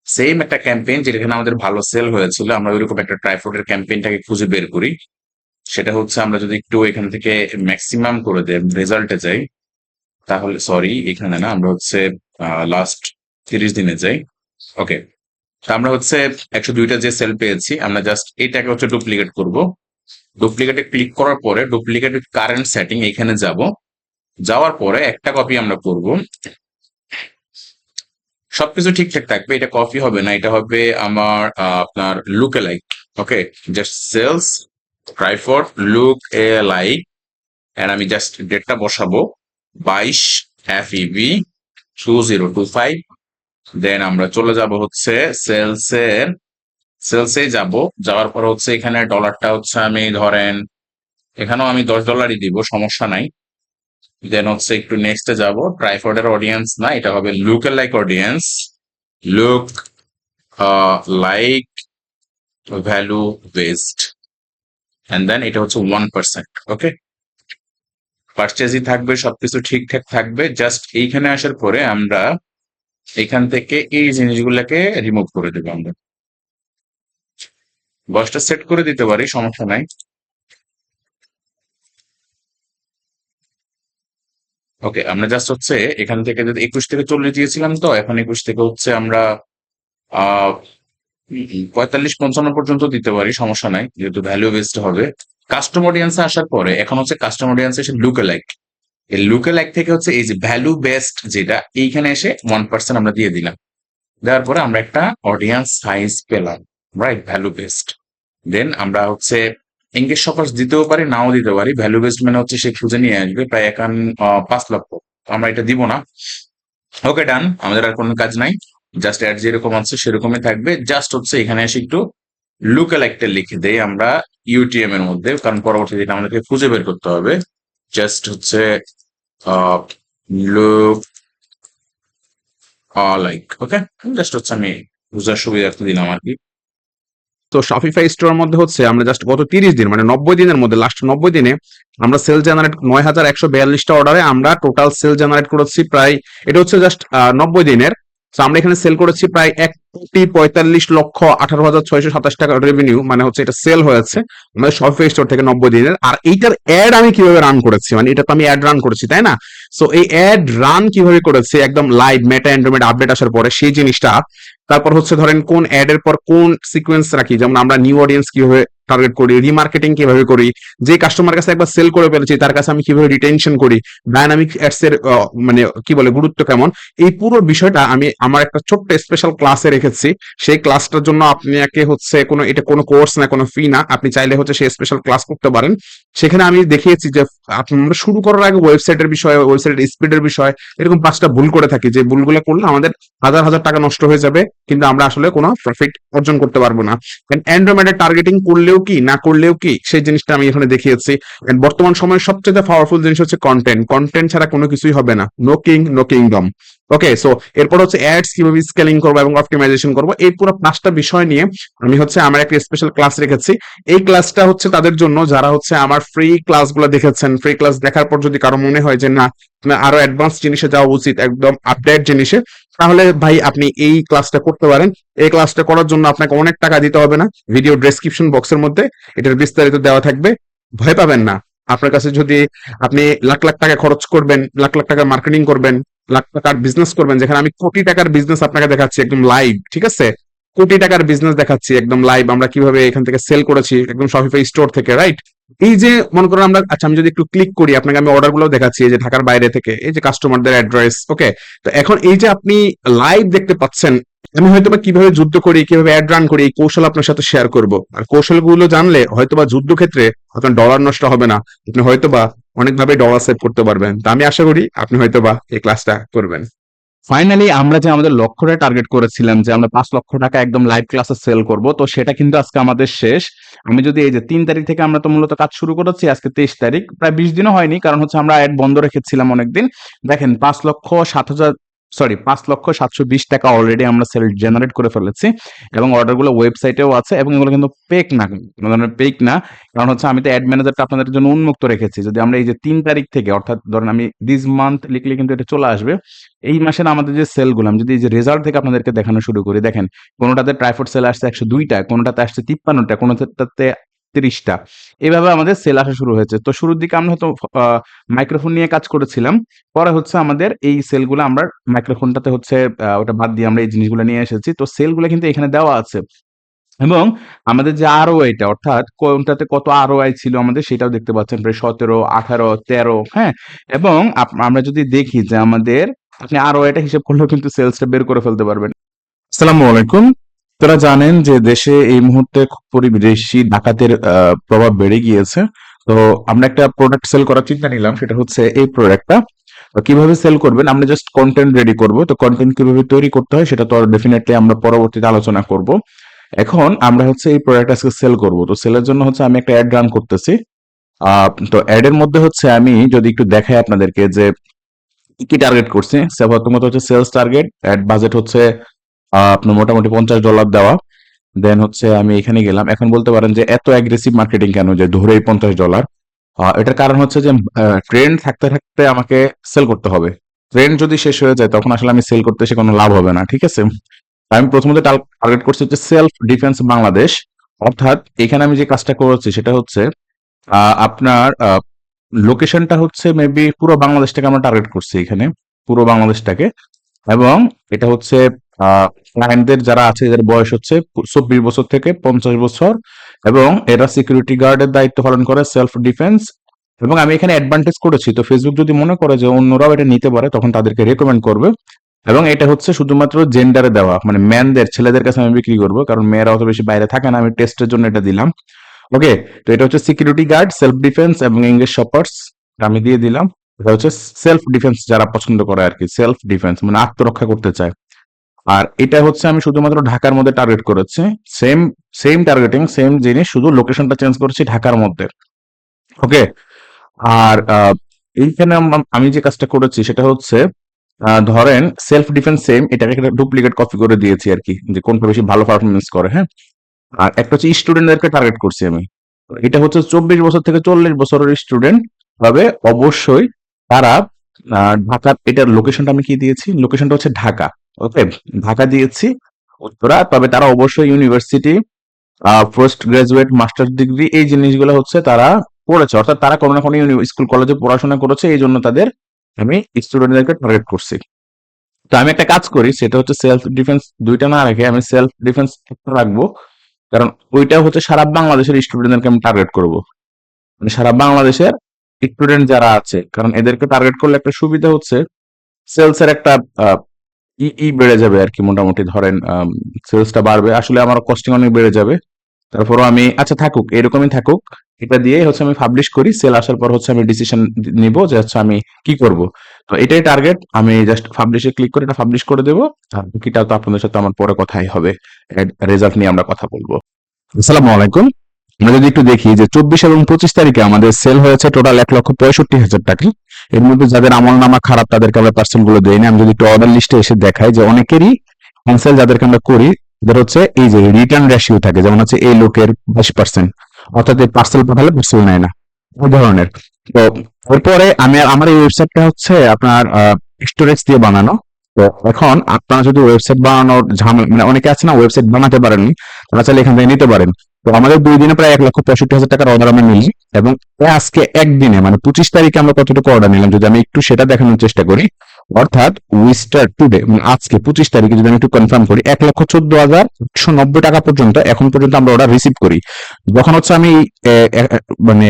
সেম একটা ক্যাম্পেইন যেখানে আমাদের ভালো সেল হয়েছিল, আমরা ওইরকম একটা ট্রাইফোর্ডের ক্যাম্পেইনটাকে খুঁজে বের করি। সেটা হচ্ছে আমরা যদি একটু এখান থেকে ম্যাক্সিমাম করে দেই, রেজাল্টে যাই, তাহলে সরি এখানে না, আমরা হচ্ছে লাস্ট 30 দিনে যাই। ওকে, আমরা হচ্ছে 102টা যে সেল পেয়েছি, আমরা জাস্ট এইটাকে হচ্ছে ডুপ্লিকেট করব। ডুপ্লিকেটে ক্লিক করার পরে ডুপ্লিকেটের কারেন্ট সেটিং এখানে যাব, যাওয়ার পরে একটা কপি আমরা করব। সবকিছু ঠিকঠাক থাকবে, এটা কপি হবে না, এটা হবে আমার আপনার lookalike. Okay, just sales ট্রাইফোর্ড লুক এ লাইক, এন্ড আমি জাস্ট ডেটটা বসাবো 22 FEB 2025। দেন আমরা চলে যাব হচ্ছে সেলসে যাব, যাওয়ার পর হচ্ছে এখানে ডলারটা হচ্ছে আমি ধরেন এখানেও আমি $10 দিব, সমস্যা নাই। দেন হচ্ছে একটু নেক্সটে যাব, ট্রাইফোর্ডের অডিয়েন্স না, এটা হবে look like audience, look like value based, and then এটা হচ্ছে 1%। ওকে, পারচেজই থাকবে, সবকিছু ঠিকঠাক থাকবে। জাস্ট এইখানে আসার পরে আমরা এখান থেকে এই জিনিসগুলোকে রিমুভ করে দেবো। আমরা বয়সটা সেট করে দিতে পারি, সমস্যা নাই। ওকে, আমরা জাস্ট হচ্ছে এখান থেকে যদি 21 থেকে 40 দিয়েছিলাম, তো এখন 21 থেকে হচ্ছে আমরা 45-55 পর্যন্ত দিতে পারি, সমস্যা নাই, যেহেতু ভ্যালু বেসড হবে। কাস্টম অডিয়েন্সে আসার পরে এখন হচ্ছে কাস্টম অডিয়েন্স এসে লুকালাইক, এই লুকালাইক থেকে হচ্ছে এই যে ভ্যালু বেসড যেটা, এইখানে এসে 1% আমরা দিয়ে দিলাম। দেওয়ার পরে আমরা একটা অডিয়েন্স সাইজ পেলাম, রাইট, ভ্যালু বেসড। দেন আমরা হচ্ছে এঙ্গেজ শপার্স দিতেও পারি, নাও দিতে পারি। ভ্যালু বেসড মানে হচ্ছে সে খুঁজে নিয়ে আসবে প্রায় 5 লক্ষ, আমরা এটা দিব না। ওকে, ডান, আমাদের আর কোনো কাজ নাই, জাস্ট অ্যাড যেরকম আছে সেরকমই থাকবে। জাস্ট হচ্ছে এখানে এসে একটু লুকালাইকটা লিখে দেই আমরা ইউটিএম এর মধ্যে, কারণ পরবর্তীতে আমাদেরকে খুঁজে বের করতে হবে। জাস্ট হচ্ছে লুক লাইক। ওকে, জাস্ট হচ্ছে আমি বুঝার সুবিধার্থে দিলাম আর কি। তো শপিফাই স্টোরের মধ্যে হচ্ছে আমরা জাস্ট গত 30 দিন মানে 90 দিনের মধ্যে, লাস্ট 90 দিনে আমরা সেল জেনারেট 9142টা অর্ডারে আমরা টোটাল সেল জেনারেট করেছি প্রায়, এটা হচ্ছে জাস্ট 90 দিনের। তো আমরা এখানে সেল করেছি প্রায় 1,45,18,627 টাকা রেভিনিউ, মানে হচ্ছে এটা সেল হয়েছে আমাদের শপিফাই স্টোর থেকে 90 দিনের। আর এইটার অ্যাড আমি কিভাবে রান করেছি, মানে এটা তো আমি অ্যাড রান করেছি, তাই না? সো এই অ্যাড রান কিভাবে করেছি একদম লাইভ মেটা অ্যান্ড্রয়েড আপডেট আসার পরে সেই জিনিসটা। তারপর হচ্ছে ধরেন কোন অ্যাড এর পর কোন সিকোয়েন্স রাখি, যেমন আমরা নিউ অডিয়েন্স কিভাবে টার্গেট করি, রিমার্কেটিং কিভাবে করি, যে কাস্টমার কাছে একবার সেল করে ফেলেছি তার কাছে আমি কিভাবে রিটেনশন করি, ডায়নামিক অ্যাডস এর মানে কি বলে গুরুত্ব কেমন, এই পুরো বিষয়টা আমি আমার একটা ছোট্ট স্পেশাল ক্লাসে রেখেছি। সেই ক্লাসটার জন্য আপনাকে হচ্ছে কোনো, এটা কোনো কোর্স না, কোনো ফি না, আপনি চাইলে হচ্ছে সেই স্পেশাল ক্লাস করতে পারেন। সেখানে আমি দেখিয়েছি যে আমরা শুরু করার আগে ওয়েবসাইটের বিষয়, ওয়েবসাইটের স্পিডের বিষয়, এরকম 5টা ভুল করে থাকি, যে ভুলগুলো করলে আমাদের হাজার হাজার টাকা নষ্ট হয়ে যাবে, কিন্তু আমরা আসলে কোনো প্রফিট অর্জন করতে পারবো না। অ্যান্ড্রয়েডের টার্গেটিং করলেও কি না করলেও কি, সেই জিনিসটা আমি এখানে দেখিয়েছি। বর্তমান সময়ের সবচেয়ে পাওয়ারফুল জিনিস হচ্ছে কন্টেন্ট, কন্টেন্ট ছাড়া কোনো কিছুই হবে না, no king no kingdom. Okay, so এরপর হচ্ছে অ্যাডস কিভাবে স্কেলিং করবো এবং অপটিমাইজেশন করবো, এই পুরো 5টা বিষয় নিয়ে আমি হচ্ছে আমার একটা স্পেশাল ক্লাস রেখেছি। এই ক্লাসটা হচ্ছে তাদের জন্য যারা হচ্ছে আমার ফ্রি ক্লাসগুলো দেখেছেন। ফ্রি ক্লাস দেখার পর যদি কারো মনে হয় যে না আরো অ্যাডভান্স জিনিসে যাওয়া উচিত, একদম আপডেট জিনিসে, তাহলে ভাই আপনি এই ক্লাসটা করতে পারেন। এই ক্লাসটা করার জন্য আপনাকে অনেক টাকা দিতে হবে না, ভিডিও ডেসক্রিপশন বক্সের মধ্যে এটার বিস্তারিত দেওয়া থাকবে, ভয় পাবেন না। আপনার কাছে যদি আপনি লাখ লাখ টাকা খরচ করবেন, লাখ লাখ টাকা মার্কেটিং করবেন, লাখ টাকার বিজনেস করবেন, যেখানে আমি কোটি টাকার বিজনেস আপনাকে দেখাচ্ছি একদম লাইভ, ঠিক আছে? কোটি টাকার বিজনেস দেখাচ্ছি একদম লাইভ, আমরা কিভাবে এখান থেকে সেল করেছি একদম শপিফাই স্টোর থেকে, রাইট? এই যে মনে করেন আমরা, আচ্ছা আমি যদি একটু ক্লিক করি আপনাকে আমি অর্ডার গুলো দেখাচ্ছি, এই যে ঢাকার বাইরে থেকে, এই যে কাস্টমারদের অ্যাড্রেস, ওকে? তো এখন এই যে আপনি লাইভ দেখতে পাচ্ছেন, আমি হয়তোবা কিভাবে যুদ্ধ করি, কিভাবে অ্যাড রান করি, এই কৌশল আপনার সাথে শেয়ার করব। আর কৌশলগুলো জানলে হয়তোবা যুদ্ধক্ষেত্রে আপনার ডলার নষ্ট হবে না, আপনি হয়তোবা অনেকভাবে ডলার সেভ করতে পারবেন। তো আমি আশা করি আপনি হয়তোবা এই ক্লাসটা করবেন। ফাইনালি আমরা যে আমাদের লক্ষ্যটা টার্গেট করেছিলাম যে আমরা 5 লক্ষ টাকা একদম লাইভ ক্লাসে সেল করব, তো সেটা কিন্তু আজকে আমাদের শেষ। আমি যদি এই যে 3 তারিখ থেকে আমরা তো মূলত কাজ শুরু করেছি, আজকে 23 তারিখ, প্রায় 20 দিনও হয়নি, কারণ হচ্ছে আমরা অ্যাড বন্ধ রেখেছিলাম অনেকদিন। দেখেন 5,07,20 টাকা অলরেডি আমরা সেল জেনারেট করে ফেলেছি, এবং অর্ডারগুলো ওয়েবসাইটেও আছে, এবং এগুলো কিন্তু পেক না, কোনো ধরনের পেক না, কারণ হচ্ছে আমি তো অ্যাড ম্যানেজারটা আপনাদের জন্য উন্মুক্ত রেখেছি। যদি আমরা এই যে 3 তারিখ থেকে, অর্থাৎ ধরেন আমি দিস মান্থ লিখলে কিন্তু এটা চলে আসবে, এই মাসের আমাদের যে সেলগুলো আমি যদি এই যে রেজাল্ট থেকে আপনাদেরকে দেখানো শুরু করি, দেখেন কোনোটাতে ট্রাইফোড সেল আসছে 102টা, কোনোটাতে আসছে 53টা, কোনোটাতে 30টা, এভাবে আমাদের সেল আসা শুরু হয়েছে। তো শুরুর দিকে আমরা হয়তো মাইক্রোফোন নিয়ে কাজ করেছিলাম, পরে হচ্ছে আমাদের এই সেলগুলো আমরা মাইক্রোফোনটাতে হচ্ছে ওটা বাদ দিয়ে আমরা এই জিনিসগুলো নিয়ে এসেছি। তো সেলগুলো কিন্তু এখানে দেওয়া আছে, এবং আমাদের যে আরওআইটা, অর্থাৎ কোনটাতে কত আরওআই ছিল আমাদের সেটাও দেখতে পাচ্ছেন, প্রায় 17, 18, 13, হ্যাঁ? এবং আমরা যদি দেখি যে আমাদের, আপনি আরওআইটা হিসাব করলেও কিন্তু সেলসটা বের করে ফেলতে পারবেন। আসসালামু আলাইকুম। আপনারা জানেন যে দেশে এই মুহূর্তে খুব বিদেশি ডাকাতের প্রভাব বেড়ে গিয়েছে। তো আমরা একটা প্রোডাক্ট সেল করার চিন্তা নিলাম, সেটা হচ্ছে এই প্রোডাক্টটা। তো কিভাবে সেল করবেন, আমরা জাস্ট কন্টেন্ট রেডি করব। তো কন্টেন্ট কিভাবে তৈরি করতে হয় সেটা তো ডেফিনেটলি আমরা পরবর্তীতে আলোচনা করব। এখন আমরা হচ্ছে এই প্রোডাক্ট আজকে সেল করব। তো সেলের জন্য হচ্ছে আমি একটা অ্যাড রান করতেছি। তো অ্যাড এর মধ্যে হচ্ছে আমি যদি একটু দেখাই আপনাদেরকে যে কি টার্গেট করছি। প্রথমত হচ্ছে সেলস টার্গেট, অ্যাড বাজেট হচ্ছে আপনার মোটামুটি $50 দেওয়া। দেন হচ্ছে আমি এখানে গেলাম। এখন বলতে পারেন যে এত অ্যাগ্রেসিভ মার্কেটিং কেন, যে ধরেই $50? এটার কারণ হচ্ছে যে ট্রেন্ড থাকতে থাকতে আমাকে সেল করতে হবে। ট্রেন্ড যদি শেষ হয়ে যায় তখন আসলে আমি সেল করতে এসে কোনো লাভ হবে না, ঠিক আছে? আমি প্রথমত টার্গেট করছি হচ্ছে সেলফ ডিফেন্স বাংলাদেশ। অর্থাৎ এখানে আমি যে কাজটা করেছি সেটা হচ্ছে আপনার লোকেশনটা হচ্ছে মেবি পুরো বাংলাদেশটাকে আমরা টার্গেট করছি এখানে, পুরো বাংলাদেশটাকে। এবং এটা হচ্ছে ক্লায়েন্টদের যারা আছে এদের বয়স হচ্ছে 24 বছর থেকে 50 বছর, এবং এরা সিকিউরিটি গার্ডের দায়িত্ব পালন করে, সেলফ ডিফেন্স। এবং আমি এখানে অ্যাডভান্টেজ করেছি, তো ফেসবুক যদি মনে করে যে অন্যরাও এটা নিতে পারে তখন তাদেরকে রেকমেন্ড করবে। এবং এটা হচ্ছে শুধুমাত্র জেন্ডারে দেওয়া, মানে ম্যানদের, ছেলেদের কাছে আমি বিক্রি করবো, কারণ মেয়েরা অত বেশি বাইরে থাকে না, আমি টেস্টের জন্য এটা দিলাম। ওকে, তো এটা হচ্ছে সিকিউরিটি গার্ড, সেলফ ডিফেন্স এবং ইংলিশ শপার্স, আমি দিয়ে দিলাম। এটা হচ্ছে সেলফ ডিফেন্স যারা পছন্দ করে আর কি, সেলফ ডিফেন্স মানে আত্মরক্ষা করতে চায়। আর এটা হচ্ছে আমি শুধুমাত্র ঢাকার মধ্যে টার্গেট করেছি, সেম সেম টার্গেটিং, সেম জিনিস, শুধু লোকেশনটা চেঞ্জ করেছি ঢাকার মধ্যে। ওকে, আর এইখানে আমি যে কাজটা করেছি সেটা হচ্ছে ধরেন সেলফ ডিফেন্স সেম, এটাকে একটা ডুপ্লিকেট কপি করে দিয়েছি আর কি, যে কোনটা বেশি ভালো পারফরমেন্স করে, হ্যাঁ? আর একটা হচ্ছে স্টুডেন্টদেরকে টার্গেট করছি আমি। তো এটা হচ্ছে 24 বছর থেকে 40 বছরের স্টুডেন্ট, তবে অবশ্যই তারা ঢাকার, এটার লোকেশনটা আমি কি দিয়েছি, লোকেশনটা হচ্ছে ঢাকা। ওকে, ঢাকা দিয়েছি, উত্তরা, তবে তারা অবশ্যই university, post graduate, master degree, এই জিনিসগুলো হচ্ছে তারা পড়েছে, অর্থাৎ তারা কোনো না কোনো স্কুল কলেজে পড়াশোনা করেছে, এই জন্য তাদের আমি স্টুডেন্টদেরকে টার্গেট করছি। তো আমি একটা কাজ করি, সেটা হচ্ছে সেলফ ডিফেন্স দুইটা না রেখে আমি সেলফ ডিফেন্স একটা রাখবো, কারণ ওইটা হচ্ছে সারা বাংলাদেশের স্টুডেন্টদেরকে আমি টার্গেট করব, মানে সারা বাংলাদেশের স্টুডেন্ট যারা আছে, কারণ এদেরকে টার্গেট করলে একটা সুবিধা হচ্ছে সেলস এর একটা বেড়ে যাবে আর কি, মোটামুটি ধরেন সেলসটা বাড়বে, আসলে আমার কস্টিং অনেক বেড়ে যাবে। তারপরও আমি, আচ্ছা থাকুক, এরকমই থাকুক, এটা দিয়ে হচ্ছে আমি পাবলিশ করি, সেল আসার পর হচ্ছে আমি ডিসিশন নিব যে হচ্ছে আমি কি করব। তো এটাই টার্গেট, আমি জাস্ট পাবলিশে ক্লিক করে এটা পাবলিশ করে দেবো। আর বাকিটা তো আপনাদের সাথে আমার পরে কথাই হবে, রেজাল্ট নিয়ে আমরা কথা বলবো। আসসালামু আলাইকুম। আমরা যদি একটু দেখি যে 24 এবং 25 তারিখে আমাদের সেল হয়েছে টোটাল 1,65,000 টাকা। এর মধ্যে যাদের আমল নামা খারাপ তাদেরকে আমরা পার্সেন্ট গুলো দেই না। আমি যদি একটু অর্ডার লিস্টে এসে দেখাই যে অনেকেরই ক্যান্সেল যাদেরকে আমরা করি, তাদের হচ্ছে এই যে রিটার্ন রেশিও থাকে, যেমন হচ্ছে এই লোকের 22%, অর্থাৎ এই পার্সেল পাঠালে পার্সেল নেয় না, ওই ধরনের। তো এরপরে আমার এই ওয়েবসাইটটা হচ্ছে আপনার স্টোরেজ দিয়ে বানানো। তো এখন আপনারা যদি ওয়েবসাইট বানানোর ঝামেলা, মানে অনেকে আছে না ওয়েবসাইট বানাতে পারেননি, তারা চাইলে এখান থেকে নিতে পারেন। তো আমাদের 2 দিনে প্রায় 1,65,000 টাকার অর্ডার আমরা নিই, এবং আজকে একদিনে মানে 25 তারিখে আমরা কতটুকু অর্ডার নিলাম যদি আমি একটু সেটা দেখানোর চেষ্টা করি, অর্থাৎ উইস্টার টুডে আজকে 25 তারিখে যদি আমি একটু কনফার্ম করি 1,14,190 টাকা পর্যন্ত এখন পর্যন্ত আমরা অর্ডার রিসিভ করি। যখন হচ্ছে আমি মানে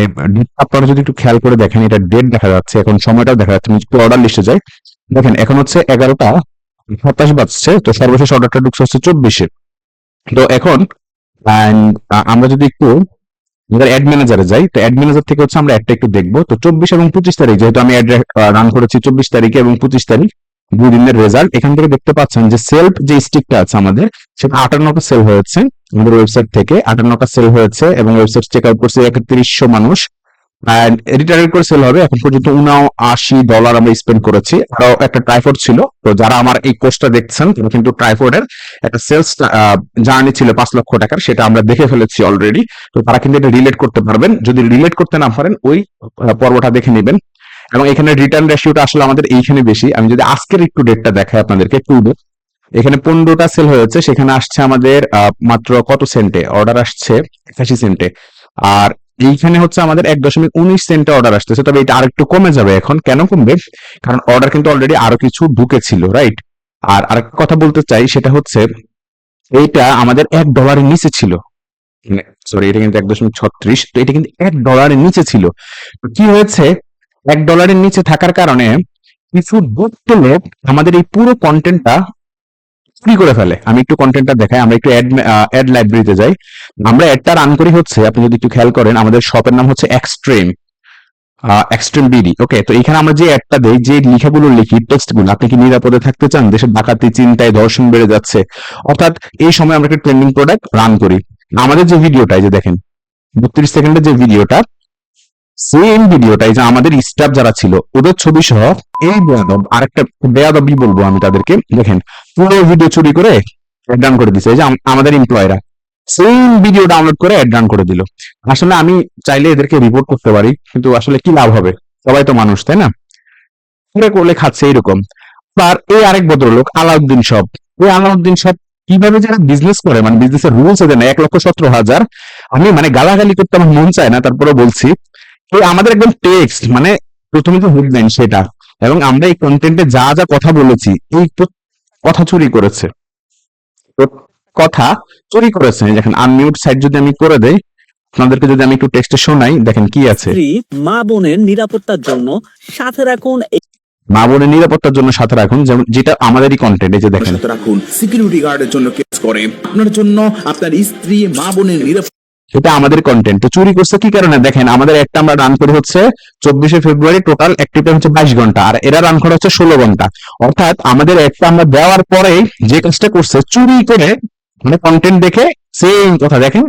আপনারা যদি একটু খেয়াল করে দেখেন, এটা ডেট দেখা যাচ্ছে, এখন সময়টাও দেখা যাচ্ছে, একটু অর্ডার লিস্টে যাই, দেখেন এখন হচ্ছে 11টা 27 বাজছে, তো সর্বশেষ অর্ডারটা ঢুকছে হচ্ছে 24-এ। তো এখন আমরা যদি একটু আমাদের অ্যাড ম্যানেজারে যাই, তো অ্যাড ম্যানেজার থেকে হচ্ছে আমরা একটা একটু দেখবো। তো 24 এবং 25 তারিখ যেহেতু আমি অ্যাড রান করেছি 24 তারিখে এবং 25 তারিখ, 2 দিনের রেজাল্ট এখান থেকে দেখতে পাচ্ছেন যে সেলফ যে স্টিকটা আছে আমাদের, সেটা 58টা সেল হয়েছে আমাদের ওয়েবসাইট থেকে, 58টা সেল হয়েছে এবং ওয়েবসাইট চেক আউট করছে 3100 মানুষ। রিটার্ন করে সেল হবে। এখন পর্যন্ত $79 আমরা স্পেন্ড করেছি। আরো একটা ট্রাইপড ছিল, তো যারা আমার এই কোর্সটা দেখছেন তারা কিন্তু ট্রাইপডের একটা সেলস জার্নি ছিল 5 লক্ষ টাকার, সেটা আমরা দেখে ফেলেছি অলরেডি। তো তারা কিন্তু এটা রিলেট করতে পারবেন, যদি রিলেট করতে না পারেন ওই পর্বটা দেখে নেবেন। এবং এখানে রিটার্ন রেশিওটা আসলে আমাদের এইখানে বেশি। আমি যদি আজকের একটু ডেটটা দেখাই আপনাদেরকে, এখানে 15টা সেল হয়েছে, সেখানে আসছে আমাদের মাত্র কত সেন্টে অর্ডার আসছে, 81 সেন্টে। আর এইখানে হচ্ছে আমাদের 1.19 সেন্টে অর্ডার আসতেছে, তবে এটা আরেকটু কমে যাবে। এখন কেন কমবে? কারণ অর্ডার কিন্তু অলরেডি আরো কিছু ঢুকেছিল, রাইট? আর আরেকটা কথা বলতে চাই, সেটা হচ্ছে এইটা আমাদের $1 নিচে ছিল, সরি এটা কিন্তু 1.36, তো এটা কিন্তু $1 নিচে ছিল। তো কি হয়েছে, $1 নিচে থাকার কারণে কিছু দুষ্ট লোক আমাদের এই পুরো কন্টেন্টটা চুরি করে ফেলে। আমি একটু কন্টেন্টটা দেখাই, আমরা একটু অ্যাড লাইব্রেরিতে যাই। আমরা অ্যাডটা রান করি হচ্ছে, আপনি যদি একটু খেয়াল করেন, আমাদের শপের নাম হচ্ছে এক্সট্রিম বিডি। ওকে, তো এখানে আমরা যে অ্যাডটা দেই, যে লেখাগুলো লিখি, টেক্সটগুলো, আপনি কি নিরাপদে থাকতে চান? দেশের ডাকাতি, চিন্তায়, ধর্ষণ বেড়ে যাচ্ছে, অর্থাৎ এই সময় আমরা একটা ট্রেন্ডিং প্রোডাক্ট রান করি। আমাদের যে ভিডিওটা, এই যে দেখেন 32 সেকেন্ডের যে ভিডিওটা, সেম ভিডিওটা এই যে আমাদের স্টাফ যারা ছিল ওদের ছবি সহ এই বেয়াদব, আরেকটা বেয়াদবই বলবো আমি তাদেরকে, দেখেন পুরো ভিডিও চুরি করে অ্যাড রান করে দিছে। এই যে আমাদের এমপ্লয়িরা সেম ভিডিও ডাউনলোড করে অ্যাড রান করে দিল। আসলে আমি চাইলে এদেরকে রিপোর্ট করতে পারি, কিন্তু আসলে কি লাভ হবে, সবাই তো মানুষ, তাই না? পুরো করলে খাচ্ছে এরকম। আর এই আরেক ভদ্রলোক আলাউদ্দিন সব, ওই আলাউদ্দিন সব কিভাবে যারা বিজনেস করে, মানে বিজনেসের রুলস এদের না, 1,17,000। আমি মানে গালাগালি করতে আমার মন চায় না, তারপরে বলছি এই আমাদের একদম টেক্সট, মানে প্রথমে যে হেডলাইন সেটা, এবং আমরা এই কন্টেন্টে যা যা কথা বলেছি, এই কথা চুরি করেছে, কথা চুরি করেছে। দেখেন আনমিউট সাইট যদি আমি করে দেই, আপনাদেরকে যদি আমি একটু টেক্সটে শোনাই, দেখেন কি আছে। স্ত্রী মা বোনের নিরাপত্তার জন্য সাথে রাখুন মা বোনের নিরাপত্তার জন্য সাথে রাখুন, যেমন যেটা আমাদেরই কন্টেন্ট, এই যে দেখেন সাথে রাখুন সিকিউরিটি গার্ডের জন্য কেস করে আপনার জন্য আপনার স্ত্রী মা বোনের নিরাপত্তা। এটা আমাদের কন্টেন্ট। তো চুরি করছে কি কারণে? দেখেন আমাদের একটা আমরা রান করি হচ্ছে 24শে ফেব্রুয়ারি, টোটাল অ্যাক্টিভ টাইম হচ্ছে 22 ঘন্টা, আর এরা রান করে হচ্ছে 16 ঘন্টা। অর্থাৎ আমাদের একটা আমরা দেওয়ার পরেই যে কাজটা করছে, চুরি করে, মানে কন্টেন্ট দেখে সেম কথা। দেখেন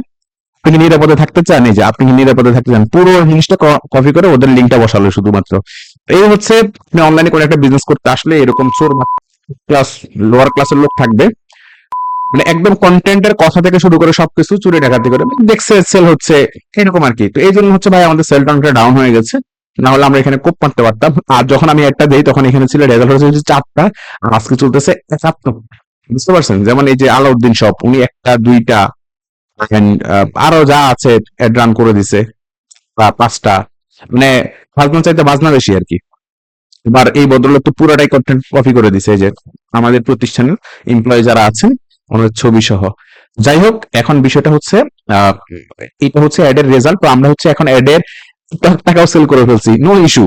আপনি কি নিরাপদে থাকতে চান, এই যে আপনি কি নিরাপদে থাকতে চান, পুরো জিনিসটা কপি করে ওদের লিঙ্কটা বসালো শুধুমাত্র। এই হচ্ছে আপনি অনলাইনে কোনো একটা বিজনেস করতে আসলে এরকম চোর ক্লাস, লোয়ার ক্লাসের লোক থাকবে, মানে একদম কন্টেন্টের কথা থেকে শুরু করে সবকিছু চুরি ডাকাতি করে দেখছে সেল হচ্ছে এরকম আর কি। তো এই জন্য হচ্ছে ভাই আমাদের সেল টাউনটা ডাউন হয়ে গেছে, না হলে আমরা এখানে কোপ মারতে পারতাম। আর যখন আমি একটা দেই তখন এখানে ছিল রেজাল্ট হচ্ছে 4টা, আর আজকে চলতেছে 7টা। বুঝতে পারছেন? যেমন এই যে আলাউদ্দিন শপ, উনি 1টা 2টা আরো যা আছে অ্যাড রান করে দিছে, বা 5টা, মানে ফালতু চাইতে বাজনা বেশি আর কি। এবার এই ভদ্রলোক তো পুরোটাই কন্টেন্ট কপি করে দিছে, এই যে আমাদের প্রতিষ্ঠানের এমপ্লয়ি যারা আছেন ওনার ছবি সহ। যাই হোক, এখন বিষয়টা হচ্ছে এটা হচ্ছে অ্যাডের রেজাল্ট। তো আমরা হচ্ছে এখন অ্যাডের টাকাও সেল করে ফেলছি, নো ইস্যু।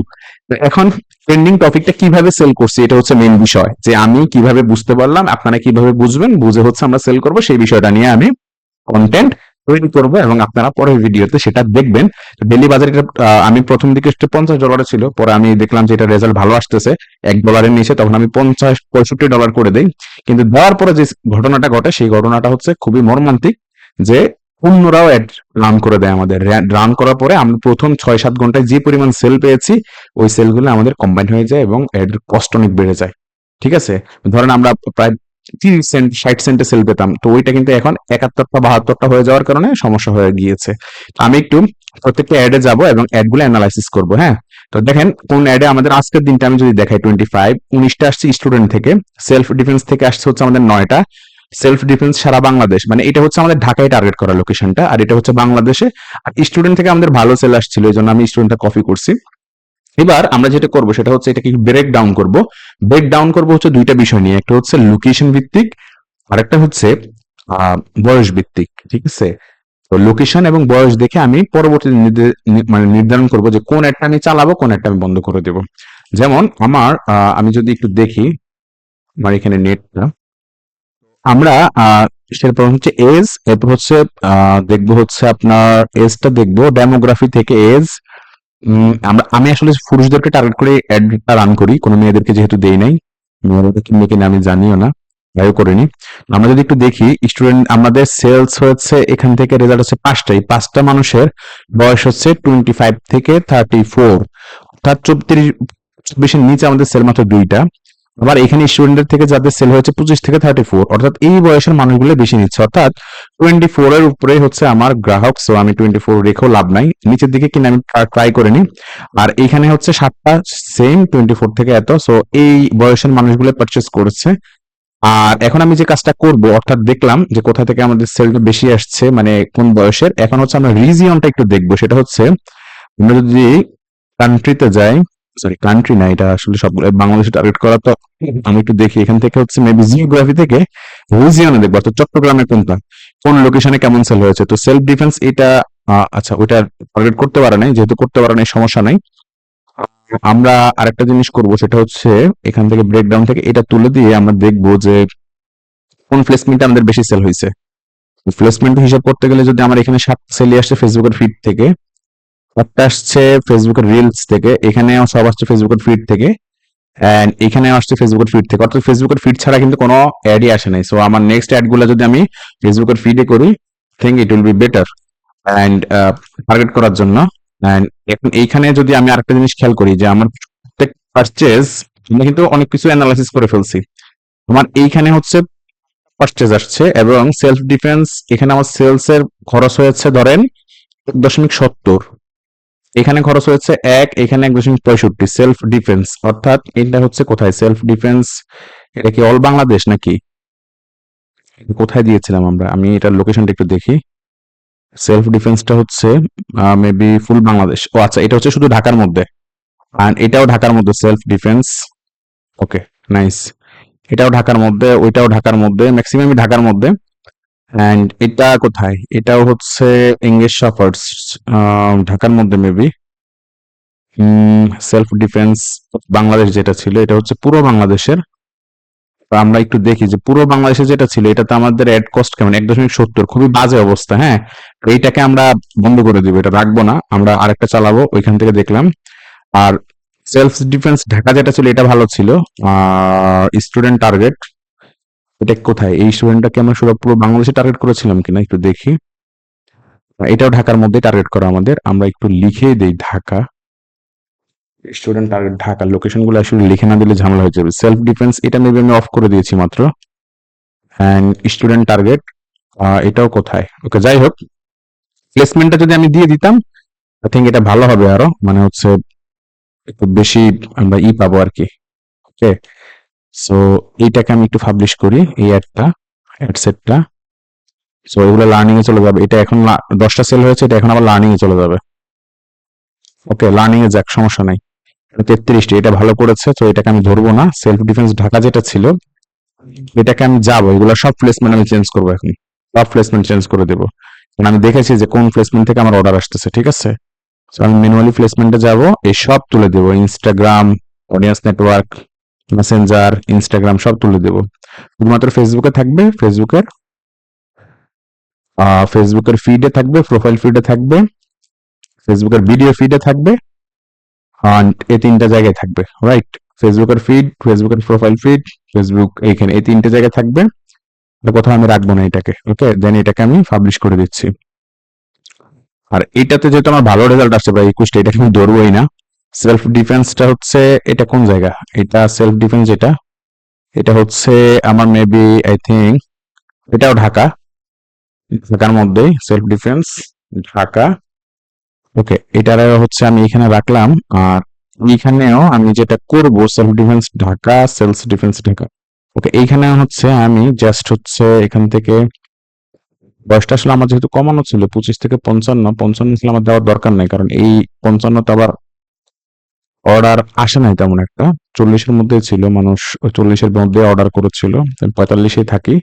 এখন ট্রেন্ডিং টপিকটা কিভাবে সেল করছি, এটা হচ্ছে মেইন বিষয়, যে আমি কিভাবে বুঝতে পারলাম, আপনারা কিভাবে বুঝবেন, বুঝে হচ্ছে আমরা সেল করবো, সেই বিষয়টা নিয়ে আমি কন্টেন্ট তৈরি করবো এবং আপনারা পরের ভিডিওতে সেটা দেখবেন। ডেলি বাজারে আমি প্রথম দিকে $50 ছিল, পরে আমি দেখলাম যে এটা রেজাল্ট ভালো আসতেছে, $1 নিচে, তখন আমি $65-65 করে দেই। কিন্তু দেওয়ার পরে যে ঘটনাটা ঘটে, সেই ঘটনাটা হচ্ছে খুবই মর্মান্তিক, যে অন্যরাও অ্যাড রান করে দেয় আমাদের। রান করার পরে আমরা প্রথম 6-7 ঘন্টায় যে পরিমাণ সেল পেয়েছি, ওই সেলগুলো আমাদের কম্বাইন হয়ে যায় এবং অ্যাড কস্ট অনেক বেড়ে যায়। ঠিক আছে, ধরেন আমরা প্রায় 30 সেন্ট 60 সেন্টে সেল পেতাম, তো ওইটা কিন্তু এখন 71টা 72টা হয়ে যাওয়ার কারণে সমস্যা হয়ে গিয়েছে। তো আমি একটু প্রত্যেকটা অ্যাডে যাব এবং অ্যাডগুলো অ্যানালাইসিস করব। হ্যাঁ, তো দেখেন কোন অ্যাডে আমাদের আজকের দিনটা আমি যদি দেখাই, 19টা আসছে স্টুডেন্ট থেকে, সেলফ ডিফেন্স থেকে আসছে হচ্ছে আমাদের 9টা, সেলফ ডিফেন্স সারা বাংলাদেশ, মানে এটা হচ্ছে আমাদের ঢাকায় টার্গেট করা লোকেশনটা, আর এটা হচ্ছে বাংলাদেশে। আর স্টুডেন্ট থেকে আমাদের ভালো সেল আসছিল, এই জন্য আমি স্টুডেন্টটা কপি করছি। এবার আমরা যেটা করবো সেটা হচ্ছে এটাকে ব্রেক ডাউন করবো। ব্রেক ডাউন করবো হচ্ছে দুইটা বিষয় নিয়ে, একটা হচ্ছে লোকেশন ভিত্তিক, আরেকটা হচ্ছে বয়স ভিত্তিক। ঠিক আছে, তো লোকেশন এবং বয়স দেখে আমি পরবর্তীতে মানে নির্ধারণ করবো যে কোন একটা আমি চালাবো, কোন একটা আমি বন্ধ করে দেবো। যেমন আমার আমি যদি একটু দেখি আমার এখানে নেটটা, আমরা সেরপর হচ্ছে এজ, এরপর হচ্ছে দেখবো হচ্ছে আপনার এজটা দেখবো ডেমোগ্রাফি থেকে এজ। আমি আসলে পুরুষদেরকে টার্গেট করে অ্যাডটা রান করি, কোনো মেয়েদেরকে যেহেতু দেই নাই, মেয়েদেরকে কিনবে কিনা আমি জানিও না, তাইও করিনি। আমরা যদি একটু দেখি স্টুডেন্ট আমাদের সেলস হচ্ছে এখান থেকে রেজাল্ট হচ্ছে পাঁচটা মানুষের বয়স হচ্ছে 25 থেকে 34, অর্থাৎ 34 নিচে আমাদের সেল মাত্র দুইটা। আবার এখানে স্টুডেন্টদের থেকে যাদের সেল হয়েছে 25 থেকে 34, অর্থাৎ এই বয়সের মানুষগুলো বেশি নিচ্ছে, অর্থাৎ 24 এর উপরে হচ্ছে আমার গ্রাহক। সো আমি 24 রেখেও লাভ নাই, নিচের দিকে কিনা আমি ট্রাই করে নি। আর এখানে হচ্ছে 7টা সেম 24 থেকে এত, সো এই বয়সের মানুষগুলো পারচেস করেছে। আর এখন আমি যে কাজটা করব, অর্থাৎ দেখলাম যে কোথা থেকে আমাদের সেলটা বেশি আসছে, মানে কোন বয়সের। এখন হচ্ছে আমরা রিজিয়নটা একটু দেখবো, সেটা হচ্ছে আমরা যদি কান্ট্রিতে যাই, সরি কান্ট্রি না, এটা আসলে সব বাংলাদেশে টার্গেট করা, তো আমি একটু দেখি এখান থেকে হচ্ছে মেবি জিওগ্রাফি থেকে রিজিয়নে দেখবো, তো চট্টগ্রামে কোনটা, কোন লোকেশনে কেমন সেল হয়েছে। তো সেলফ ডিফেন্স এটা আচ্ছা ওইটা টার্গেট করতে পারে নাই, যেহেতু করতে পারে নাই সমস্যা নাই। আমরা আরেকটা জিনিস করব, সেটা হচ্ছে এখান থেকে ব্রেকডাউন থেকে এটা তুলে দিয়ে আমরা দেখবো যে কোন প্লেসমেন্টে আমাদের বেশি সেল হয়েছে। প্লেসমেন্ট হিসাব করতে গেলে যদি আমার এখানে 7 সেলই আসছে ফেসবুকের ফিড থেকে, 7টা আসছে ফেসবুকের রিলস থেকে, এখানেও সব আসছে ফেসবুকের ফিড থেকে, এন্ড এখানেও আসছে ফেসবুকের ফিড থেকে, অর্থাৎ ফেসবুকের ফিড ছাড়া কিন্তু কোনো অ্যাডই আসে নাই। সো আমার নেক্সট অ্যাড গুলো যদি আমি ফেসবুকের ফিডে করি, think it will be better and target করার জন্য। অ্যান্ড এখন এইখানে যদি আমি আরেকটা জিনিস খেয়াল করি যে আমার প্রত্যেক পারচেজ, আমি কিন্তু অনেক কিছু অ্যানালাইসিস করে ফেলছি। আমার এইখানে হচ্ছে পারচেজ আসছে এবং সেলফ ডিফেন্স, এখানে আমার সেলস এর খরচ হয়েছে ধরেন 1.70, এখানে খরচ হয়েছে 1, এখানে 1.65 সেলফ ডিফেন্স, অর্থাৎ এটা হচ্ছে কোথায় সেলফ ডিফেন্স, এটা কি অল বাংলাদেশ নাকি কোথায় দিয়েছিলাম আমরা, আমি এটার লোকেশনটা একটু দেখি। সেলফ ডিফেন্সটা হচ্ছে মেবি ফুল বাংলাদেশ, ও আচ্ছা এটা হচ্ছে শুধু ঢাকার মধ্যে, আর এটাও ঢাকার মধ্যে সেলফ ডিফেন্স। ওকে নাইস, এটাও ঢাকার মধ্যে, ওইটাও ঢাকার মধ্যে, ম্যাক্সিমামই ঢাকার মধ্যে। এন্ড এটা কোথায়, এটাও হচ্ছে ইংলিশ শপার্স, ঢাকার মধ্যে মেবি। সেলফ ডিফেন্স বাংলাদেশ যেটা ছিল এটা হচ্ছে পুরো বাংলাদেশের। তো আমরা একটু দেখি যে পুরো বাংলাদেশে যেটা ছিল এটাতে আমাদের অ্যাড কস্ট কেমন, 1.70, খুবই বাজে অবস্থা। হ্যাঁ, তো এইটাকে আমরা বন্ধ করে দিব, এটা রাখবো না, আমরা আরেকটা চালাবো। ওইখান থেকে দেখলাম। আর সেলফ ডিফেন্স ঢাকা যেটা ছিল এটা ভালো ছিল। স্টুডেন্ট টার্গেট, এটা কোথায়, এই স্টুডেন্টটাকে আমরা পুরো বাংলাদেশে টার্গেট করেছিলাম কিনা একটু দেখি। এটাও ঢাকার মধ্যে টার্গেট করা আমাদের, আমরা একটু লিখেই দেই Dhaka, student target Dhaka. Location গুলো আসলে লিখে না দিলে ঝামেলা হয়ে যাবে। সেলফ ডিফেন্স এটা মেবি আমি অফ করে দিয়েছি মাত্র। এন্ড স্টুডেন্ট টার্গেট এটাও কোথায়, ওকে যাই হোক, প্লেসমেন্টটা যদি আমি দিয়ে দিতাম আই থিঙ্ক এটা ভালো হবে আরো, মানে হচ্ছে একটু বেশি আমরা পাবো আর কি। ওকে, সো এইটাকে আমি একটু পাবলিশ করি, এই অ্যাড সেটটা। সো এগুলো লার্নিং এ চলে যাবে, এটা এখন 10টা সেল হয়েছে, এটা এখন আবার লার্নিং এ চলে যাবে। ওকে লার্নিং এ যাক, সমস্যা নাই। 33টি, এটা ভালো করেছে, তো এটাকে আমি ধরবো না। সেলফ ডিফেন্স ঢাকা যেটা ছিল এটাকে আমি যাবো, এগুলো সব প্লেসমেন্ট আমি চেঞ্জ করবো, এখন সব প্লেসমেন্ট চেঞ্জ করে দেবো, কারণ আমি দেখেছি যে কোন প্লেসমেন্ট থেকে আমার অর্ডার আসতেছে। ঠিক আছে, তো আমি ম্যানুয়ালি প্লেসমেন্টে যাবো, এই সব তুলে দেবো, Instagram, audience network, Messenger, Instagram সব তুলে দেবো। শুধুমাত্র ফেসবুকে থাকবে, ফেসবুকের ফিডে থাকবে, প্রোফাইল ফিডে থাকবে, ফেসবুকের ভিডিও ফিডে থাকবে, and এই 3টা জায়গায় থাকবে। রাইট, ফেসবুকের ফিড, ফেসবুকের প্রোফাইল ফিড, ফেসবুক, এইখানে এই 3টে জায়গায় থাকবে। কোথাও আমি রাখবো না এটাকে। ওকে, দেন এটাকে আমি পাবলিশ করে দিচ্ছি। আর এটাতে যেহেতু আমার ভালো রেজাল্ট আসছে প্রায় 21টা, এটাকে আমি ধরবোই না। সেলফ ডিফেন্সটা হচ্ছে এটা কোন জায়গা, এটা সেলফ ডিফেন্স যেটা, এটা হচ্ছে আমার মেবি আই থিঙ্ক এটাও ঢাকার মধ্যেই সেলফ ডিফেন্স ঢাকা। ওকে, এটার হচ্ছে আমি এখানে রাখলাম। আর এখানেও আমি যেটা করব self defence Dhaka, self defence Dhaka. Okay, এইখানে হচ্ছে আমি জাস্ট হচ্ছে এখান থেকে বয়সটা আসলে আমার যেহেতু কমানো ছিল 25 থেকে 55 ছিল, আমার দেওয়ার দরকার নাই, কারণ এই 55 তো আবার অর্ডার আসে নাই তেমন একটা। 40-এর মধ্যে ছিল, মানুষ ওই 40-এর মধ্যে অর্ডার করেছিল, 45-এই থাকি।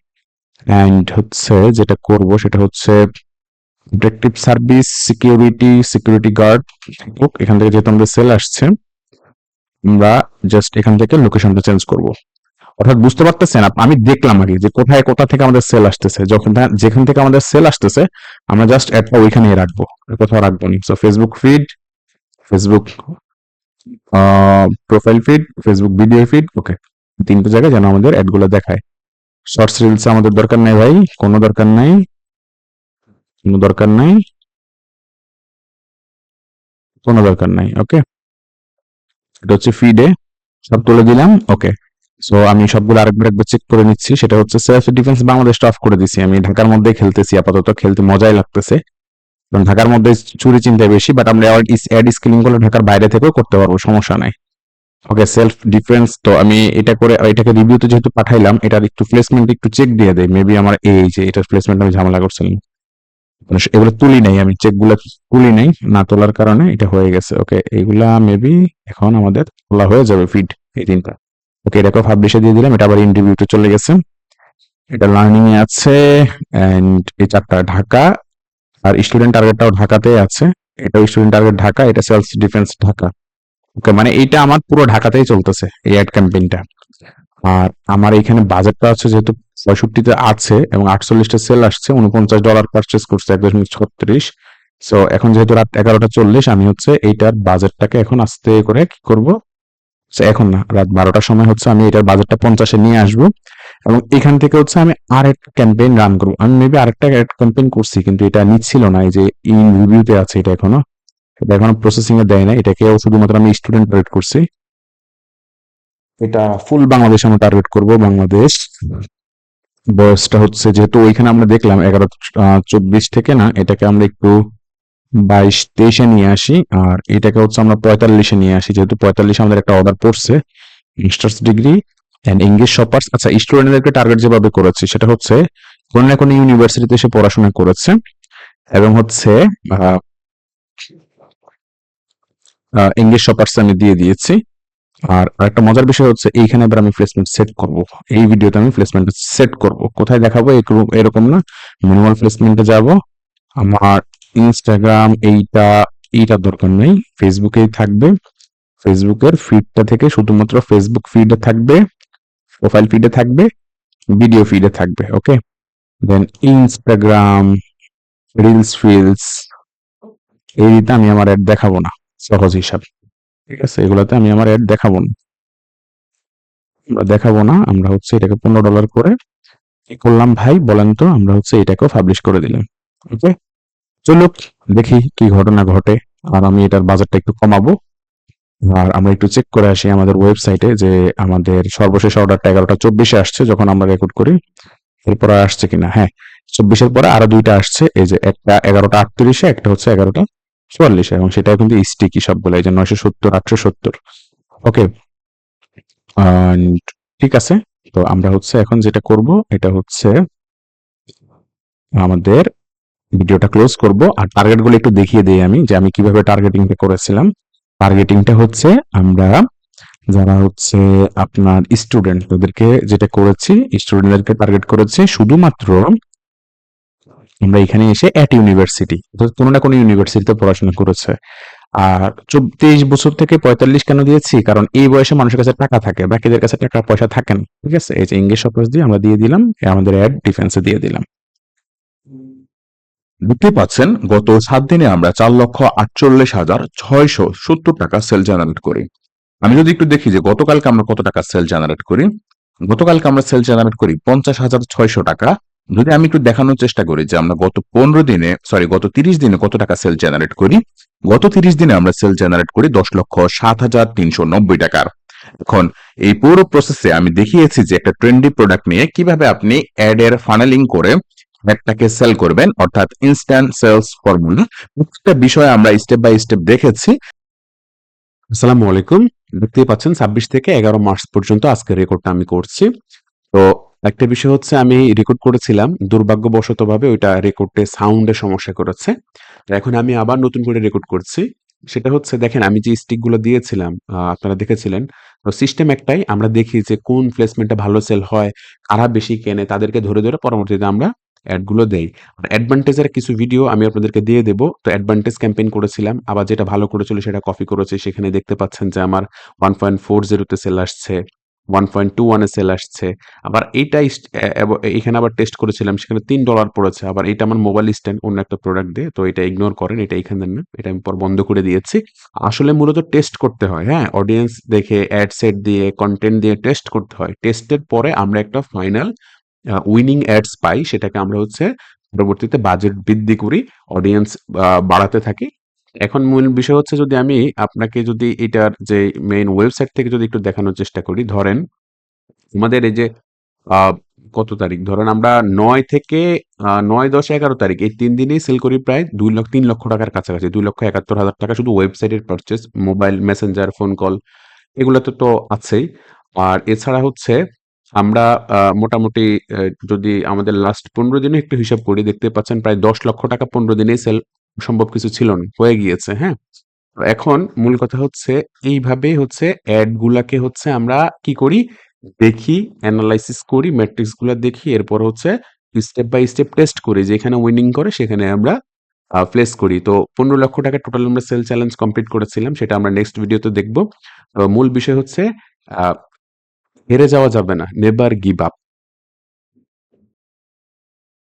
অ্যান্ড হচ্ছে যেটা করব সেটা হচ্ছে ডিটেকটিভ সার্ভিস, সিকিউরিটি গার্ড। এখান থেকে যেহেতু আমাদের সেল আসছে, আমরা জাস্ট এখান থেকে লোকেশনটা চেঞ্জ করব। অর্থাৎ বুঝতে পারতেছেন, আমি দেখলাম আগে যে কোথায় কোথা থেকে আমাদের সেল আসতেছে, যেখান থেকে আমাদের সেল আসতেছে আমরা জাস্ট অ্যাডটা ওইখানেই রাখবো, আর কোথাও রাখবো নি। So Facebook feed, Facebook profile feed, Facebook video feed, okay, 3টে জায়গায় যেন আমাদের অ্যাড গুলো দেখায়। শর্টস রিলস আমাদের দরকার নাই ভাই, কোনো দরকার নাই, কোনো দরকার নাই, কোনো দরকার নাই। ওকে, এটা হচ্ছে ফিডে সব তুলে দিলাম। ওকে, সো আমি সবগুলো আরেকবার চেক করে নিচ্ছি। সেটা হচ্ছে সেলফ ডিফেন্স বাংলাদেশটা অফ করে দিছি, আমি ঢাকার মধ্যে খেলতেছি আপাতত, খেলতে মজাই লাগতেছে, কারণ ঢাকার মধ্যে চুরি চিন্তায় বেশি, বাট আমরা অ্যাড স্কিলিং করলে ঢাকার বাইরে থেকেও করতে পারবো, সমস্যা নাই। ওকে, সেলফ ডিফেন্স তো আমি এটা করে এটাকে রিভিউতে যেহেতু পাঠাইলাম, এটার একটু প্লেসমেন্ট একটু চেক দিয়ে দেয়, মেবি আমার এই যে এটার প্লেসমেন্ট আমি ঝামেলা করছিলাম, এগুলো তুলি নাই, আমি চেক গুলা তুলি নাই, না তোলার কারণে এটা হয়ে গেছে। ওকে, এইগুলা মেবি এখন আমাদের তোলা হয়ে যাবে ফিড এই দিনটা। ওকে, এটাকে পাবলিশে দিয়ে দিলাম, এটা আবার ইন্টারভিউতে চলে গেছে, এটা লার্নিং এ আছে। এন্ড এই 4টা ঢাকা, আর স্টুডেন্ট টার্গেটটাও ঢাকাতে আছে, এটাও স্টুডেন্ট টার্গেট ঢাকা, এটা সেলস ডিফেন্স ঢাকা। ওকে, মানে এইটা আমার পুরো ঢাকাতেই চলতেছে এই অ্যাড ক্যাম্পেইনটা। আর আমার এখানে বাজেটটা আছে যেহেতু 65-তে আছে এবং 48টা সেল আসছে, $49 পারচেস করছে 1.36। সো এখন যেহেতু রাত 11টা 40, আমি হচ্ছে এইটার বাজেটটাকে এখন আস্তে করে কি করব, এখন না, রাত 12টার সময় হচ্ছে আমি এটার বাজেটটা 50-এ নিয়ে আসবো, এবং এখান থেকে হচ্ছে আমি আরেকটা ক্যাম্পেইন রান করবো। আমি মেবি আরেকটা ক্যাম্পেইন করছি, কিন্তু এটা নিচ্ছিল না, এই যে ইন রিভিউতে আছে, এটা এখনো প্রসেসিং এ দেয় না, এটাকেও শুধুমাত্র আমি স্টুডেন্ট টার্গেট করছি। এটা ফুল বাংলাদেশ আমরা টার্গেট করব, বাংলাদেশ। বয়সটা হচ্ছে যেহেতু ওইখানে আমরা দেখলাম 11-24 থেকে, না এটাকে আমরা একটু 22-23-এ নিয়ে আসি, আর এটাকে হচ্ছে আমরা 45-এ নিয়ে আসি, যেহেতু 45 আমাদের একটা অর্ডার পড়ছে, masters degree and English shoppers. আচ্ছা, স্টুডেন্টদেরকে টার্গেট যেভাবে করেছি সেটা হচ্ছে কোন না কোনো ইউনিভার্সিটিতে এসে পড়াশোনা করেছে, এবং হচ্ছে ইংলিশ শপার্স আমি দিয়ে দিয়েছি। আর একটা মজার বিষয় হচ্ছে এইখানে এবার আমি প্লেসমেন্ট সেট করব, এই ভিডিওতে আমি প্লেসমেন্ট সেট করব, কোথায় দেখাবো এরকম না, ম্যানুয়াল প্লেসমেন্টে যাব। আমার ইনস্টাগ্রাম এইটা দরকার নেই, ফেসবুকেই থাকবে, ফেসবুকের ফিডটা থেকে শুধুমাত্র ফেসবুক ফিডে থাকবে, প্রোফাইল ফিডে থাকবে, ভিডিও ফিডে থাকবে। ওকে, দেন ইনস্টাগ্রাম রিলস ফিলস এই দিতে আমি আমার অ্যাড দেখাবো না, সহজ হিসাব, ঠিক আছে, এগুলোতে আমি আমার অ্যাড দেখাবো না। আমরা হচ্ছে এটাকে $15 করে কি করলাম ভাই বলেন তো, আমরা হচ্ছে এটাকেও পাবলিশ করে দিলাম। ওকে, চলুক দেখি কি ঘটনা ঘটে। আর আমি এটার বাজারটা একটু কমাবো, আর আমরা একটু চেক করে আসি আমাদের ওয়েবসাইটে যে আমাদের সর্বশেষ অর্ডারটা 11টা 24-এ আসছে যখন আমরা রেকর্ড করি, এরপর আর আসছে কিনা। হ্যাঁ, 24-এর পরে আরো 2টা আসছে, এই যে একটা 11টা 38-এ, একটা হচ্ছে 11টা 44-এ, এবং সেটাও কিন্তু স্টিকি সবগুলো, এই যে 970 870। ওকে, ঠিক আছে। তো আমরা হচ্ছে এখন যেটা করব এটা হচ্ছে আমাদের ভিডিওটা ক্লোজ করব, আর টার্গেট গুলো একটু দেখিয়ে দিই আমি যে আমি কিভাবে টার্গেটিংটা করেছিলাম। টার্গেটিংটা হচ্ছে আমরা যারা হচ্ছে আপনার স্টুডেন্ট, ওদেরকে যেটা করেছি, স্টুডেন্টদেরকে টার্গেট করেছি শুধুমাত্র আমরা এখানে এসে অ্যাট ইউনিভার্সিটি, কোনো না কোনো ইউনিভার্সিটিতে পড়াশোনা করেছে। আর 23 বছর থেকে 45 কেন দিয়েছি, কারণ এই বয়সে মানুষের কাছে টাকা থাকে, বাকিদের কাছে টাকা পয়সা থাকে না, ঠিক আছে। এই যে ইংলিশ শপার্স দিয়ে আমরা দিয়ে দিলাম, আমাদের অ্যাড ডিফেন্সে দিয়ে দিলাম। দেখতে পাচ্ছেন গত 7 দিনে আমরা 4,48,670 টাকা সেল জেনারেট করি। আমি যদি একটু দেখি যে গতকালকে আমরা কত টাকা সেল জেনারেট করি, গতকালকে আমরা সেল জেনারেট করি 50,600 টাকা। যদি আমি একটু দেখানোর চেষ্টা করি যে আমরা গত 30 দিনে কত টাকা সেল জেনারেট করি, গত 30 দিনে আমরা সেল জেনারেট করি 10,07,390 টাকার। এখন এই পুরো প্রসেসে আমি দেখিয়েছি যে একটা ট্রেন্ডি প্রোডাক্ট নিয়ে কিভাবে আপনি অ্যাড এর ফানেলিং করে অ্যাডটাকে সেল করবেন, অর্থাৎ ইনস্ট্যান্ট সেলস ফর্মুলা। প্রত্যেকটা বিষয় আমরা স্টেপ বাই স্টেপ দেখেছি। আসসালামু আলাইকুম। দেখতেই পাচ্ছেন 26 থেকে 11 মার্চ পর্যন্ত আজকের রেকর্ডটা আমি করছি। তো একটা বিষয় হচ্ছে আমি রেকর্ড করেছিলাম, দুর্ভাগ্যবশতভাবে ওইটা রেকর্ডে সাউন্ডের সমস্যা করেছে। তো এখন আমি আবার নতুন করে রেকর্ড করছি। সেটা হচ্ছে দেখেন আমি যে স্টিকগুলো দিয়েছিলাম আপনারা দেখেছিলেন। তো সিস্টেম একটাই, আমরা দেখি যে কোন প্লেসমেন্টটা ভালো সেল হয়, কারা বেশি কেনে তাদেরকে ধরে, ধরে পরবর্তীতে আমরা এড গুলো দেই। আর অ্যাডভান্টেজের কিছু ভিডিও আমি আপনাদেরকে দিয়ে দেব। তো অ্যাডভান্টেজ ক্যাম্পেইন করেছিলাম। আবার যেটা ভালো করেছিল সেটা কপি করেছি। সেখানে দেখতে পাচ্ছেন যে আমার 1.40 তে সেল আসছে, 1.21 এ সেল আসছে। আবার এইটা এখানে আবার টেস্ট করেছিলাম, সেখানে $3 পড়েছে। আবার এটা আমার মোবাইল স্ট্যান্ড অন্য একটা প্রোডাক্ট দিয়ে। তো এটা ইগনোর করেন, এটা এখানে না। এটা আমি পর বন্ধ করে দিয়েছি। আসলে মূলত টেস্ট করতে হয়, হ্যাঁ? অডিয়েন্স দেখে অ্যাড সেট দিয়ে, কনটেন্ট দিয়ে টেস্ট করতে হয়। টেস্টের পরে আমরা একটা ফাইনাল উইনিং অ্যাডস পাই। সেটাকে আমরা হচ্ছে পরবর্তীতে বাজেট বৃদ্ধি করি, অডিয়েন্স বাড়াতে থাকি। এখন মূল বিষয় হচ্ছে যদি আমি আপনাকে যদি এটার যে মেইন ওয়েবসাইট থেকে যদি একটু দেখানোর চেষ্টা করি, ধরেন আমাদের এই যে আ কত তারিখ? ধরেন আমরা ৯ থেকে ৯, ১০, ১১ তারিখ এই ৩ দিনেই সেল করি প্রায় ৩ লক্ষ টাকার কাছাকাছি। ৳২,৭১,০০০ শুধু ওয়েবসাইটের purchase, mobile, Messenger, phone call এগুলাতে তো আছেই। আর এছাড়া হচ্ছে আমরা মোটামুটি যদি আমাদের লাস্ট ১৫ দিনে একটু হিসাব করি, দেখতে পাচ্ছেন প্রায় ৳১০,০০,০০০ 15 দিনেই সেল সম্ভব কিছু ছিল না। হয়ে গিয়েছে, হ্যাঁ? তো এখন মূল কথা হচ্ছে এইভাবেই হচ্ছে এড গুলাকে হচ্ছে আমরা কি করি? দেখি, এনালাইসিস করি, মেট্রিক্স গুলা দেখি। এরপর হচ্ছে স্টেপ বাই স্টেপ টেস্ট করি। যেখানে উইনিং করে সেখানে আমরা প্লেস করি। তো ৳১৫,০০,০০০ টোটাল আমরা সেল চ্যালেঞ্জ কমপ্লিট করেছিলাম। সেটা আমরা নেক্সট ভিডিওতে দেখব। তো মূল বিষয় হচ্ছে আ হেরে যাওয়া যাবে না। Never give up.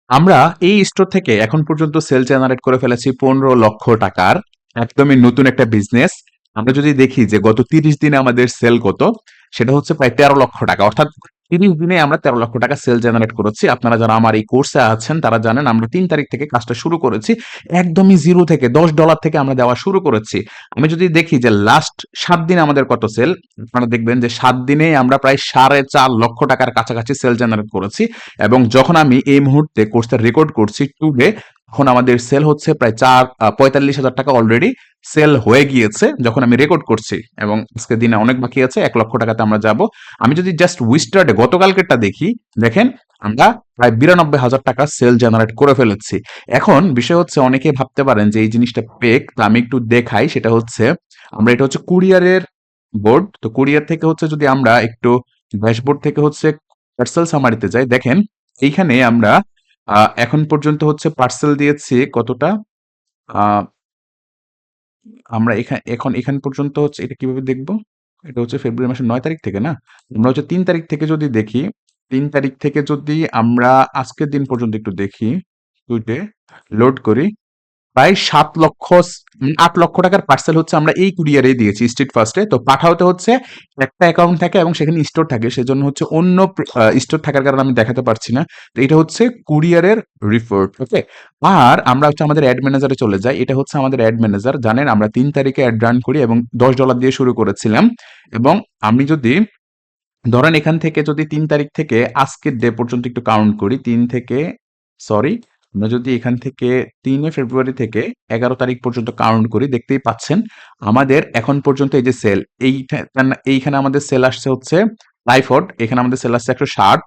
আমরা এই স্টোর থেকে এখন পর্যন্ত সেল জেনারেট করে ফেলেছি ১৫ লক্ষ টাকার একদমই নতুন একটা বিজনেস। আমরা যদি দেখি যে গত ৩০ দিনে আমাদের সেল কত, সেটা হচ্ছে প্রায় ১৩ লক্ষ টাকা। অর্থাৎ ৩০ দিনে আমরা ১৩ লক্ষ টাকা সেল জেনারেট করেছি। আপনারা যারা আমার এই কোর্সে আছেন তারা জানেন আমরা ৩ তারিখ থেকে কাজটা শুরু করেছি। একদমই জিরো থেকে $১০ থেকে আমরা দেওয়া শুরু করেছি। আমি যদি দেখি যে লাস্ট ৭ দিনে আমাদের কত সেল, আপনারা দেখবেন যে ৭ দিনেই আমরা প্রায় ৪.৫ লক্ষ টাকার কাছাকাছি সেল জেনারেট করেছি। এবং যখন আমি এই মুহূর্তে কোর্সটা রেকর্ড করছি টুডে, এখন আমাদের সেল হচ্ছে প্রায় ৪-৪৫,০০০ টাকা অলরেডি সেল হয়ে গিয়েছে যখন আমি রেকর্ড করছি। এবং আজকে দিনে অনেক বাকি আছে, ১ লক্ষ টাকাতে আমরা যাব। আমি যদি জাস্ট উইস্টার্ডে গতকালকেরটা দেখি, দেখেন আমরা প্রায় ৯২,০০০ টাকা সেল জেনারেট করে ফেলেছি। এখন বিষয় হচ্ছে অনেকে ভাবতে পারেন যে এই জিনিসটা ফেক, তো আমি একটু দেখাই। সেটা হচ্ছে আমরা এটা হচ্ছে কুরিয়ারের বোর্ড। তো কুরিয়ার থেকে হচ্ছে যদি আমরা একটু ড্যাশবোর্ড থেকে হচ্ছে পার্সেল সামারিতে যাই, দেখেন এইখানে আমরা এখন পর্যন্ত হচ্ছে পার্সেল দিয়েছি কতটা? আ আমরা এখন এখান পর্যন্ত হচ্ছে এটা কিভাবে দেখব? এটা হচ্ছে ফেব্রুয়ারি মাসের ৯ তারিখ থেকে না? আমরা হচ্ছে ৩ তারিখ থেকে যদি দেখি, ৩ তারিখ থেকে যদি আমরা আজকের দিন পর্যন্ত একটু দেখি, টুইটে লোড করি। প্রায় ৮ লক্ষ টাকার পার্সেল হচ্ছে আমরা এই কুরিয়ারেই দিয়েছি স্ট্রিট ফার্স্টে। তো পাঠাওতে হচ্ছে একটা অ্যাকাউন্ট থাকে এবং সেখানে স্টোর থাকে। সেজন্য হচ্ছে অন্য স্টোর থাকার কারণে আমি দেখাতে পারছি না। তো এটা হচ্ছে কুরিয়ারের রিপোর্ট, ওকে? আর আমরা হচ্ছে আমাদের অ্যাড ম্যানেজারে চলে যাই। এটা হচ্ছে আমাদের অ্যাড ম্যানেজার। জানেন আমরা ৩ তারিখে অ্যাড রান করি এবং $১০ দিয়ে শুরু করেছিলাম। এবং আমি যদি ধরেন এখান থেকে যদি ৩ তারিখ থেকে আজকের ডে পর্যন্ত একটু কাউন্ট করি, ৩ থেকে সরি, আমরা যদি এখান থেকে ৩ ফেব্রুয়ারি থেকে ১১ তারিখ পর্যন্ত কাউন্ট করি, দেখতেই পাচ্ছেন আমাদের এখন পর্যন্ত এই যে সেল, এইখানে আমাদের সেল আসছে হচ্ছে ট্রাইপড, এখানে আমাদের সেল আসছে ১৬০,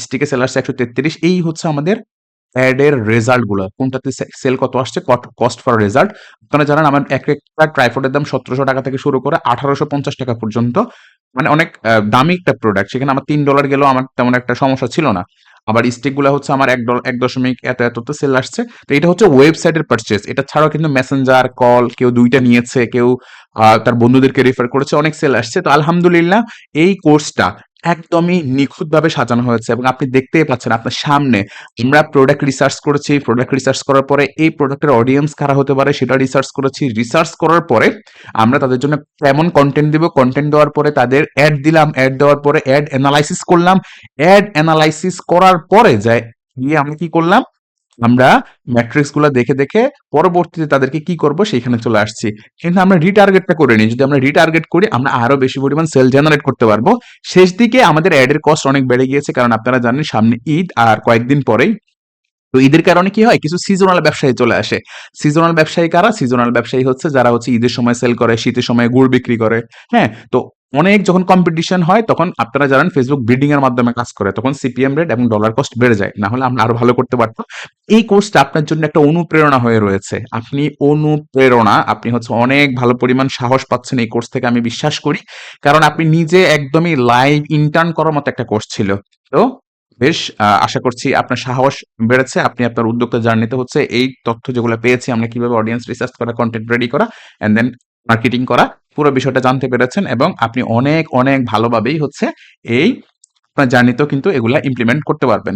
স্টিকে সেল আসছে ১৩৩। এই হচ্ছে আমাদের অ্যাড এর রেজাল্ট গুলো। কোনটাতে সেল কত আসছে, কস্ট ফর রেজাল্ট। আপনারা জানেন আমার একটা ট্রাইপডের দাম ১৭০০ টাকা থেকে শুরু করে ১৮৫০ টাকা পর্যন্ত। মানে অনেক দামি একটা প্রোডাক্ট। সেখানে আমার $৩ গেলেও আমার তেমন একটা সমস্যা ছিল না। আবার স্টিক গুলা হচ্ছে আমার ১ এত এততে সেল আসছে। তো এটা হচ্ছে ওয়েবসাইটের পারচেজ। এটা ছাড়াও কিন্তু মেসেঞ্জার, কল কেউ ২ টা নিয়েছে, কেউ তার বন্ধুদেরকে রেফার করেছে, অনেক সেল আসছে। তো আলহামদুলিল্লাহ এই কোর্সটা একদমই নিখুঁতভাবে সাজানো হয়েছে এবং আপনি দেখতেই পাচ্ছেন আপনার সামনে। আমরা প্রোডাক্ট রিসার্চ করেছি। প্রোডাক্ট রিসার্চ করার পরে এই প্রোডাক্টের অডিয়েন্স কারা হতে পারে সেটা রিসার্চ করেছি। রিসার্চ করার পরে আমরা তাদের জন্য কেমন কনটেন্ট দিব, কনটেন্ট দেওয়ার পরে তাদের অ্যাড দিলাম, অ্যাড দেওয়ার পরে অ্যাড অ্যানালাইসিস করলাম। অ্যাড অ্যানালাইসিস করার পরে গিয়ে আমরা কি করলাম? আমরা ম্যাট্রিক্স গুলা দেখে দেখে পরবর্তীতে তাদেরকে কি করব সেইখানে চলে আসছি। কিন্তু আমরা রিটার্গেটটা করিনি। যদি আমরা রিটার্গেট করি আমরা আরো বেশি পরিমাণ সেল জেনারেট করতে পারবো। শেষ দিকে আমাদের অ্যাড এর কস্ট অনেক বেড়ে গিয়েছে, কারণ আপনারা জানেন সামনে ঈদ আর কয়েকদিন পরেই। তো ঈদের কারণে কি হয়, কিছু সিজনাল ব্যবসায়ী চলে আসে। সিজনাল ব্যবসায়ী কারা? সিজনাল ব্যবসায়ী হচ্ছে যারা হচ্ছে ঈদের সময় সেল করে, শীতের সময় গুড় বিক্রি করে। হ্যাঁ, তো অনেক যখন কম্পিটিশন হয় তখন আপনারা জানেন ফেসবুক বিডিং এর মাধ্যমে কাজ করে, তখন সিপিএম রেট এবং ডলার কস্ট বেড়ে যায়, না হলে আমরা আরো ভালো করতে পারতাম। এই কোর্সটা আপনার জন্য একটা অনুপ্রেরণা হয়ে রয়েছে। আপনি হচ্ছে অনেক ভালো পরিমাণ সাহস পাচ্ছেন এই কোর্স থেকে, আমি বিশ্বাস করি, কারণ আপনি নিজে একদমই লাইভ ইন্টার্ন করার মতো একটা কোর্স ছিল। তো বেশ আশা করছি আপনার সাহস বেড়েছে, আপনি আপনার উদ্যোক্তা জার্নিতে হচ্ছে এই তথ্য যেগুলো পেয়েছি আমরা কিভাবে অডিয়েন্স রিসার্চ করা, কন্টেন্ট রেডি করা এন্ড দেন মার্কেটিং করা, পুরো বিষয়টা জানতে পেরেছেন এবং আপনি অনেক অনেক ভালোভাবেই হচ্ছে এই আপনার জার্নিতেও কিন্তু এগুলা ইমপ্লিমেন্ট করতে পারবেন।